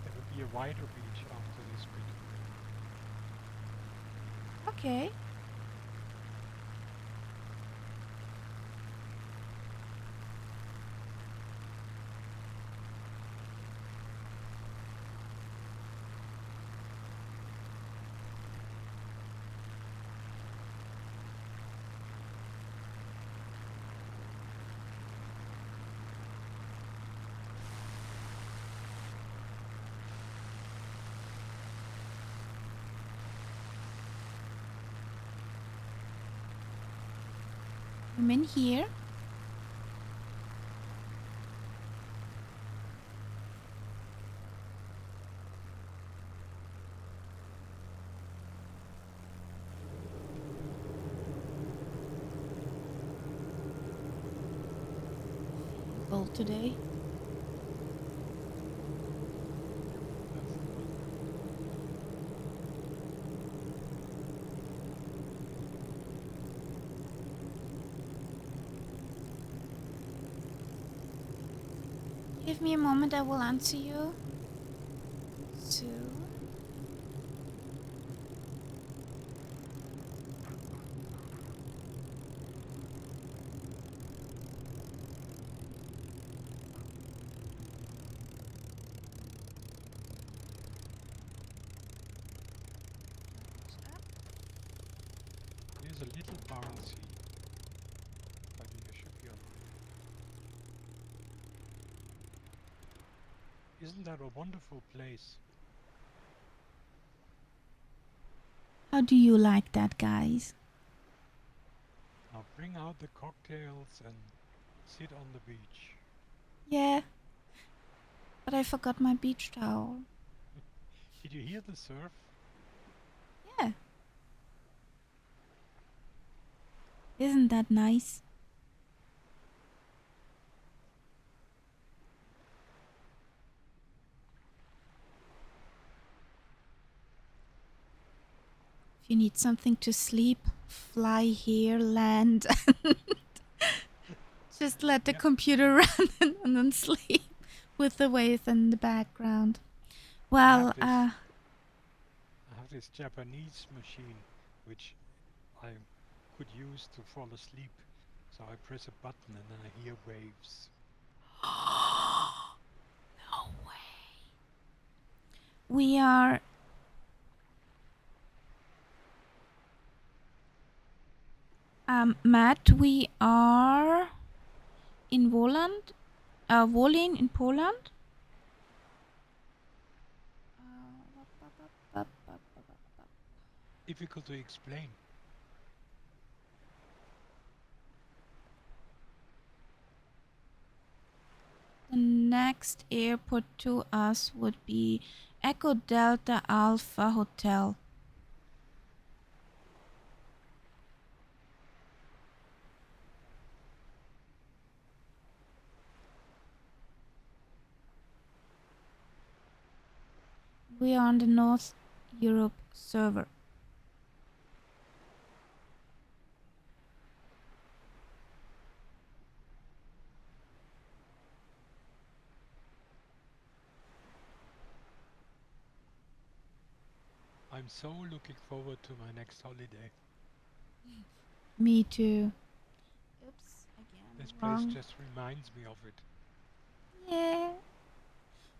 There will be a wider beach after this bit. Okay. I'm in here. Bold today. That's the one. Give me a moment, I will answer you. So. Here's a little bouncy. But you should be alright. Isn't that a wonderful place? How do you like that, guys? Now bring out the cocktails and sit on the beach. Yeah. But I forgot my beach towel. Did you hear the surf? Yeah. Isn't that nice? If you need something to sleep, fly here, land, and just let the Yeah. computer run and then sleep with the wave in the background. Well, I have this Japanese machine which I could use to fall asleep. So I press a button and then I hear waves. no way. We are Matt, we are in Woland, Wolin in Poland. Difficult to explain. The next airport to us would be Echo Delta Alpha Hotel. We are on the North Europe server. I'm so looking forward to my next holiday. Me too. Oops, again. This place Wrong. just reminds me of it. Yeah.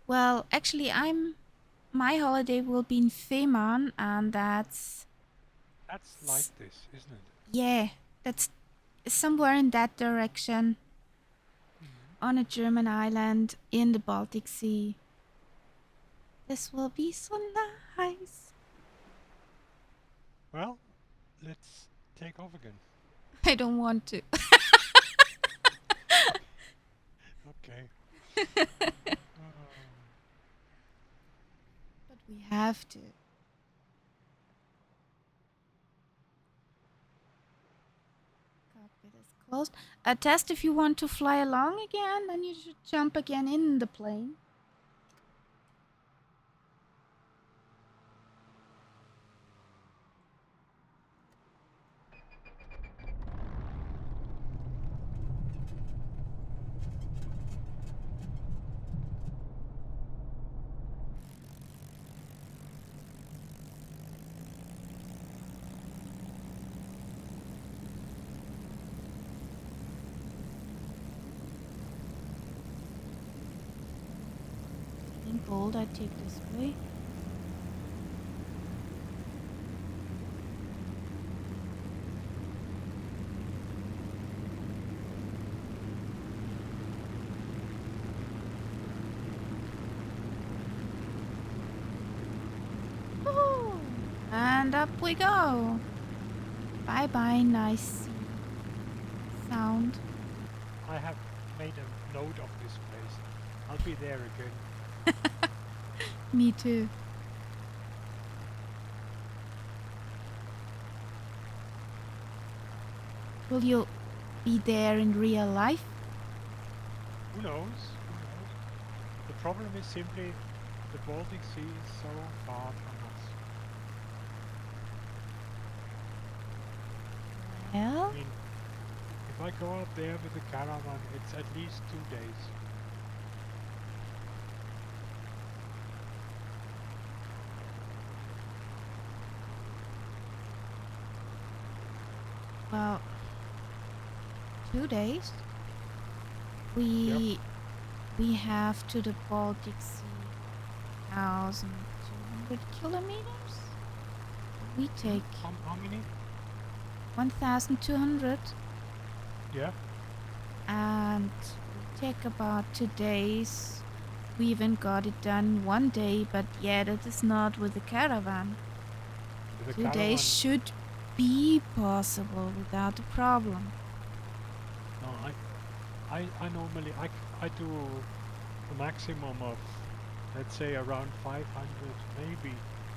Well, actually, my holiday will be in Fehmarn, and that's Like this, isn't it? yeah, that's somewhere in that direction on a German island in the Baltic Sea. This will be so nice. Well, let's take off again. I don't want to. Okay. But we have to. Cockpit is closed. A test if you want to fly along again, then you should jump again in the plane. In bold, I take this way. Woohoo! And up we go. Bye bye, nice sound. I have made a note of this place. I'll be there again. Me too. Will you be there in real life? Who knows? Who knows? The problem is simply the Baltic Sea is so far from us. Well, I mean, if I go up there with the caravan, it's at least 2 days. well, 2 days. We have to the Baltic Sea 1,200 kilometers. We take How many? 1,200, Yeah. and we take about 2 days. We even got it done 1 day, but yeah, that is not with the caravan. With a 2 days caravan, should be possible without a problem. no, I normally I do a maximum of, let's say, around 500, maybe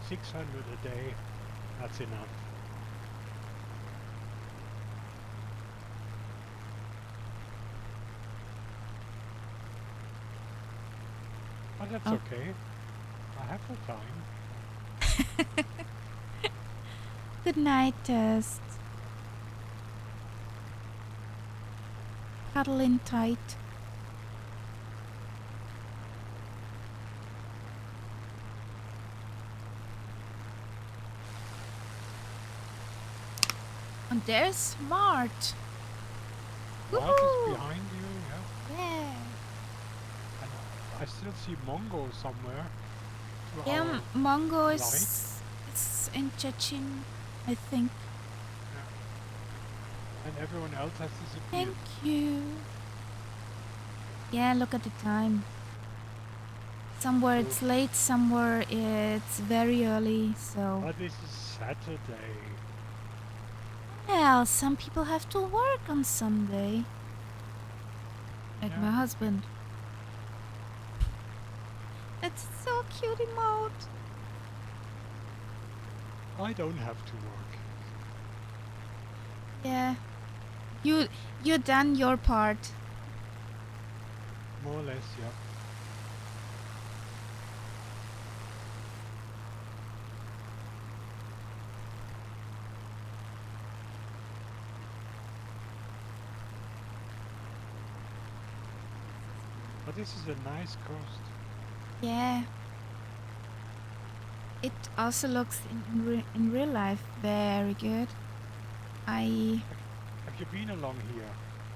600 a day. That's enough. But that's Oh. okay. I have the time. Good night, Test. Cuddle in tight. And there's Mart. Mark Woohoo! is behind you, yeah. Yeah. And I still see Mongo somewhere. To Yeah, our Mongo right. is in Chechen, I think. And everyone else has disappeared. Thank you. Yeah, look at the time. Somewhere it's late, somewhere it's very early, so... But this is Saturday. Well, some people have to work on Sunday. Like Yeah. my husband. It's so cute emote. I don't have to work. Yeah. You done your part. More or less, yeah. But this is a nice coast. Yeah. It also looks in real life very good. I Have you been along here?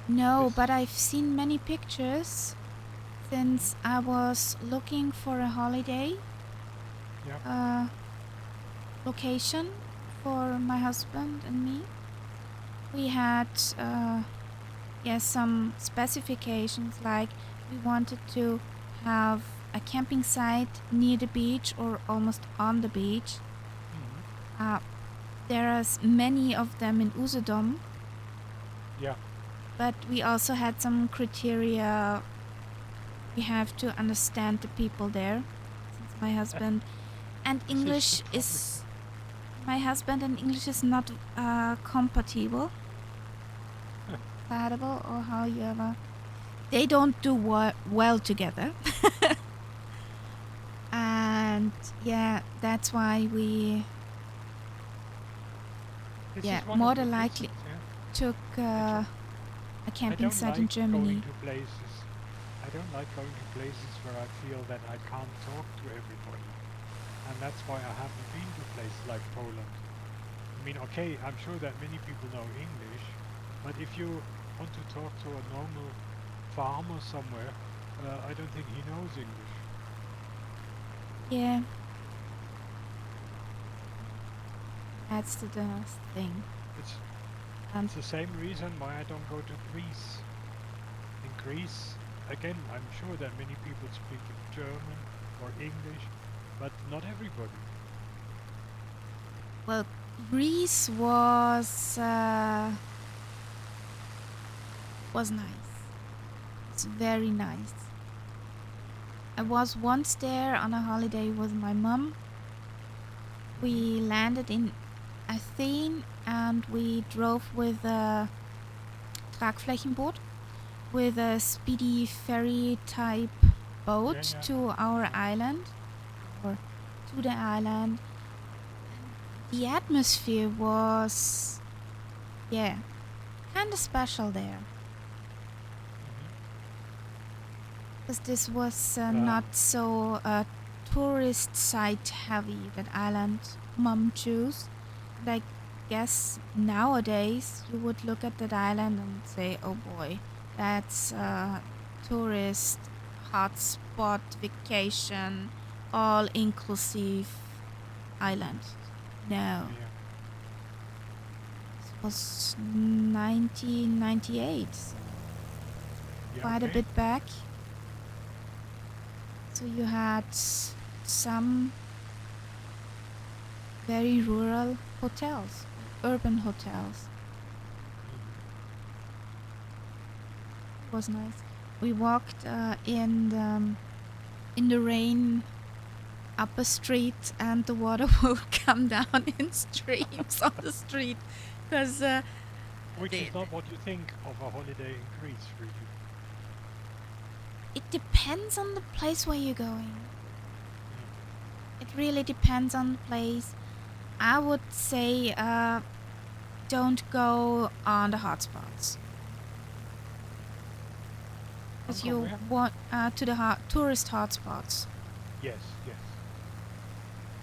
know, Yes. but I've seen many pictures since I was looking for a holiday location for my husband and me. We had some specifications, like we wanted to have a camping site near the beach or almost on the beach. Mhm. There are many of them in Usedom, Yeah. but we also had some criteria. We have to understand the people there, since my husband and This is English the problem. is my husband and English is not compatible, or however. They don't do well together. And yeah, that's why we This Yeah, is one more of the than likely. reasons, yeah. took a I camping don't site like in Germany. going to places. I don't like going to places where I feel that I can't talk to everybody. And that's why I haven't been to places like Poland. I mean, okay, I'm sure that many people know English, but if you want to talk to a normal farmer somewhere, I don't think he knows English. Yeah. That's the thing. It's And It's the same reason why I don't go to Greece. In Greece, again, I'm sure that many people speak German or English, but not everybody. well, Greece was nice. It's very nice. I was once there on a holiday with my mum. We landed in Athens and we drove with a Tragflächenboot, with a speedy ferry type boat Yeah. to our island, or to the island. The atmosphere was, kind of special there. Because this was not so tourist site heavy, that island Mum chose. And I guess nowadays you would look at that island and say, oh boy, that's a tourist hotspot vacation, all inclusive island. No, Yeah. it was 1998, so Yeah, quite a okay. bit back. So you had some very rural hotels, urban hotels. It was nice. We walked in the rain up a street, and the water will come down in streams on the street, because Which is not what you think of a holiday in Greece, really. it depends on the place where you're going. It really depends on the place. I would say don't go on the hotspots. Because Don't go you where? want to the tourist hotspots. Yes, yes.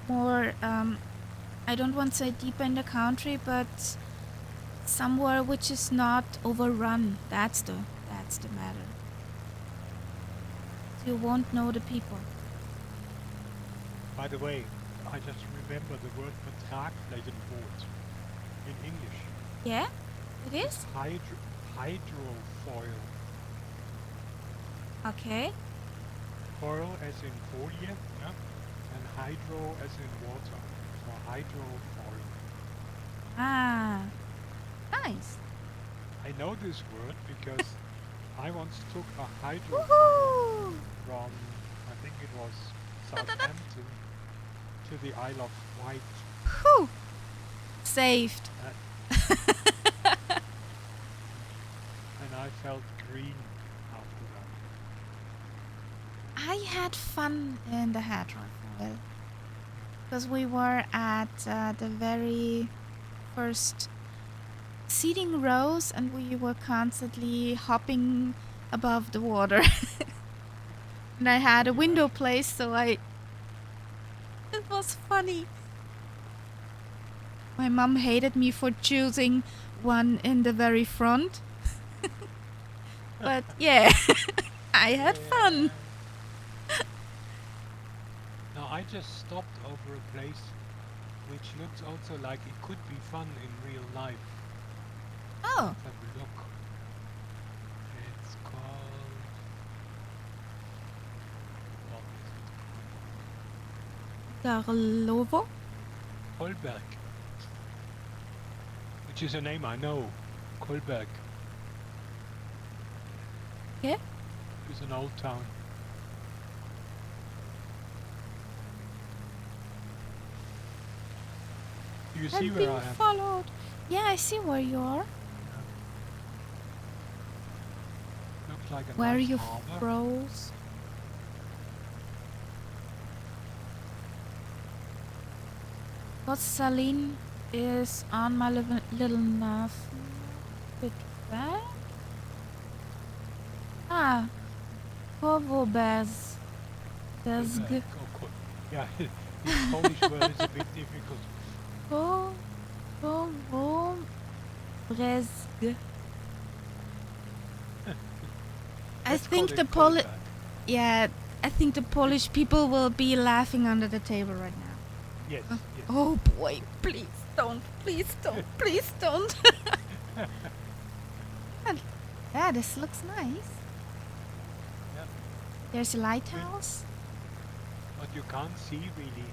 More, I don't want to say deeper in the country, but somewhere which is not overrun. That's the matter. You won't know the people. By the way, I just remember the word Betragflächenboot in English. Yeah, it is. It's hydrofoil. Okay. Foil as in folie, yeah? And hydro as in water. So hydrofoil. Ah, nice. I know this word because I once took a hydrofoil Woohoo! from, I think it was Southampton, to the Isle of Wight. Whew. Saved. And I felt green after that. I had fun in the hydrofoil because we were at the very first seating rows, and we were constantly hopping above the water. And I had a window place, so it was funny. My mom hated me for choosing one in the very front. But yeah, I had fun. Now I just stopped over a place which looks also like it could be fun in real life. Oh, Let's have a look. It's called... What is it? Karlovo? Kolberg. Which is a name I know. Kolberg. Yeah. It's an old town. Do you see I'm where being I am? followed. Yeah, I see where you are. Looks like a Where nice you harbor. froze. But Saline is on my little nav. Bit back. Ah, Kovobez. That's Kolberg. good. Oh, yeah, this Polish word is a bit difficult. Kovobrezg. I Let's think call the it Polish. Kolberg. Yeah, I think the Polish people will be laughing under the table right now. Yes, yes. Oh boy, please don't, please don't, please don't. And, yeah, this looks nice. Yeah. There's a lighthouse. What you can't see really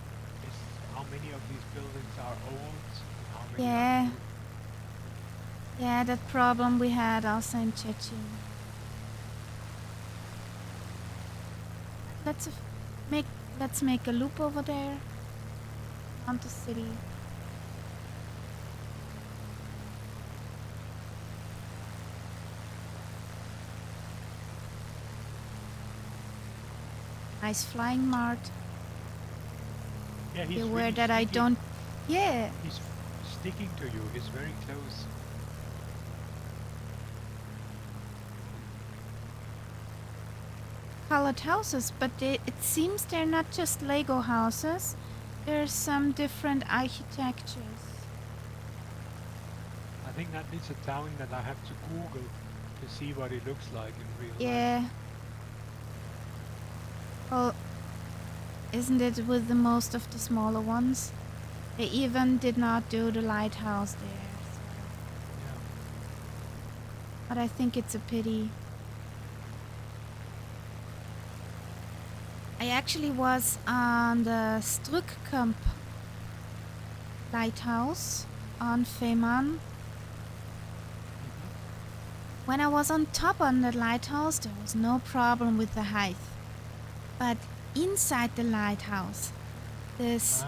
is how many of these buildings are old and how many Yeah. are new. Yeah, that problem we had also in Chechen. Let's make a loop over there on the city. Nice flying mart. Yeah, he's Beware really that I sticking- don't. Yeah. He's sticking to you. He's very close. Colored houses, but it seems they're not just Lego houses. There's some different architectures. I think that is a town that I have to Google to see what it looks like in real life. Yeah. Well, isn't it with the most of the smaller ones? They even did not do the lighthouse there. So. Yeah. But I think it's a pity. I actually was on the Strukkamp lighthouse on Fehmarn. When I was on top on the lighthouse, there was no problem with the height. But inside the lighthouse, this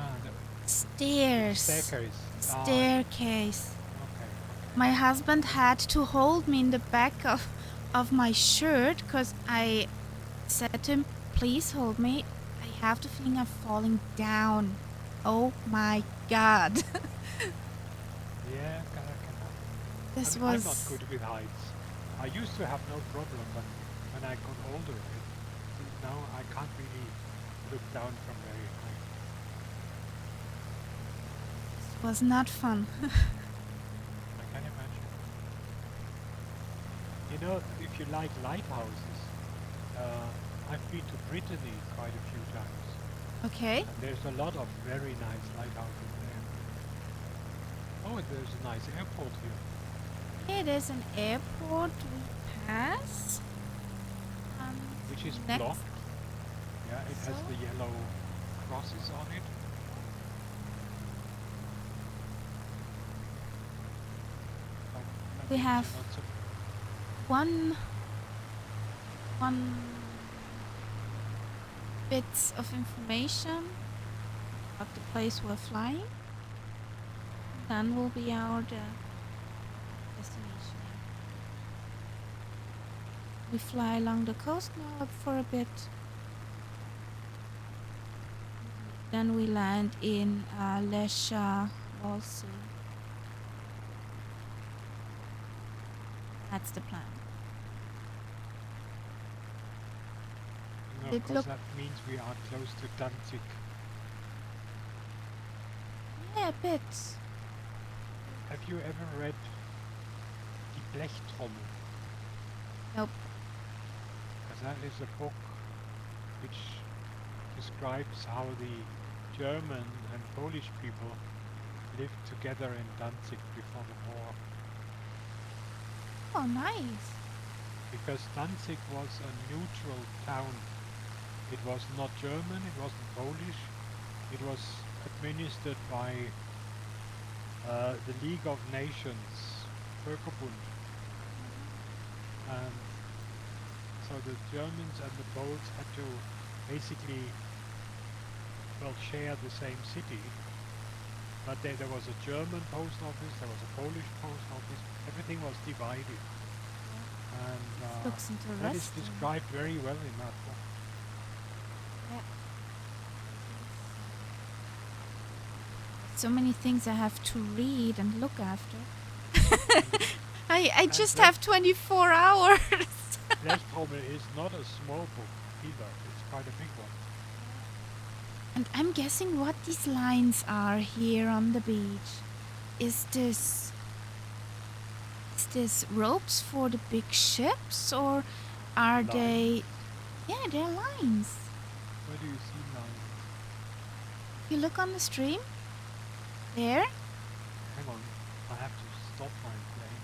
The stairs, staircase. staircase. Okay. My husband had to hold me in the back of my shirt because I said to him, please hold me. I have the feeling I'm falling down. Oh my God. Yeah, can happen. This I'm not was... good with heights. I used to have no problem, but when I got older, now I can't really look down from very high. was not fun. I can imagine. You know, if you like lighthouses, I've been to Brittany quite a few times, Okay. and there's a lot of very nice lighthouses there. Oh, and there's a nice airport here. Okay, there's an airport we pass. Which is Next. blocked. Yeah, it has So? the yellow crosses on it. But We maybe have you're not so- one bits of information about the place we're flying. Then will be our destination. We fly along the coast now for a bit. Then we land in Lesha, Warsaw. That's the plan. No, It of course look- that means we are close to Danzig. Yeah, a bit. Have you ever read Die Blechtrommel? Nope. Because that is a book which describes how the German and Polish people lived together in Danzig before the war. Oh, nice. Because Danzig was a neutral town. It was not German, it wasn't Polish. It was administered by the League of Nations, Völkerbund. And so the Germans and the Poles had to basically, well, share the same city. But there was a German post office, there was a Polish post office, everything was divided. And Looks that is interesting. described very well in that book. Yeah. So many things I have to read and look after. I just that- have 24 hours. Blechtrommel is not a small book either, it's quite a big one. And I'm guessing what these lines are here on the beach. Is this ropes for the big ships, or are Lines. they... Yeah, they're lines. Where do you see lines? If you look on the stream, there. Hang on, I have to stop my plane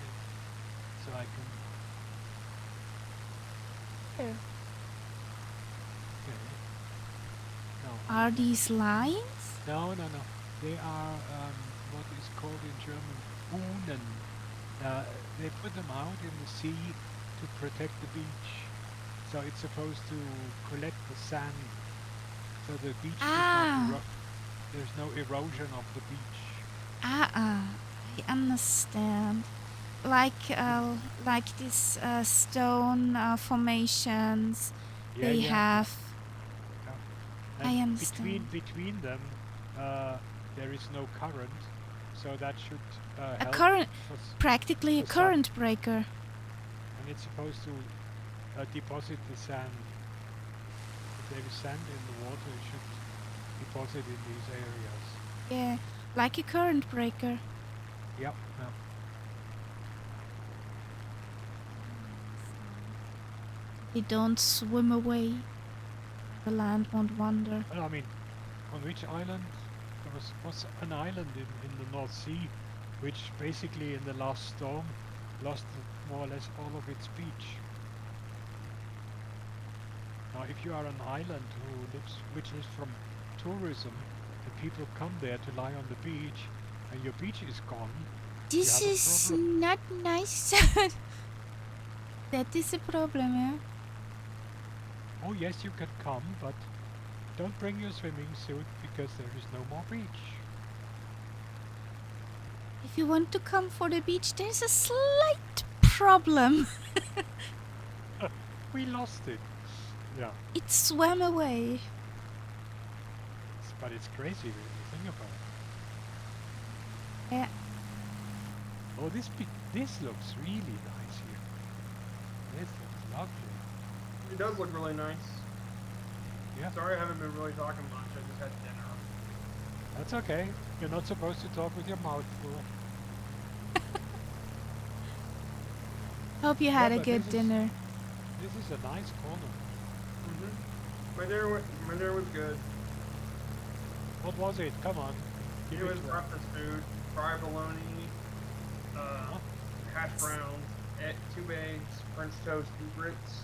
so I can... There. Okay. No, Are these lines? no. They are what is called in German Buhnen. They put them out in the sea to protect the beach. So it's supposed to collect the sand. So the beach does Ah. not there's no erosion of the beach. I understand. Like these stone formations they have. And I understand. Between them, there is no current, so that should A help. current, for s- practically a the sun. current breaker. And it's supposed to deposit the sand. If there is sand in the water, it should deposit in these areas. Yeah, like a current breaker. Yep. They don't swim away. The land won't wander. Well, I mean, on which island? There was an island in the North Sea, which basically in the last storm lost more or less all of its beach. Now, if you are an island which lives from tourism, and people come there to lie on the beach, and your beach is gone, This have a is problem. not nice. That is a problem, yeah. Oh yes, you can come, but don't bring your swimming suit because there is no more beach. If you want to come for the beach, there's a slight problem. We lost it. Yeah, It swam away. but it's crazy when you think about it. Yeah. Oh, this looks really nice here. This looks lovely. It does look really nice. Yeah, Sorry I haven't been really talking much. I just had dinner. that's okay. You're not supposed to talk with your mouth full. Hope you had a but good dinner. This is a nice corner. My dinner was good. What was it? Come on. It Give was to us. breakfast food, fried bologna, Huh? hash browns, 2 eggs, French toast, and grits.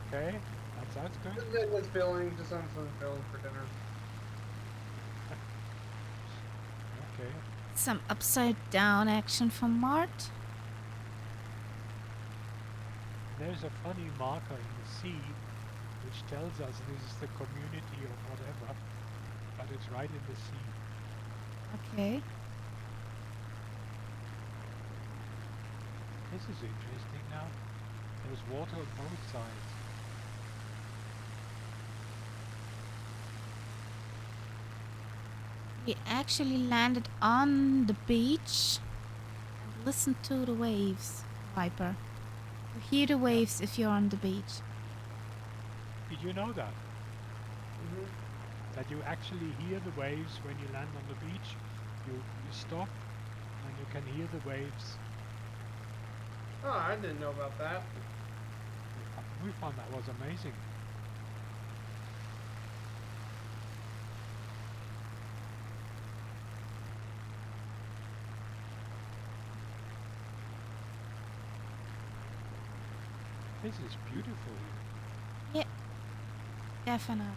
Okay, that sounds good. Just was filling, just some filling for dinner. Okay. Some upside down action from Mart. There's a funny marker in the sea which tells us this is the community or whatever, but it's right in the sea. Okay. This is interesting now. There's water on both sides. We actually landed on the beach and listened to the waves, Viper. You hear the waves if you're on the beach. Did you know that? That you actually hear the waves when you land on the beach? You stop and you can hear the waves. Oh, I didn't know about that. We found that was amazing. This is beautiful. Yeah, definitely.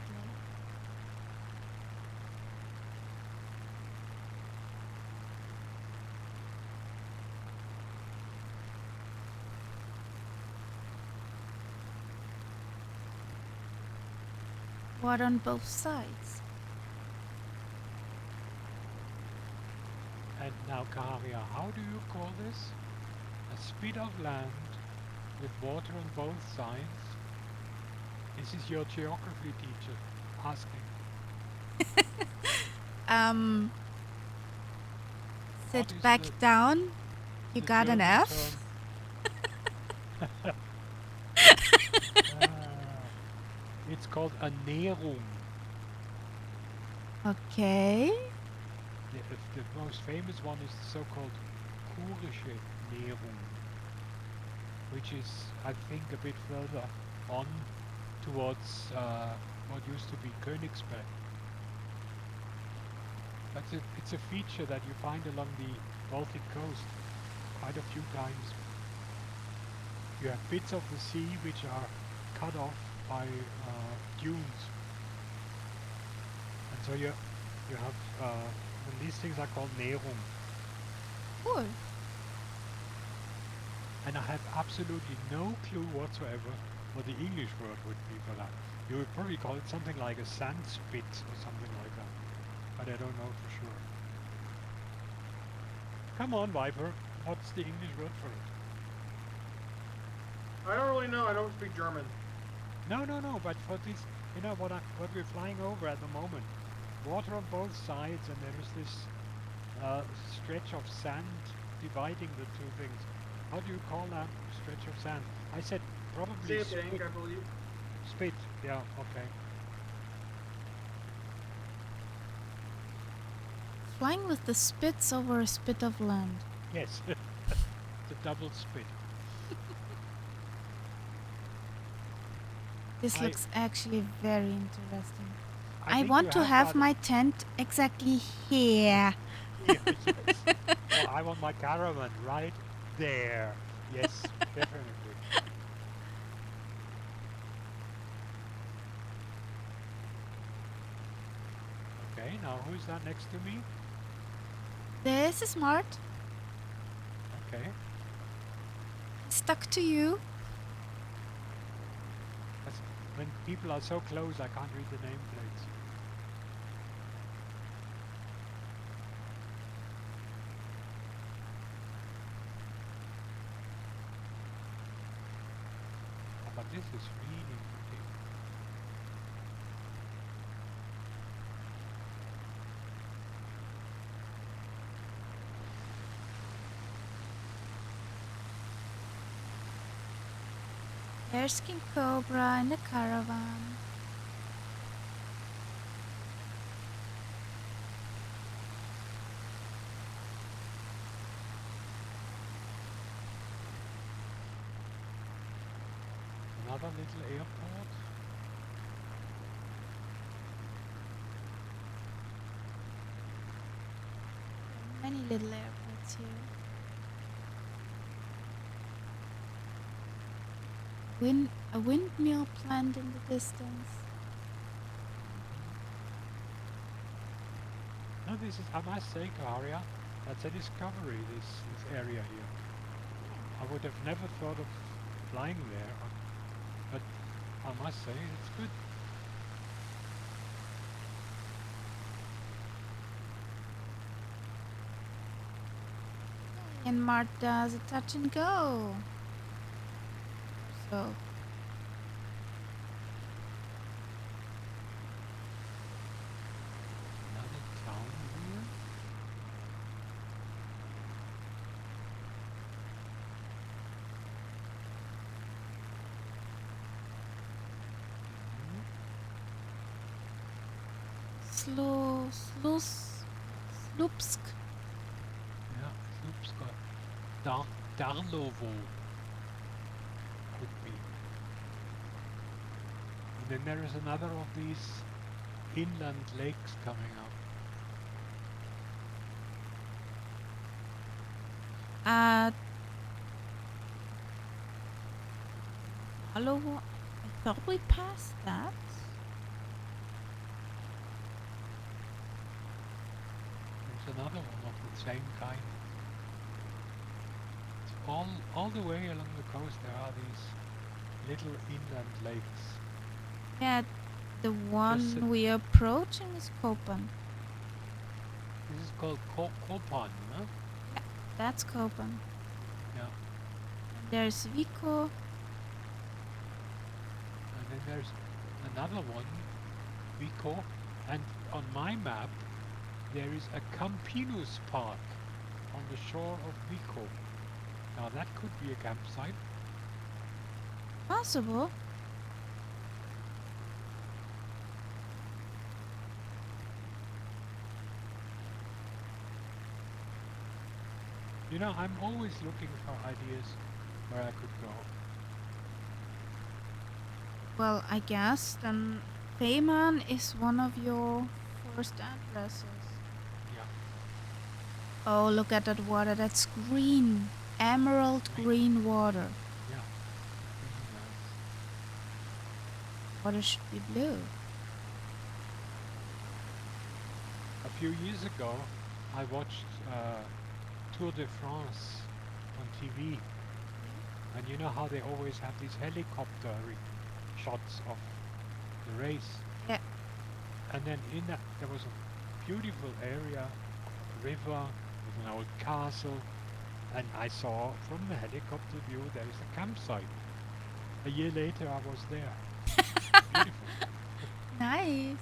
Water on both sides. And now, Kaharia, how do you call this? A spit of land with water on both sides? This is your geography teacher asking. What Sit is back the- down. You the got an German F? term? It's called a Nährung. Okay. The most famous one is the so-called Kurische Nährung, which is, I think, a bit further on towards what used to be Königsberg. But it's a feature that you find along the Baltic coast quite a few times. You have bits of the sea which are cut off by dunes. And so you have, and these things are called Nährung. Cool. And I have absolutely no clue whatsoever what the English word would be for that. You would probably call it something like a sand spit or something like that. But I don't know for sure. Come on, Viper. What's the English word for it? I don't really know. I don't speak German. No, but for this, you know, what we're flying over at the moment. Water on both sides, and there is this stretch of sand dividing the two things. How do you call that stretch of sand? I said probably Sand bank, I believe. spit. Yeah, okay. Flying with the spits over a spit of land. Yes, the double spit. This I- looks actually very interesting. I think want you to have that- my tent exactly here. Yes, yes. Oh, I want my caravan right there. Yes, definitely. Okay, now who's that next to me? This is smart. Okay. Stuck to you. That's, when people are so close, I can't read the nameplates. Oh, but this is really pretty. There's King Cobra in the caravan. Another little airport. Many little airports here. A windmill plant in the distance. No, this is, I must say, Karia, that's a discovery, this area here. I would have never thought of flying there, but I must say, it's good. And Mart does a touch and go. So Another town here. Slupsk. Yeah, Slupska. Darlovo could be. And then there is another of these inland lakes coming up. Hello. I thought we passed that. There's another one of the same kind. It's all the way along the coast there are these little inland lakes. Yeah, the one Just we are approaching is Kopan. This is called Kopan, huh? That's Kopan. Yeah. And there's Vico. And then there's another one, Vico, and on my map there is a Campinus Park on the shore of Vico. Now that could be a campsite. Possible. You know, I'm always looking for ideas where I could go. Well, I guess then Fehmarn is one of your first addresses. Yeah. Oh, look at that water. That's green. Emerald green water. Yeah. Really nice. Water should be blue. A few years ago, I watched Tour de France on TV, and you know how they always have these helicopter shots of the race. Yeah. And then in that there was a beautiful area, river with an old castle, and I saw from the helicopter view there is a campsite. A year later I was there. Beautiful. Nice.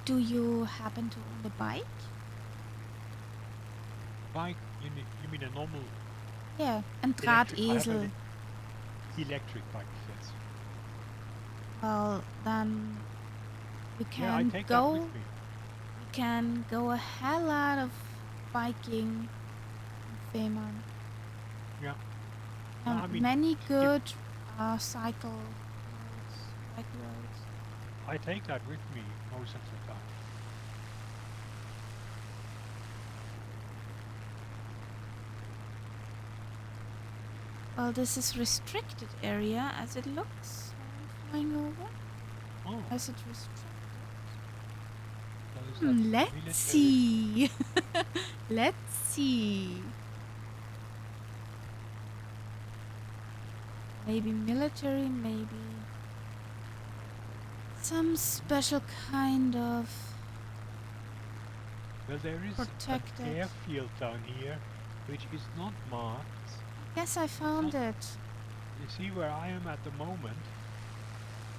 Do you happen to own the bike? Bike, you mean a normal Yeah, and electric, I have Drahtesel. electric bike, yes. Well, then you Yeah, I can take that go. with me. You can go a hell lot of biking in Fehmarn. Yeah. No, I mean, Many good cycle roads, bike roads. I take that with me most of the time. Well, this is restricted area as it looks. flying over? Oh, Is it restricted? so is that Let's military? see. Let's see. Maybe military, maybe some special kind of Well, there is protected. an airfield down here, which is not marked. Yes, I found not- it. You see where I am at the moment?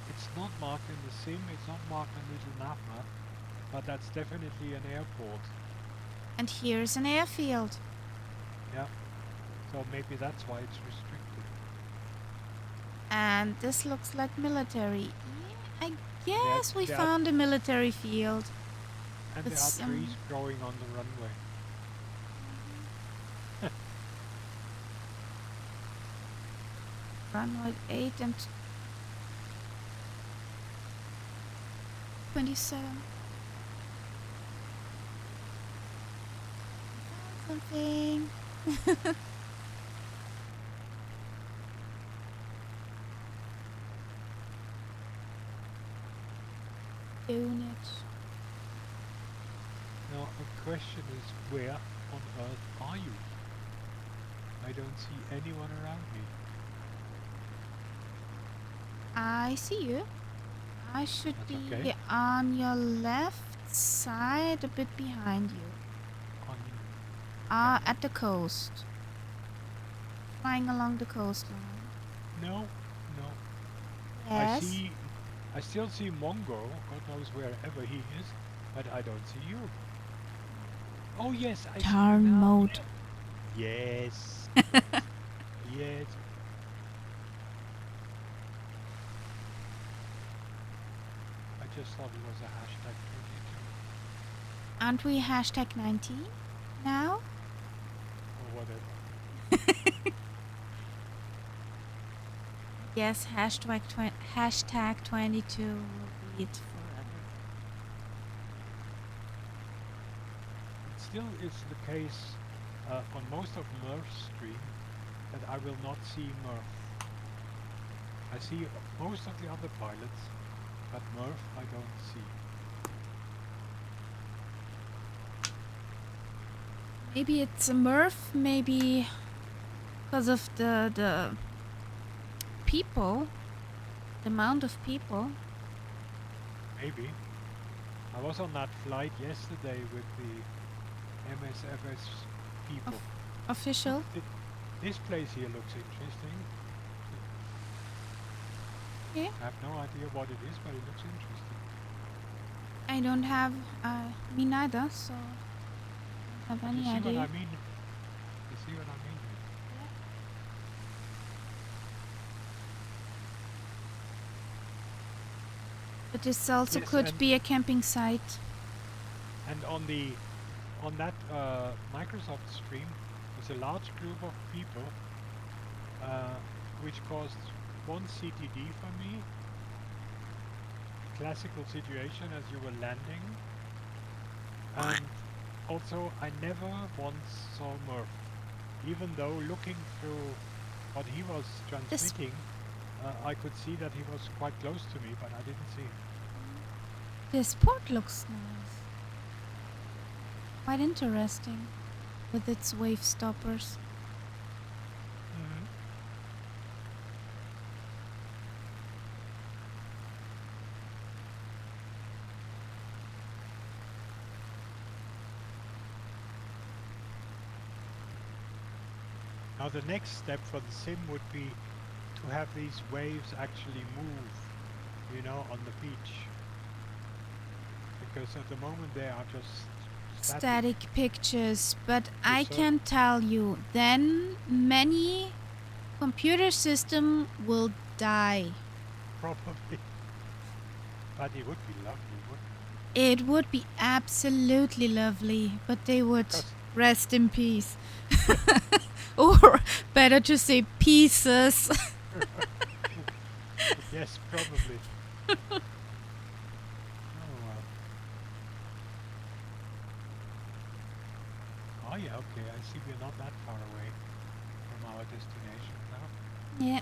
It's not marked in the sim, it's not marked on little map, but that's definitely an airport. And here's an airfield. Yeah. So maybe that's why it's restricted. And this looks like military. Yeah, I guess we there are- found a military field. And With there are some- trees growing on the runway. Runway 8 and 27. Found something. Doing it. Now, the question is, where on earth are you? I don't see anyone around me. I see you. I should That's be okay. on your left side, a bit behind you. On At the coast. Flying along the coastline. no. Yes. I still see Mongo, God knows wherever he is, but I don't see you. Oh yes, I see you Turn now. mode. Yes. Yes. I just thought it was a hashtag 22 Aren't we hashtag 19 now? or whatever. Yes, hashtag 22 will be it forever. It still is the case on most of Murph's stream that I will not see Murph. I see most of the other pilots, but Murph I don't see. Maybe it's a Murph, maybe because of the people, the amount of people. Maybe. I was on that flight yesterday with the MSFS people. Official. This place here looks interesting. Yeah. I have no idea what it is, but it looks interesting. I don't have, me neither, so I don't have You any see idea. what I mean? You see what I mean? But this also Yes, could and- be a camping site. And on that Microsoft stream, there's a large group of people, which caused one CTD for me. Classical situation as you were landing, and also I never once saw Murph, even though looking through what he was transmitting, I could see that he was quite close to me, but I didn't see him. This port looks nice. Quite interesting with its wave stoppers. Now the next step for the sim would be to have these waves actually move, you know, on the beach. Because at the moment they are just Static pictures, but I so- can tell you, then many computer system will die. Probably. But it would be lovely, wouldn't It would be absolutely lovely, but they would Because- rest in peace. Or better to say pieces. it? Yes, probably. Oh well. Oh yeah, okay, I see we're not that far away from our destination now. Yeah.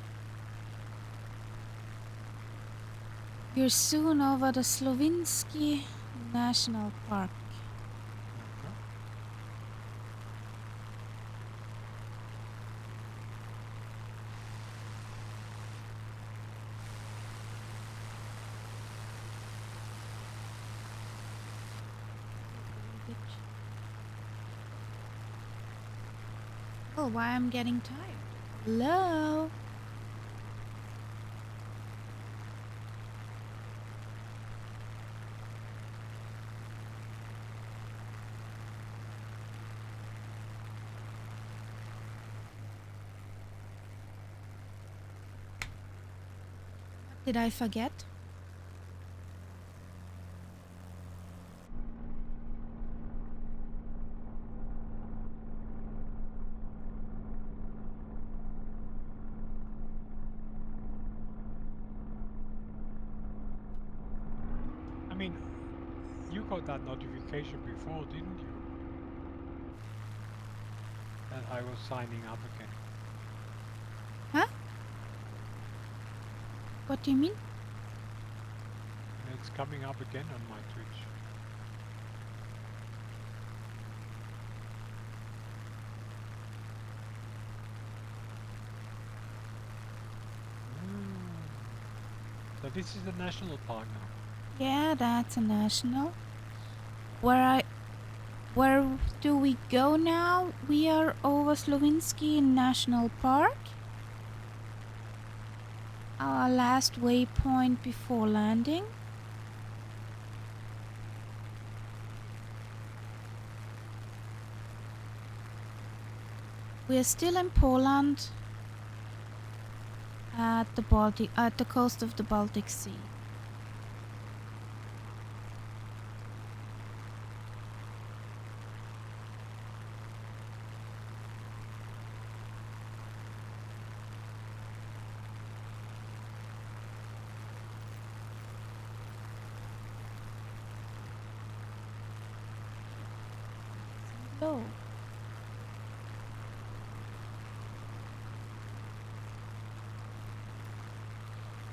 You're soon over the Wolinski National Park. Uh-huh. Oh, why I'm getting tired. Hello? What did I forget? I mean, you got that notification before, didn't you? That I was signing up again. Huh? What do you mean? And it's coming up again on my Twitch. So this is the national park now. Yeah, that's a national. Where do we go now? We are over Wolinski National Park. Our last waypoint before landing. We're still in Poland at the coast of the Baltic Sea. Low.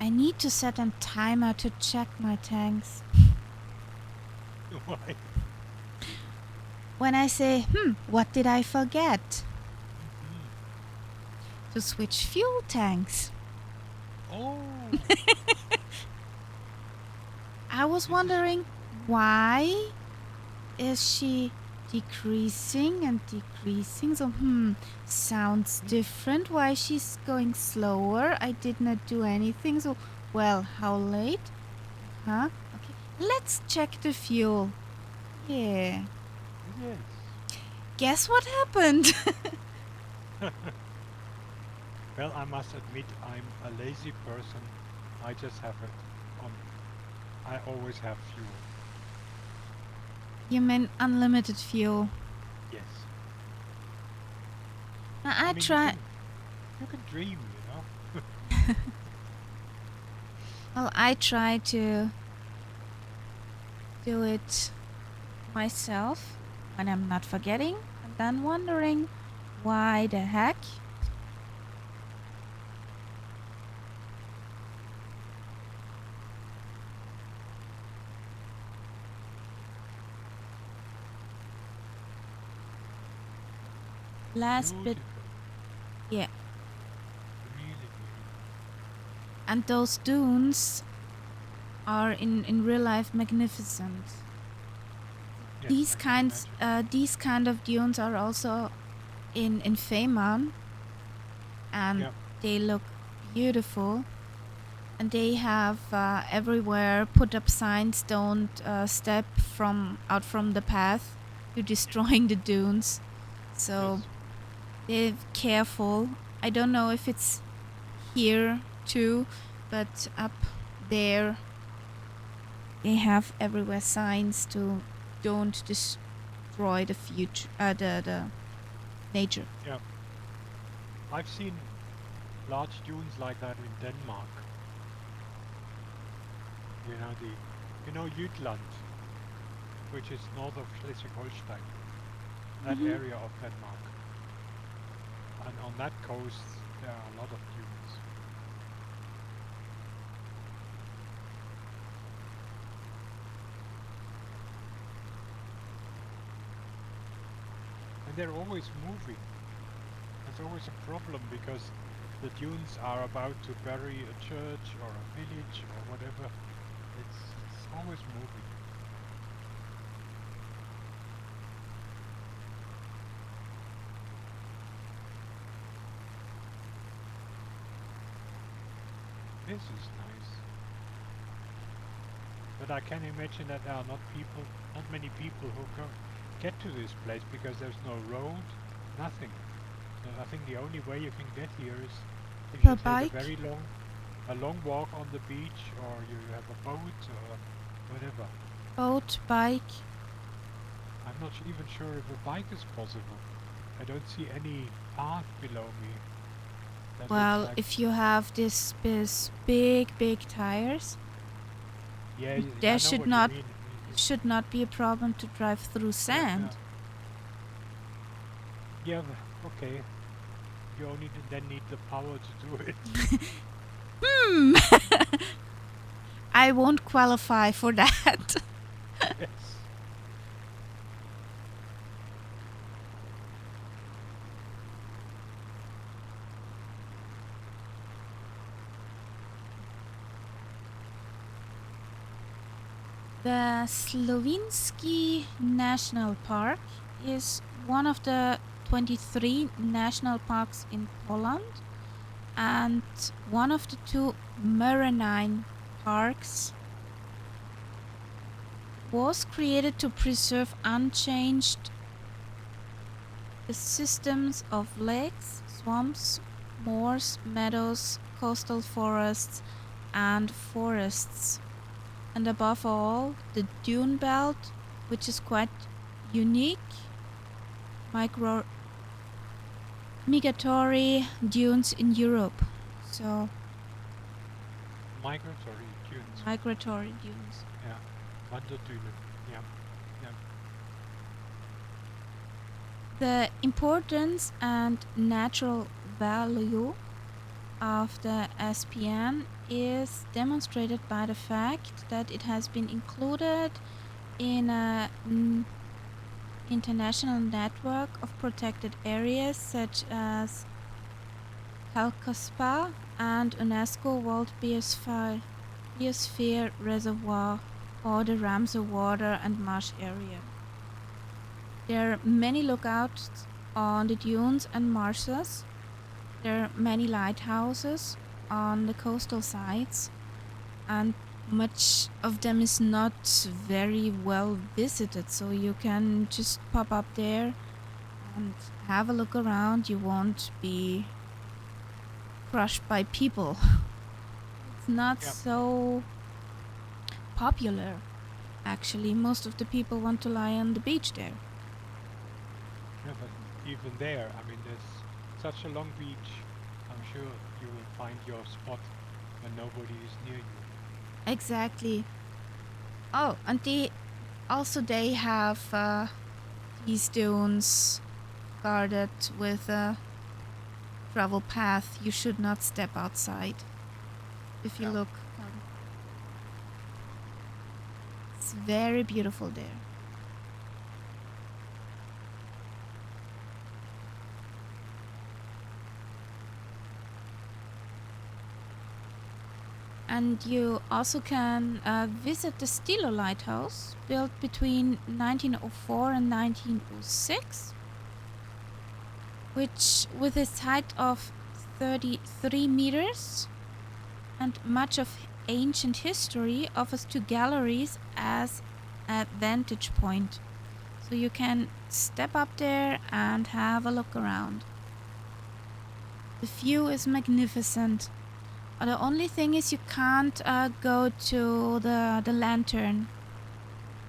I need to set a timer to check my tanks. Why? When I say, what did I forget? To switch fuel tanks. Oh! I was This is- wondering why is she decreasing and decreasing? So, sounds different. Why she's going slower? I did not do anything. So, well, how late? Huh? Okay. Let's check the fuel. Yeah. Yes. Guess what happened? Well, I must admit I'm a lazy person. I just have it on. I always have fuel. You mean unlimited fuel? Yes. I mean, try. You can dream, you know. Well, I try to do it myself when I'm not forgetting, and then wondering why the heck. Last bit, Beautiful. yeah. Really beautiful. And those dunes are in real life magnificent. Yes, These I can imagine. these kind of dunes are also in Fehmarn, and Yep. they look beautiful. And they have everywhere put up signs, don't step out from the path. You're destroying the dunes. So Yes. they're careful. I don't know if it's here too, but up there they have everywhere signs to don't destroy the future, the nature. Yep. I've seen large dunes like that in Denmark. You know Jutland, which is north of Schleswig-Holstein, that Mhm. area of Denmark. And on that coast, there are a lot of dunes. they're always moving. That's always a problem because the dunes are about to bury a church or a village or whatever. It's always moving. This is nice. But I can imagine that there are not many people who get to this place because there's no road, nothing. So I think the only way you can get here is if Per you take bike? a long walk on the beach, or you have a boat or whatever. Boat, bike. I'm not even sure if a bike is possible. I don't see any path below me. That Well, looks like, if you have this big tires, yeah, I there know should what not you mean. should not be a problem to drive through sand. Yeah, okay. You only then need the power to do it. Hmm. I won't qualify for that. Yes. The Wolinski National Park is one of the 23 national parks in Poland and one of the 2 marine parks. Was created to preserve unchanged the systems of lakes, swamps, moors, meadows, coastal forests, and forests. And above all, the dune belt, which is quite unique. Migratory dunes in Europe. So, Migratory dunes. migratory dunes. Yeah. Wanderdünen. Yeah. Yeah. The importance and natural value of the SPN is demonstrated by the fact that it has been included in a international network of protected areas such as Kalkaspa and UNESCO World Biosphere Reservoir or the Ramsar Water and Marsh Area. There are many lookouts on the dunes and marshes. There are many lighthouses on the coastal sides, and much of them is not very well visited, so you can just pop up there and have a look around. You won't be crushed by people. It's not Yep. so popular, actually. Most of the people want to lie on the beach there. Yeah, but even there, I mean, there's such a long beach. I'm sure you will find your spot when nobody is near you. Exactly. Oh, and they have these dunes guarded with a travel path. You should not step outside. If you Yeah. look, it's very beautiful there. And you also can visit the Stilo Lighthouse, built between 1904 and 1906, which, with its height of 33 meters and much of ancient history, offers 2 galleries as a vantage point. So you can step up there and have a look around. The view is magnificent. The only thing is you can't go to the lantern.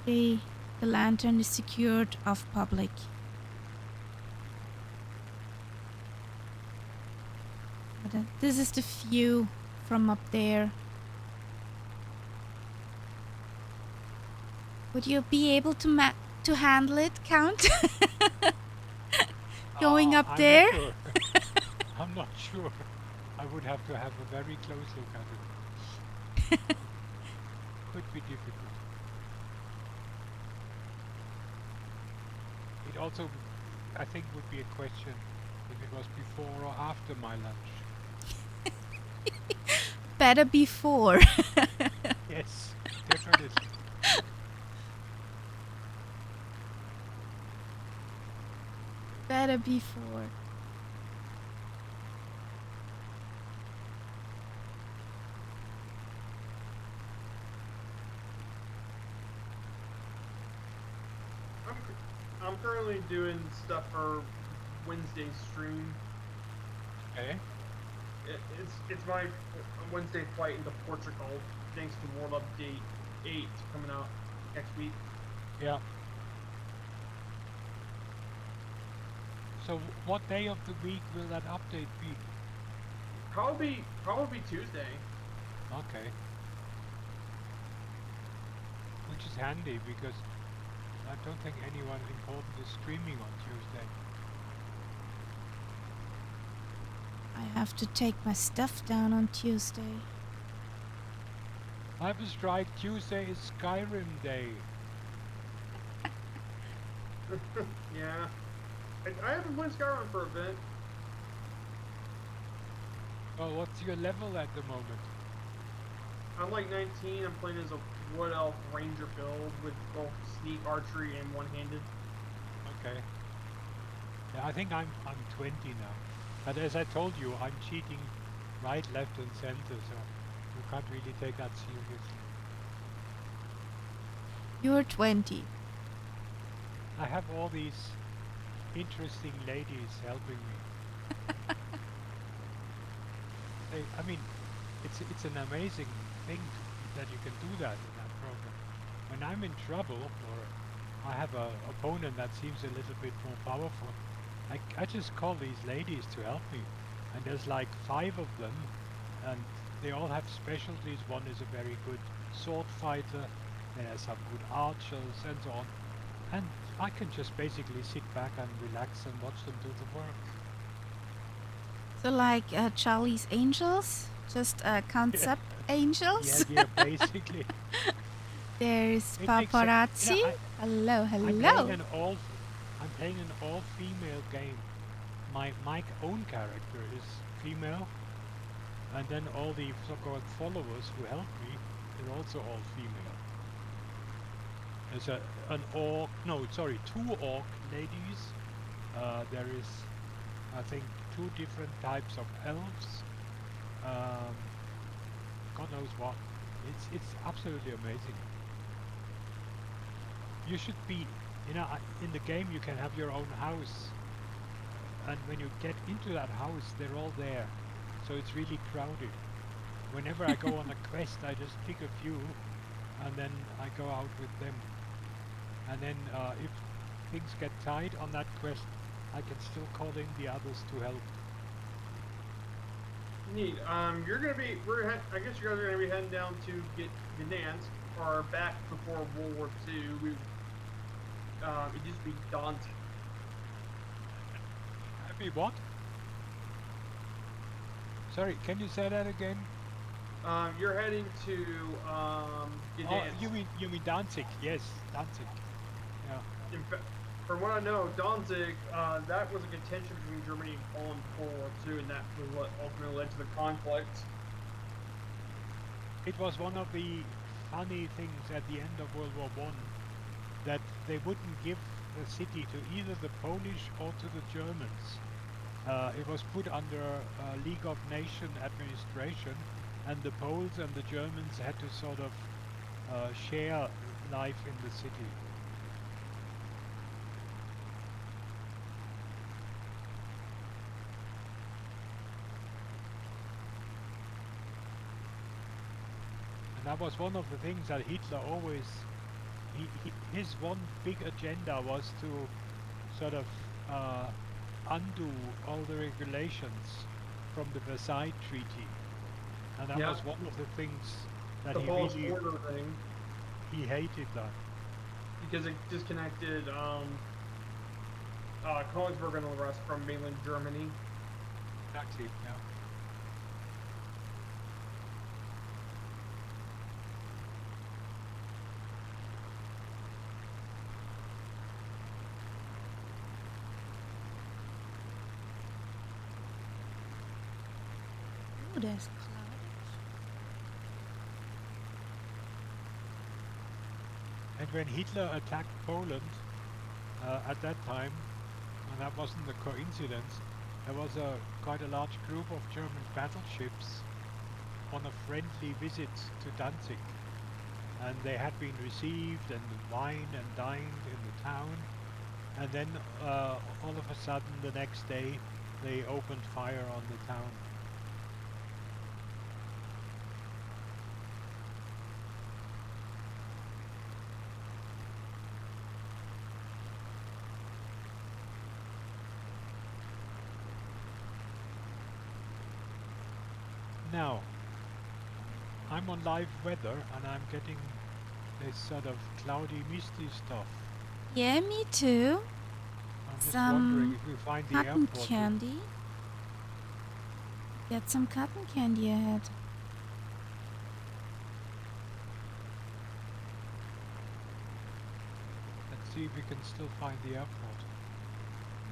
The lantern is secured of public. But, this is the view from up there. Would you be able to handle it, Count? Going up I'm there? Not sure. I'm not sure. I would have to have a very close look at it. Could be difficult. It also I think would be a question if it was before or after my lunch. Better before. Yes, definitely. Better before. I'm currently doing stuff for Wednesday's stream. Okay. It's my Wednesday flight into Portugal, thanks to World Update 8 coming out next week. Yeah. So what day of the week will that update be? Probably Tuesday. Okay. Which is handy because I don't think anyone important is streaming on Tuesday. I have to take my stuff down on Tuesday. I was right, Tuesday is Skyrim Day. Yeah. I haven't played Skyrim for a bit. Well, what's your level at the moment? I'm like 19. I'm playing as a Wood Elf Ranger build with both sneak, archery, and one-handed. Okay. Yeah, I think I'm 20 now. But as I told you, I'm cheating right, left and center, so you can't really take that seriously. You're 20. I have all these interesting ladies helping me. I mean, it's an amazing thing that you can do that in that program. When I'm in trouble or I have a opponent that seems a little bit more powerful, I just call these ladies to help me. And there's like 5 of them, and they all have specialties. One is a very good sword fighter, there's some good archers and so on. And I can just basically sit back and relax and watch them do the work. So like Charlie's Angels, just concept angels. Yeah, basically. There's It makes sense. paparazzi. You know, Hello, I'm hello. playing an all-female game. My own character is female, and then all the so-called followers who help me are also all female. There's two orc ladies. There is, I think, 2 different types of elves. God knows what. It's absolutely amazing. You should be, in the game you can have your own house, and when you get into that house, they're all there, so it's really crowded. Whenever I go on a quest, I just pick a few, and then I go out with them. And then if things get tight on that quest, I can still call in the others to help. Neat. You're gonna be. I guess you guys are gonna be heading down to get Gdansk, or back before World War II. It used to be Danzig. Happy what? Sorry, can you say that again? You're heading to Gdansk. Oh, you mean Danzig? Yes, Danzig. Yeah. In fact, from what I know, Danzig, that was a contention between Germany and Poland before World War II, and that was what ultimately led to the conflict. It was one of the funny things at the end of World War I, that they wouldn't give the city to either the Polish or to the Germans. It was put under League of Nations administration, and the Poles and the Germans had to sort of share life in the city. And that was one of the things that Hitler always, his one big agenda was to sort of undo all the regulations from the Versailles Treaty. And that was one of the things that the Polish border thing. He hated that. Because it disconnected Königsberg and the rest from mainland Germany. Exactly, yeah. there's clouded. And when Hitler attacked Poland at that time, and that wasn't a coincidence, there was quite a large group of German battleships on a friendly visit to Danzig. And they had been received and wined and dined in the town. And then all of a sudden the next day they opened fire on the town. Now, I'm on live weather and I'm getting this sort of cloudy, misty stuff. Yeah, me too. I'm just Some wondering if we find the cotton airport. candy. Get some cotton candy ahead. Let's see if we can still find the airport.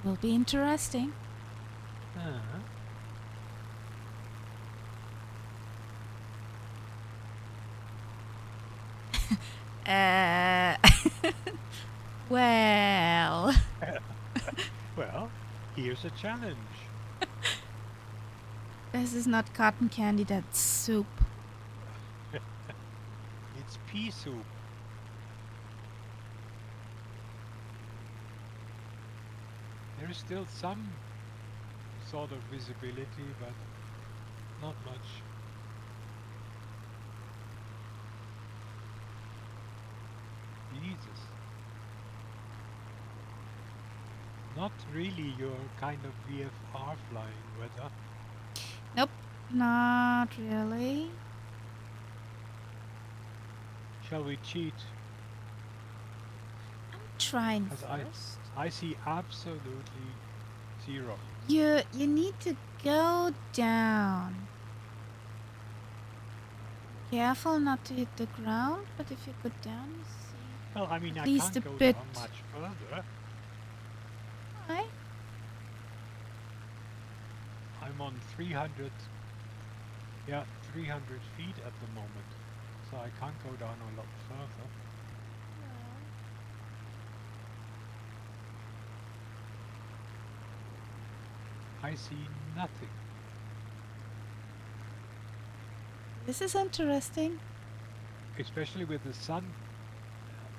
Will be interesting. Uh-huh. Well, Well, here's a challenge. this is not cotton candy, that's soup. It's pea soup. There is still some sort of visibility, but not much. Jesus. Not really your kind of VFR flying weather. Nope, not really. Shall we cheat? I'm trying 'Cause first. I see absolutely zero. You need to go down. Careful not to hit the ground, but if you go down, you see. Well, I mean, At I least can't a go bit. down much further. Why? I'm on 300, 300 feet at the moment, so I can't go down a lot further. I see nothing. This is interesting. Especially with the sun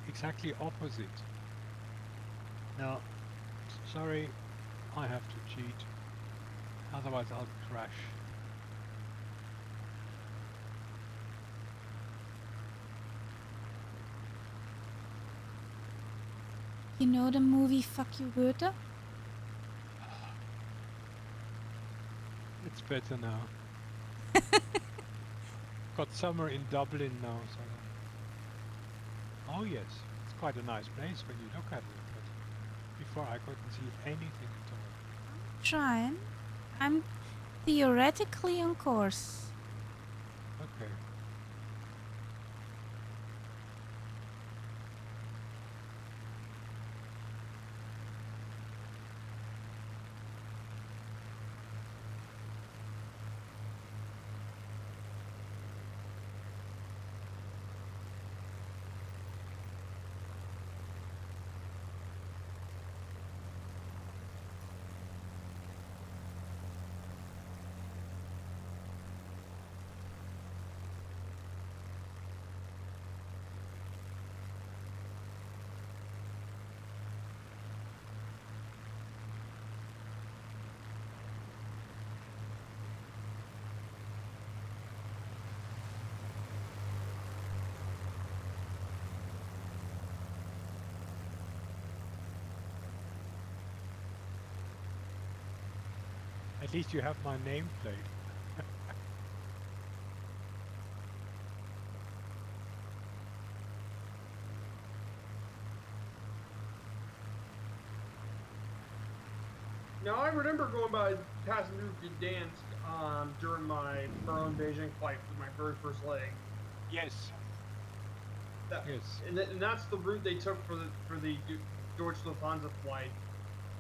exactly opposite. Now, sorry, I have to cheat. Otherwise I'll crash. You know the movie Fuck You Goethe? It's better now. Got summer in Dublin now, so... Oh yes, it's quite a nice place when you look at it, but before I couldn't see anything at all. Trying. I'm theoretically on course. Okay. At least you have my nameplate. Now I remember going by passing through Gdansk during my Berlin Beijing flight with my very first leg. Yes. That, Yes. and that's the route they took for the Deutsche Lufthansa flight.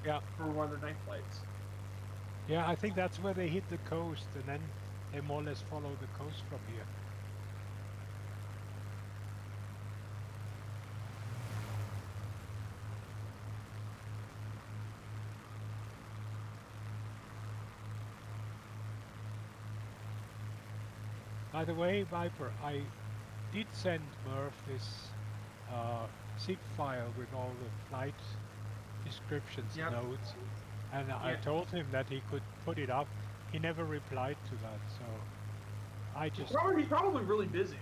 Yeah. For one of their night flights. Yeah, I think that's where they hit the coast, and then They more or less follow the coast from here. By the way, Viper, I did send Murph this zip file with all the flight descriptions Yep. notes, and I Yeah. told him that he could put it up. He never replied to that, so I just He's probably really busy.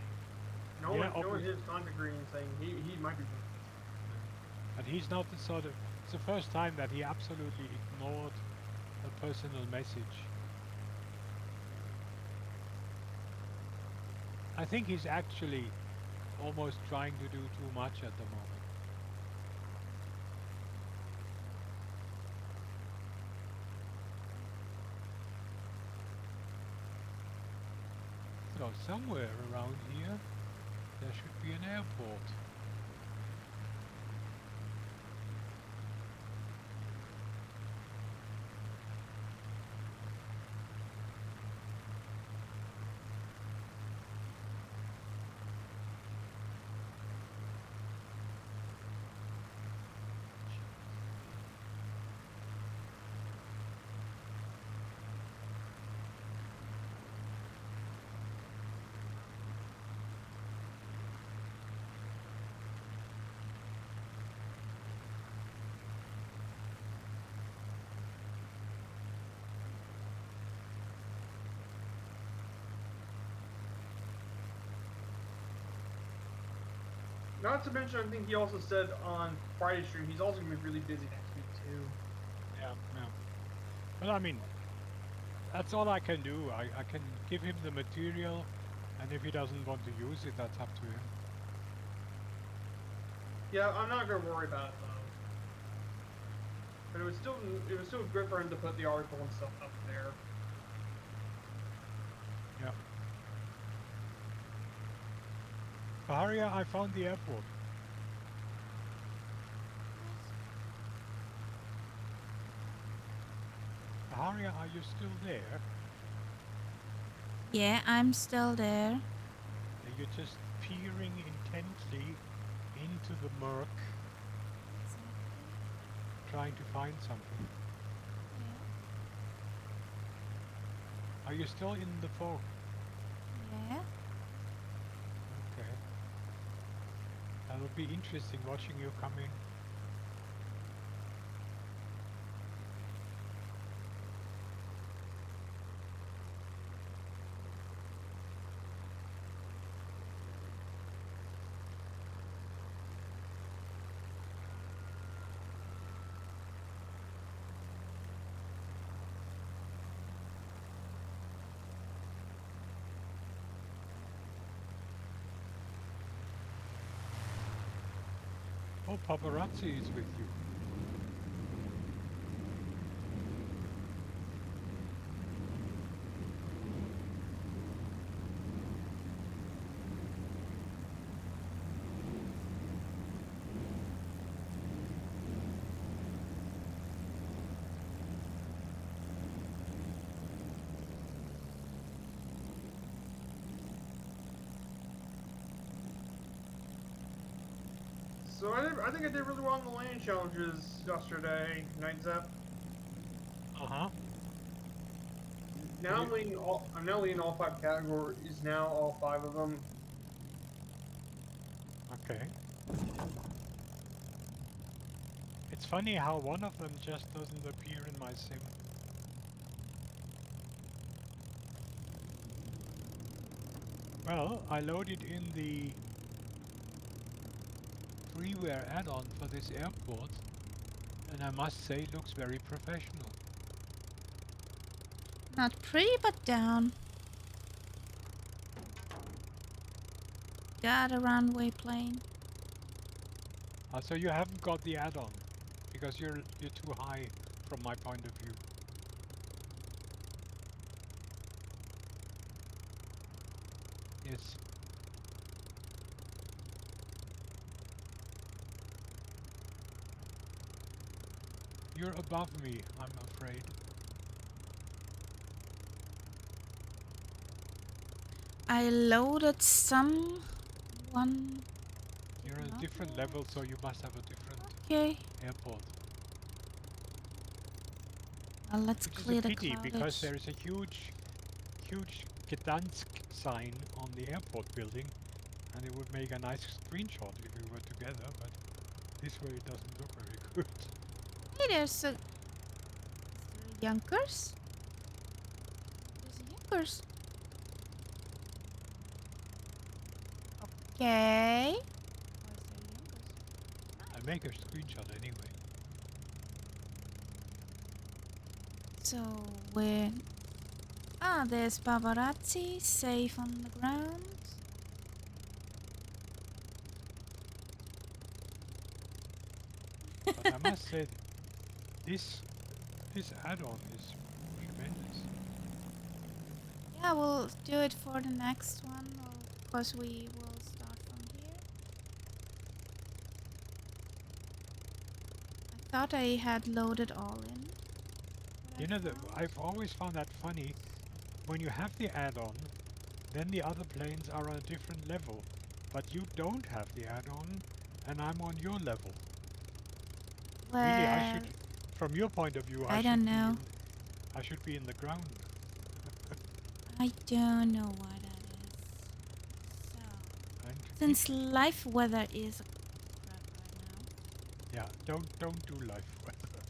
Knowing obviously. his contact reading thing, he might be busy. And he's not the sort of. It's the first time that he absolutely ignored a personal message. I think he's actually almost trying to do too much at the moment. So somewhere around here there should be an airport. Not to mention, I think he also said on Friday stream he's also gonna be really busy next week too. Yeah. But I mean, that's all I can do. I can give him the material, and if he doesn't want to use it, that's up to him. Yeah, I'm not gonna worry about it though. But it was still good for him to put the article and stuff up there. Yeah. Baharia, I found the airport. Baharia, are you still there? Yeah, I'm still there. You're just peering intently into the murk, trying to find something. Are you still in the fog? Yeah. Okay. That'll be interesting watching you come in. Oh, paparazzi is with you. So I think I did really well on the land challenges yesterday, Night Zep. Uh-huh. Now I'm now leading all 5 categories. Now all 5 of them. Okay. It's funny how one of them just doesn't appear in my sim. Well, I loaded in the freeware add-on for this airport, and I must say it looks very professional. Not pretty, but down. Got a runway plane. So you haven't got the add-on because you're too high from my point of view. Yes. You're above me, I'm afraid. I loaded some. One. You're on a not different load. level, so you must have a different Okay. airport. Well, let's Which is clear a the pity because cloudage. there is a huge Gdansk sign on the airport building, and it would make a nice screenshot if we were together, but this way it doesn't look very good. Hey, there's a. Is there a Yonkers? There's a Yonkers. Okay. Why is there a Yonkers? I'll make a screenshot anyway. So we're. Ah, there's Paparazzi, safe on the ground. But I must say, this add-on is tremendous. Yeah, we'll do it for the next one, of course we will start from here. I thought I had loaded all in. What You I know, found. I've always found that funny. When you have the add-on, then the other planes are on a different level. But you don't have the add-on, and I'm on your level. Well, Really, I should, from your point of view, I should don't be know. I should be in the ground. I don't know why that is. So, And since live weather is a crap right yeah, don't do live weather.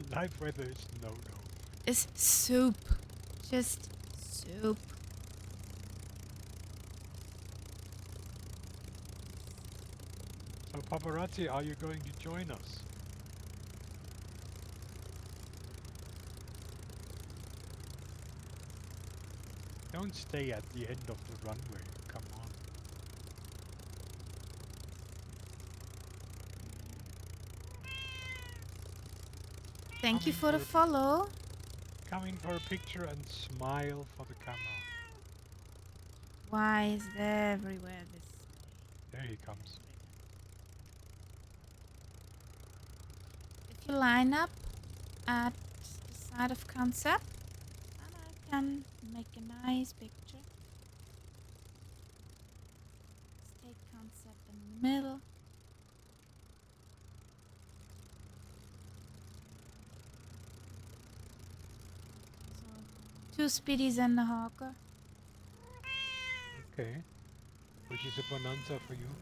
live weather is no. now, it's soup. Just soup. So paparazzi, are you going to join us? Don't stay at the end of the runway. Come on. Thank you Coming for the follow. Come in for a picture and smile for the camera. Why is there everywhere this? There he comes. If you line up at the side of concept, and I can make a nice picture. Let's take concept in the middle. So, 2 speedies and a hawker. Okay. Which is a bonanza for you.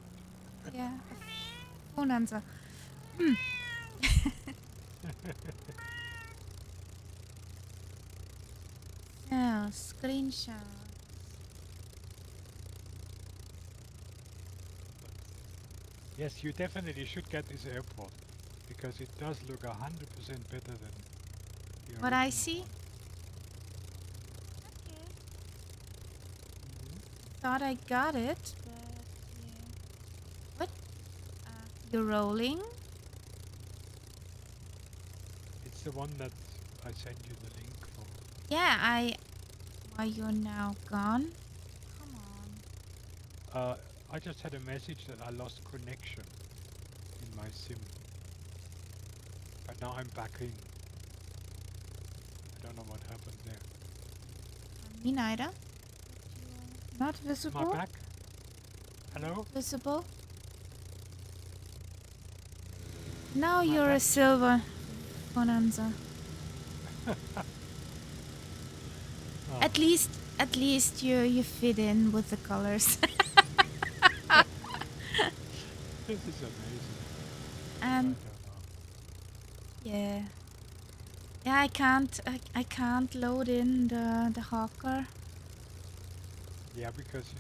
Yeah, bonanza. So, screenshot. Yes, you definitely should get this airport because it does look 100% better than the What I original see? one. Okay. Mhm. Thought I got it, but yeah. What? You're rolling? It's the one that I sent you the link for. Yeah, Why you're now gone? Come on. I just had a message that I lost connection in my SIM. But now I'm back in. I don't know what happened there. Me neither. Not Am visible. I back? Hello? Visible. Now Am I you're a back? silver bonanza. Oh, At least you fit in with the colors. this is amazing. And I don't know. yeah. Yeah, I can't load in the hawker. Yeah, because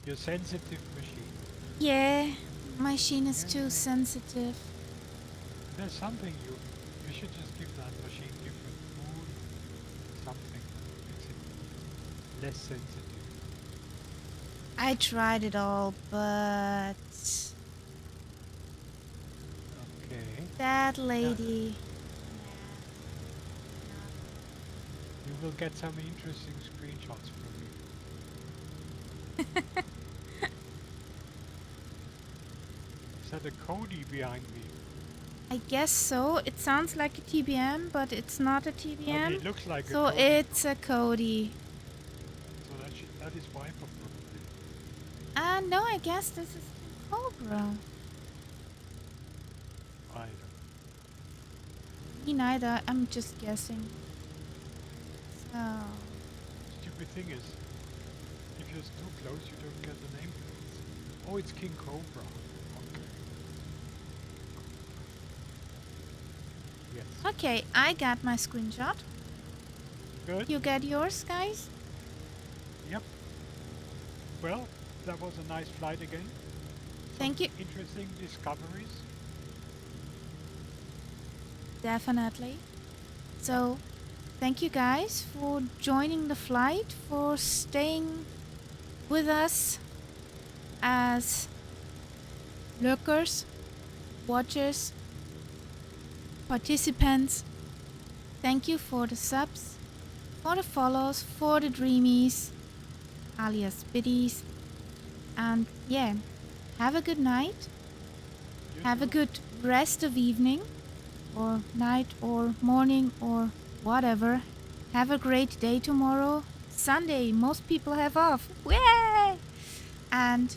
you're sensitive machine. Yeah, machine is Yeah. too sensitive. There's something you should just give that machine different food, something that makes it less sensitive. I tried it all, but Okay. that lady. You will get some interesting screenshots from me. Is that a Cody behind me? I guess so. It sounds like a TBM, but it's not a Okay, TBM. it looks like So a Cody. it's a Cody. So No, I guess this is the Cobra. I don't. Me neither. I'm just guessing. So, Stupid thing is, if you're too close, you don't get the name. Oh, it's King Cobra. Okay. Yes. okay, I got my screenshot. Good. You get yours, guys? Yep. Well, that was a nice flight again. Thank you. Interesting discoveries. Definitely. So, thank you guys for joining the flight, for staying with us as lurkers, watchers, participants. Thank you for the subs, for the follows, for the dreamies, alias biddies. And yeah, have a good night. You Have a too. good rest of evening, or night, or morning, or whatever. Have a great day tomorrow. Sunday, most people have off. Yay! And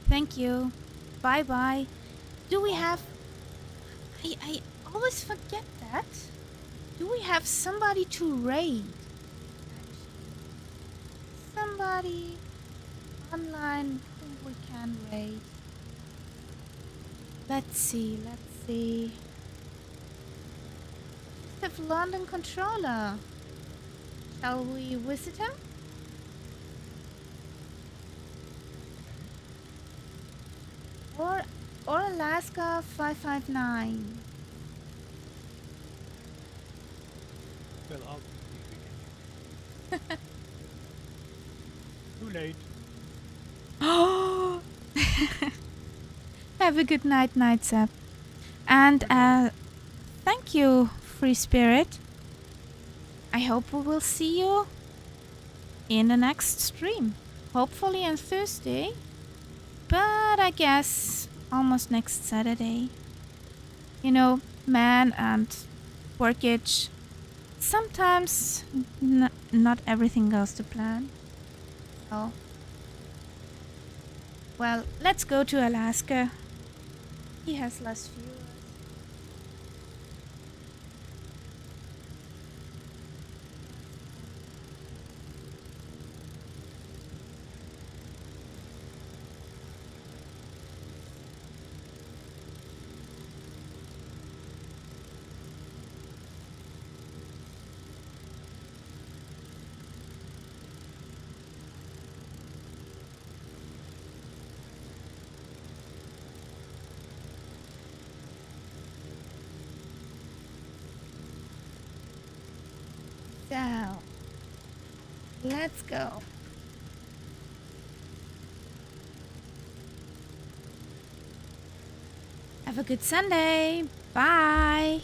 thank you. Bye bye. Do we have. I always forget that. Do we have somebody to raid? Somebody online whom we can raid. Let's see, let's see. Have London controller. Shall we visit him? Or Alaska 559. Well, I'll see if we can. Too late. Oh! Have a good night, Nightsap. And thank you, Free Spirit. I hope we will see you in the next stream. Hopefully on Thursday. But I guess almost next Saturday. You know, man and workage. Sometimes not everything goes to plan. So, well, let's go to Alaska. He has less viewers. So, let's go. Have a good Sunday. Bye.